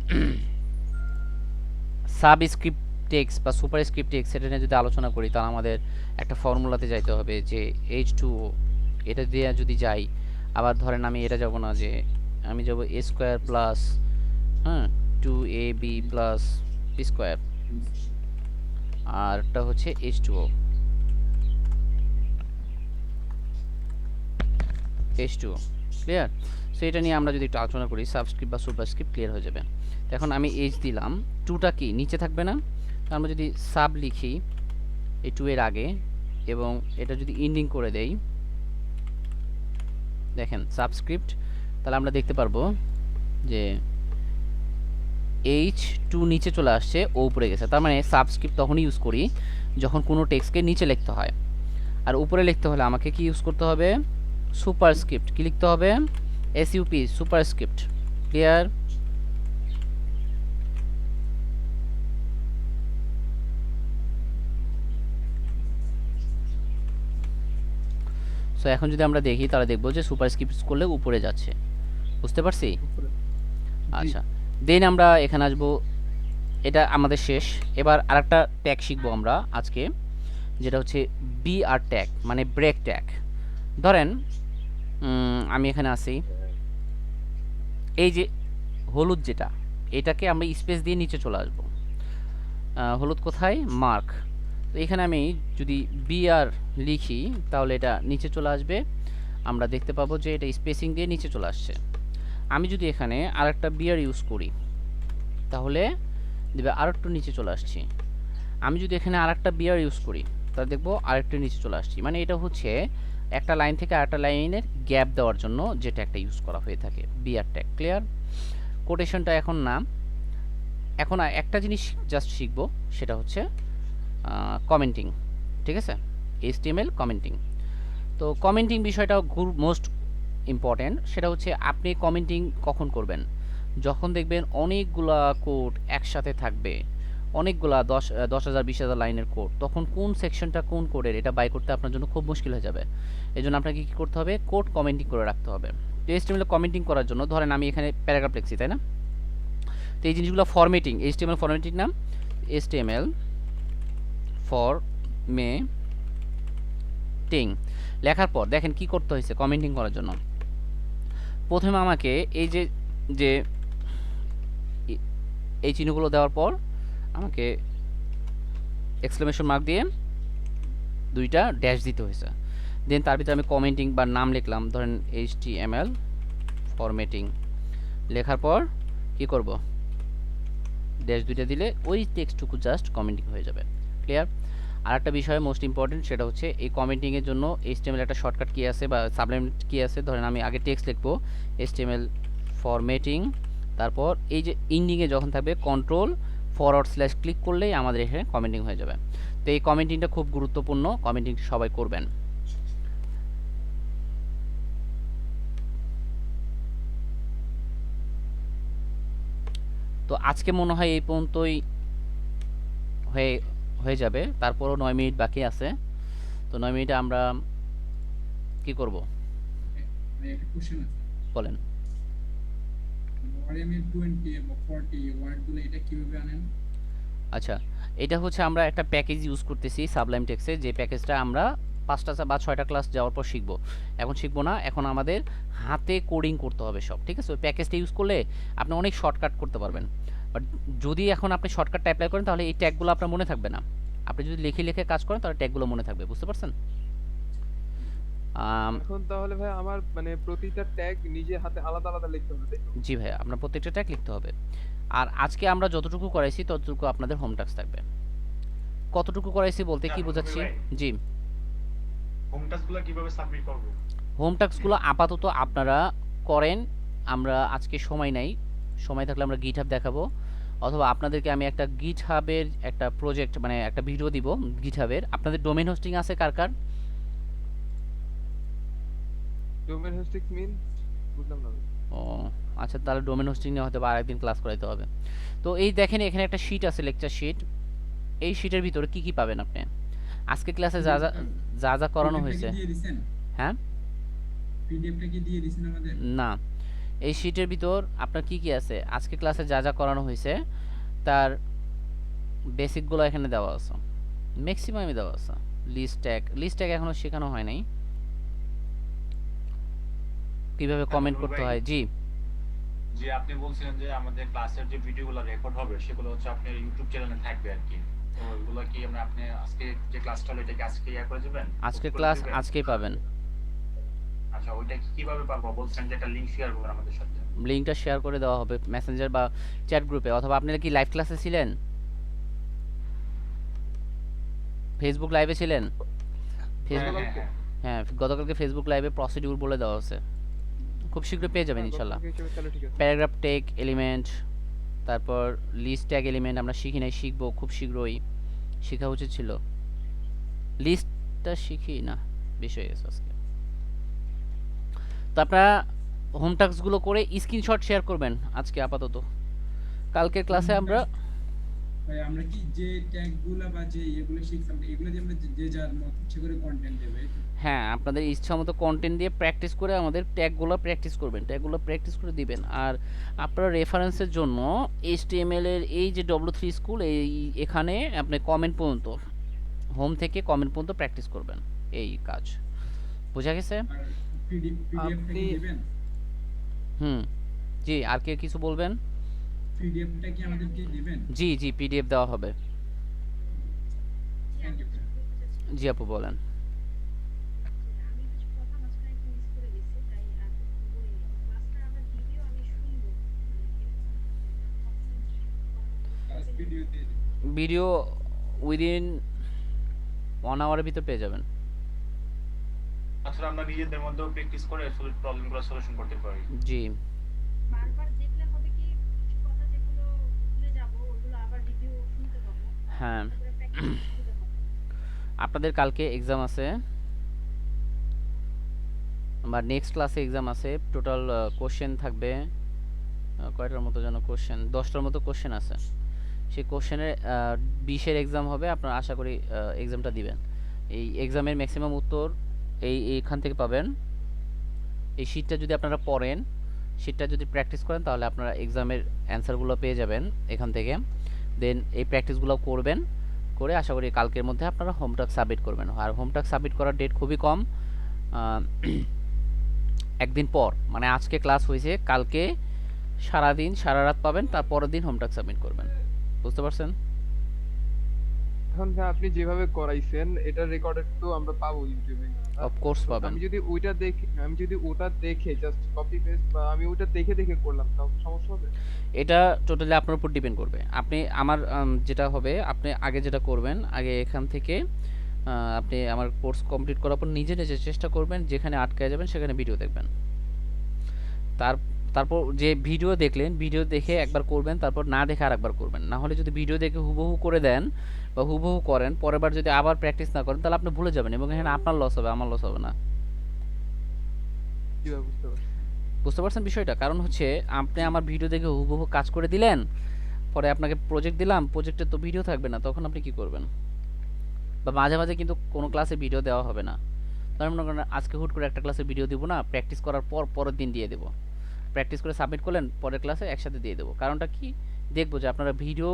সাবস্ক্রিপ্ট টেক্সট বা সুপারস্ক্রিপ্ট টেক্সট, সেটা নিয়ে যদি আলোচনা করি, তাহলে আমাদের একটা ফর্মুলাতে যাইতে হবে যে H2O, এটা দিয়ে যদি যাই, আবার ধরেন আমি এটা যাব না, যে আমি যাব a square plus 2ab plus b square, আর এটা হচ্ছে H2O, ক্লিয়ার। সো এটা নিয়ে আমরা যদি একটু আলোচনা করি, সাবস্ক্রিপ্ট বা সুপারস্ক্রিপ্ট ক্লিয়ার হয়ে যাবে। এখন আমি H দিলাম, 2টা কি নিচে থাকবে না, আমরা যদি সাব লিখি, এই 2 এর আগে, এবং এটা যদি ইন্ডিং করে দেই, দেখেন সাবস্ক্রিপ্ট, তাহলে আমরা দেখতে পারবো যে H2 নিচে চলে আসছে, ও উপরে গেছে। তার মানে সাবস্ক্রিপ্ট তখনই ইউজ করি যখন কোনো টেক্সটকে নিচে লিখতে হয়, আর উপরে লিখতে হলে আমাকে কি ইউজ করতে হবে? সুপারস্ক্রিপ্ট। কি লিখতে হবে? SUP, superscript. ক্লিয়ার? সো এখন যদি আমরা দেখি তাহলে দেখবো যে সুপারস্ক্রিপ্ট করলে উপরে যাচ্ছে। বুঝতে পারছি? উপরে। জি। আচ্ছা, দেন আমরা এখানে আসবো, এটা আমাদের শেষ। এবার আরেকটা ট্যাগ শিখবো আমরা আজকে, যেটা হচ্ছে BR ট্যাগ, মানে ব্রেক ট্যাগ। ধরেন আমি এখানে আসি, এই যে হলুদ যেটা, এটাকে আমরা স্পেস দিয়ে নিচে চলে আসবো। হলুদ কোথায়? মার্ক। তো এখানে আমি যদি BR লিখি তাহলে এটা নিচে চলে আসবে, আমরা দেখতে পাবো যে এটা স্পেসিং দিয়ে নিচে চলে আসছে। আমি যদি এখানে আরেকটা BR ইউজ করি তাহলে দেবে আরেকটু নিচে চলে আসছি। আমি যদি এখানে আরেকটা BR ইউজ করি তাহলে দেখবো আরেকটু নিচে চলে আসছি। মানে এটা হচ্ছে একটা লাইন থেকে আরেকটা লাইনের গ্যাপ দেওয়ার জন্য যেটা একটা ইউজ করা হয়ে থাকে, BR ট্যাগ। ক্লিয়ার? কোটেশনটা এখন না, এখন একটা জিনিস জাস্ট শিখবো, সেটা হচ্ছে কমেন্টিং। ঠিক আছে? HTML commenting. তো কমেন্টিং বিষয়টা মোস্ট ইম্পর্ট্যান্ট। সেটা হচ্ছে আপনি কমেন্টিং কখন করবেন? যখন দেখবেন অনেকগুলা কোড একসাথে থাকবে, অনেকগুলা 10,000 20,000 লাইনের কোড, তখন কোন সেকশনটা কোন কোডের এটা বাই করতে আপনার জন্য খুব মুশকিল হয়ে যাবে। এই জন্য আপনাকে কী করতে হবে? কোড কমেন্টিং করে রাখতে হবে। তো HTML কমেন্টিং করার জন্য ধরেন আমি এখানে প্যারাগ্রাফ লিখছি, তাই না? তো এই জিনিসগুলো ফরম্যাটিং, HTML ফরম্যাটিং নাম, HTML ফরম্যাটিং লেখার পর দেখেন কি করতে হয়েছে কমেন্টিং করার জন্য। প্রথমে আমাকে এই যে যে এই চিহ্নগুলো দেওয়ার পর আমাকে এক্সক্লেমেশন মার্ক দিয়ে দুইটা ড্যাশ দিতে হয়েছে। দেন তার ভিতরে আমি কমেন্টিং বা নাম লিখলাম, ধরেন HTML ফরম্যাটিং। লেখার পর কি করব? ড্যাশ দুইটা দিলে ওই টেক্সটটুকু জাস্ট কমেন্টিং হয়ে যাবে। ক্লিয়ার? আর একটা বিষয় মোস্ট ইম্পর্টেন্ট, সেটা হচ্ছে এই কমেন্টিংয়ের জন্য HTML একটা শর্টকাট কি আছে বা সাবলাইম কি আছে। ধরেন আমি আগে টেক্সট লিখবো HTML ফরম্যাটিং, তারপর এই যে ইন্ডিংয়ে যখন থাকবে Ctrl// ক্লিক করলেই আমাদের এখানে কমেন্টিং হয়ে যাবে। তো এই কমেন্টিংটা খুব গুরুত্বপূর্ণ, কমেন্টিং সবাই করবেন। তো আজকে মনে হয় এই পর্যন্তই হয়ে হয়ে যাবে, তারপরও 9 মিনিট বাকি আছে। তো 9 মিনিটে আমরা কি করব একটা কোশ্চেন আছে, বলেন। ওয়ারেমের 20 বা 40 ওয়ার্ডগুলো এটা কিভাবে আনেন? আচ্ছা, এটা হচ্ছে আমরা একটা প্যাকেজ ইউজ করতেছি সাবলাইম টেক্সটে, যে প্যাকেজটা আমরা 5টা বা 6টা ক্লাস যাওয়ার পর শিখবো। এখন শিখবো না, এখন আমাদের হাতে কোডিং করতে হবে সব। ঠিক আছে? ওই প্যাকেজটা ইউজ করলে আপনি অনেক শর্টকাট করতে পারবেন। বাট যদি এখন আপনি শর্টকাটটা অ্যাপ্লাই করেন তাহলে এই ট্যাগগুলো আপনার মনে থাকবে না। আপনি যদি লিখে লিখে কাজ করেন তাহলে ট্যাগগুলো মনে থাকবে। বুঝতে পারছেন? এখন তাহলে ভাই আমার মানে প্রতিটা ট্যাগ নিজে হাতে আলাদা আলাদা লিখতে হবে, তাই তো? জি ভাইয়া, আপনার প্রত্যেকটা ট্যাগ লিখতে হবে। আর আজকে আমরা যতটুকু করাইছি ততটুকু আপনাদের হোম টাস্ক থাকবে। কতটুকু করাইছি বলতে কি বোঝাচ্ছি? জি, হোম টাস্কগুলো কিভাবে সাবমিট করব? হোম টাস্কগুলো আপাতত আপনারা করেন। আমরা আজকে সময় নাই, সময় থাকলে আমরা গিটহাব দেখাবো, অথবা আপনাদেরকে আমি একটা গিটহাবের একটা প্রজেক্ট মানে একটা ভিডিও দিব গিটহাবের। আপনাদের ডোমেইন হোস্টিং আছে কার কার? ডোমেন হোস্টিং মিন বুঝলাম না ভাই। ও আচ্ছা, তাহলে ডোমেইন হোস্টিং নিয়ে হয়তো বা আরেকদিন ক্লাস করাইতে হবে। তো এই দেখেন এখানে একটা শিট আছে, লেকচার শিট। এই শিটের ভিতরে কি কি পাবেন আপনি? আজকে ক্লাসে যা যা যা যা করানো হয়েছে। দিয়ে দিবেন? হ্যাঁ, পিডিএফটা কি দিয়ে দিবেন আমাদের? না, এই শিটের ভিতর আপনার কি কি আছে, আজকে ক্লাসে যা যা করানো হয়েছে তার বেসিকগুলো এখানে দেওয়া আছে, ম্যাক্সিমামই দেওয়া আছে। লিস্ট ট্যাগ এখনো শেখানো হয় নাই, কিভাবে কমেন্ট করতে হয়। জি, যে আপনি বলছিলেন যে আমাদের ক্লাসের যে ভিডিওগুলো রেকর্ড হবে সেগুলো হচ্ছে আপনার ইউটিউব চ্যানেলে থাকবে আর কি। তো ওইগুলো কি আপনি আজকে যে ক্লাসটা হলো এটা কি আজকে করে দিবেন? আজকে post করে ক্লাস দিবেন? আজকেই পাবেন। আচ্ছা, ওইটা কিভাবে পাবো? বলছেন যে একটা লিংক শেয়ার করবেন আমাদের সাথে। লিঙ্কটা শেয়ার করে দেওয়া হবে মেসেঞ্জার বা চ্যাট গ্রুপে, অথবা আপনারা কি লাইভ ক্লাসে ছিলেন? ফেসবুক লাইভে ছিলেন? ফেসবুক, হ্যাঁ হ্যাঁ হ্যাঁ গতকালকে ফেসবুক লাইভে প্রসিডিউর বলে দেওয়া আছে, খুব শীঘ্রই পেয়ে যাবেন হ্যাঁ ইনশাল্লাহ। গতকালকে হিসেবে তাহলে ঠিক আছে। প্যারাগ্রাফ টেক এলিমেন্ট, তারপর লিস্ট ট্যাগ এলিমেন্ট আমরা শিখি নাই, শিখবো খুব শীঘ্রই, শেখা উচিত ছিল। লিস্টটা শিখি না, বেশি হয়ে গেছে আজকে। তো আপনারা হোম টাস্কগুলো করে স্ক্রিনশট শেয়ার করবেন আজকে আপাতত। কালকের ক্লাসে আমরা ভাই আমরা কি যে ট্যাগগুলো বা যে এগুলো শিখতাম এগুলো দিয়ে আমরা যে যার মত ইচ্ছে করে কন্টেন্ট দেব, এই তো? হ্যাঁ আপনাদের ইচ্ছা মতো কন্টেন্ট দিয়ে প্র্যাকটিস করে আমাদের ট্যাগগুলো প্র্যাকটিস করবেন, ট্যাগগুলো প্র্যাকটিস করে দিবেন। আর আপনারা রেফারেন্সের জন্য HTML এর এই যে W3 স্কুল এই এখানে আপনি কমেন্ট পর্যন্ত, হোম থেকে কমেন্ট পর্যন্ত প্র্যাকটিস করবেন, এই কাজ বোঝা গেছে? আর পিডিএফটা কি আপনি- দিবেন? হুম, জি আর কে কিছু বলবেন? পিডিএফটা কি আমাদেরকে দিবেন? জি জি PDF দেওয়া হবে। Thank you. জি আপু বলেন। আমি কিছু কথা মাঝখানে একটু মিস করে গেছি, তাই আর কিছু বলিনি। ক্লাসটা আবার ভিডিও আমি শুনবো, ক্লাস ভিডিও দিয়ে দিন। ভিডিও উইদিন 1 আওয়ারের ভিতর পেয়ে যাবেন। আসলে আমরা নিজেদের মধ্যেও প্র্যাকটিস করে প্রবলেমগুলো সলিউশন করতে পারি। জি বারবার দেখলে হবে কি কিছু কথা যেগুলো ভুলে যাবো ওগুলো আবার রিভিউ শুনতে পাবো, হ্যাঁ, তারপরে প্র্যাকটিস করতে পাবো। আপনাদের কালকে এক্সাম আছে, বা নেক্সট ক্লাসে এক্সাম আছে। টোটাল কোশ্চেন থাকবে কয়টার মতো যেন কোশ্চেন, 10টার মতো কোশ্চেন আছে। সেই কোশ্চেনের 20-এর এক্সাম হবে, আপনারা আশা করি এক্সামটা দিবেন। এই এক্সামের ম্যাক্সিমাম উত্তর এইখান থেকে পাবেন। এই শীটটা যদি আপনারা পড়েন, শীটটা যদি প্র্যাকটিস করেন, তাহলে আপনারা এক্সামের অ্যান্সারগুলো পেয়ে যাবেন এখান থেকে। দেন এই প্র্যাকটিসগুলো করবেন, করে আশা করি কালকের মধ্যে আপনারা হোম টাস্ক সাবমিট করবেন। আর হোম টাস্ক সাবমিট করার ডেট খুবই কম, একদিন পর, মানে আজকে ক্লাস হয়েছে, কালকে সারাদিন সারা রাত পাবেন, তার পরের দিন হোম টাস্ক সাবমিট করবেন। বুঝতে পারছেন? এখন ভাই আপনি যেভাবে করাইছেন এটা রেকর্ডেড তো আমরা পাবো ইউটিউবে। অফকোর্স পাবেন। আমি যদি ওটা দেখে জাস্ট কপি পেস্ট বা আমি ওটা দেখে দেখে করলাম তাও সমস্যা হবে? এটা টোটালি আপনার উপর ডিপেন্ড করবে। আপনি আমার যেটা হবে, আপনি আগে যেটা করবেন, আগে এখান থেকে আপনি আমার কোর্স কমপ্লিট করার পর নিজে নিজে চেষ্টা করবেন, যেখানে আটকায় যাবেন সেখানে ভিডিও দেখবেন। তারপর যে ভিডিও দেখলেন, ভিডিও দেখে একবার করবেন, তারপর না দেখে আরেকবার করবেন। না হলে যদি ভিডিও দেখে হুবহু করে দেন বা হুবহু করেন, পরের বার যদি আবার প্র্যাকটিস না করেন, তাহলে আপনি ভুলে যাবেন এবং এখানে আপনার লস হবে, আমার লস হবে না। জি ভাই বুঝতে পারছি। বুঝতে পারছেন বিষয়টা? কারণ হচ্ছে আপনি আমার ভিডিও দেখে হুবহু কাজ করে দিলেন, পরে আপনাকে প্রজেক্ট দিলাম, প্রজেক্টে তো ভিডিও থাকবে না, তখন আপনি কি করবেন? বা মাঝে মাঝে কিন্তু কোনো ক্লাসে ভিডিও দেওয়া হবে না। তার মনে করেন আজকে হুট করে একটা ক্লাসে ভিডিও দিব না, প্র্যাকটিস করার পর পরের দিন দিয়ে দেবো। প্র্যাকটিস করে সাবমিট করলেন, পরের ক্লাসে একসাথে দিয়ে দেবো। কারণটা কি, দেখবো যে আপনারা ভিডিও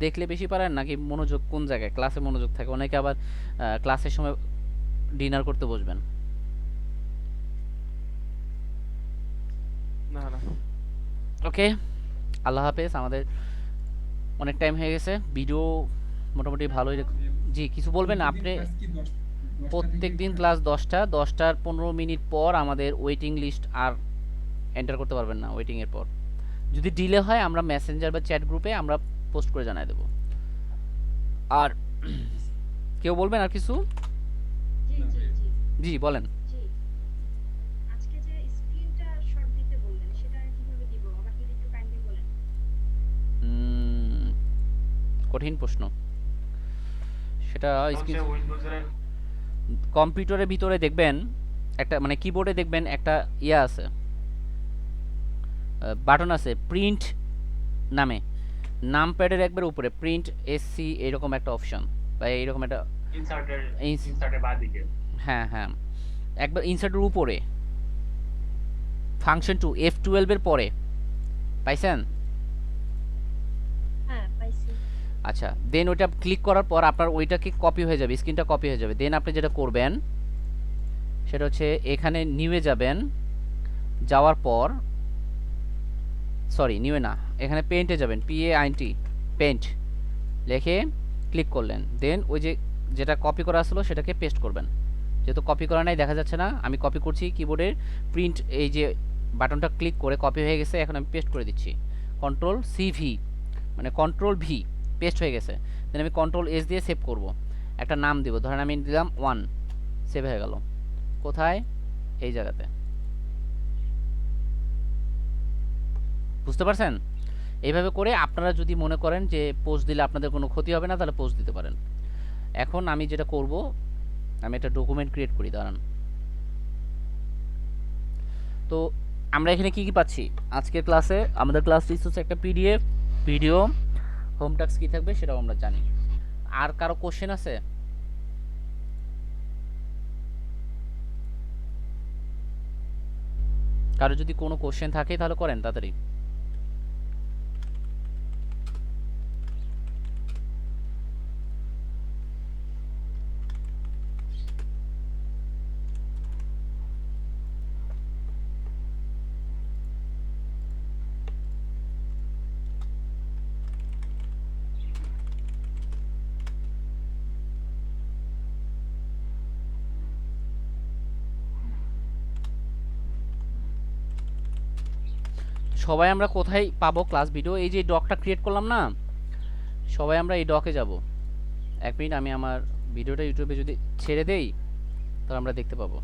দেখলে বেশি পারেন নাকি মনোযোগ কোন জায়গায়, ক্লাসে মনোযোগ থাকে। অনেকে আবার ক্লাসের সময় ডিনার করতে বসবেন। না না ওকে, আল্লাহ হাফেজ। আমাদের অনেক টাইম হয়ে গেছে, ভিডিও মোটামুটি ভালোই জি কিছু বলবেন আপনি? ক্লাস কি 10টা প্রত্যেক থেকে দিন ক্লাস 10টার 15 মিনিট পর আমাদের ওয়েটিং লিস্ট আর এন্টার করতে পারবেন না। ওয়েটিংয়ের পর যদি ডিলে হয়, আমরা মেসেঞ্জার বা চ্যাট গ্রুপে আমরা পোস্ট করে জানাই দেবো। আর কেউ বলবেন আর কিছু? জি না, জি জি জি বলেন। জি আজকে যে স্ক্রিনটা শট দিতে বললেন সেটা কিভাবে দিব আবার যদি একটু কাইন্ডলি বলেন। কঠিন প্রশ্ন সেটা। হচ্ছে উইন্ডোজের কম্পিউটারের ভিতরে দেখবেন একটা, মানে কিবোর্ডে দেখবেন একটা ইয়ে আছে, বাটন আছে প্রিন্ট নামে, নামপ্যাডের একবার উপরে প্রিন্ট SC এরকম একটা অপশন বা এরকম একটা ইনসার্টের বাদিকে। হ্যাঁ হ্যাঁ, একবার ইনসার্টের উপরে ফাংশন 2 F12 এর পরে পাইছেন? হ্যাঁ পাইছি। আচ্ছা, দেন ওইটা ক্লিক করার পর আপনার ওইটাকে কপি হয়ে যাবে, স্ক্রিনটা কপি হয়ে যাবে। দেন আপনি যেটা করবেন সেটা হচ্ছে এখানে নিউয়ে যাবেন, যাওয়ার পর সরি নিউয়ে না, এখানে পেইন্টে যাবেন, PAINT পেইন্ট লিখে ক্লিক করলেন। দেন ওই যে যেটা কপি করা আসলো সেটাকে পেস্ট করবেন। যেহেতু কপি করা নাই দেখা যাচ্ছে না, আমি কপি করছি কিবোর্ডের প্রিন্ট এই যে বাটনটা ক্লিক করে কপি হয়ে গেছে, এখন আমি পেস্ট করে দিচ্ছি। Ctrl+CV মানে Ctrl+V পেস্ট হয়ে গেছে। দেন আমি Ctrl+S দিয়ে সেভ করব। একটা নাম দিব, ধরেন আমি দিলাম 1, সেভ হয়ে গেল। কোথায়? এই জায়গাতে। বুঝতে পারছেন? এইভাবে করে আপনারা যদি মনে করেন যে পোস্ট দিলে আপনাদের কোনো ক্ষতি হবে না, তাহলে পোস্ট দিতে পারেন। এখন আমি যেটা করব, আমি একটা ডকুমেন্ট ক্রিয়েট করি, দাঁড়ান। তো আমরা এখানে কি কি পাচ্ছি আজকের ক্লাসে? আমাদের ক্লাস লিস্ট হচ্ছে একটা পিডিএফ, ভিডিও, হোম টাস্ক কি থাকবে সেটাও আমরা জানি। আর কারো কোশ্চেন আছে? কারো যদি কোনো কোশ্চেন থাকে তাহলে করেন তাড়াতাড়ি। সবাই আমরা কোথায় পাবো ক্লাস ভিডিও? এই যে ডকটা ক্রিয়েট করলাম না, সবাই আমরা এই ডকে যাব। 1 মিনিট, আমি আমার ভিডিওটা ইউটিউবে যদি ছেড়ে দেই তাহলে আমরা দেখতে পাবো।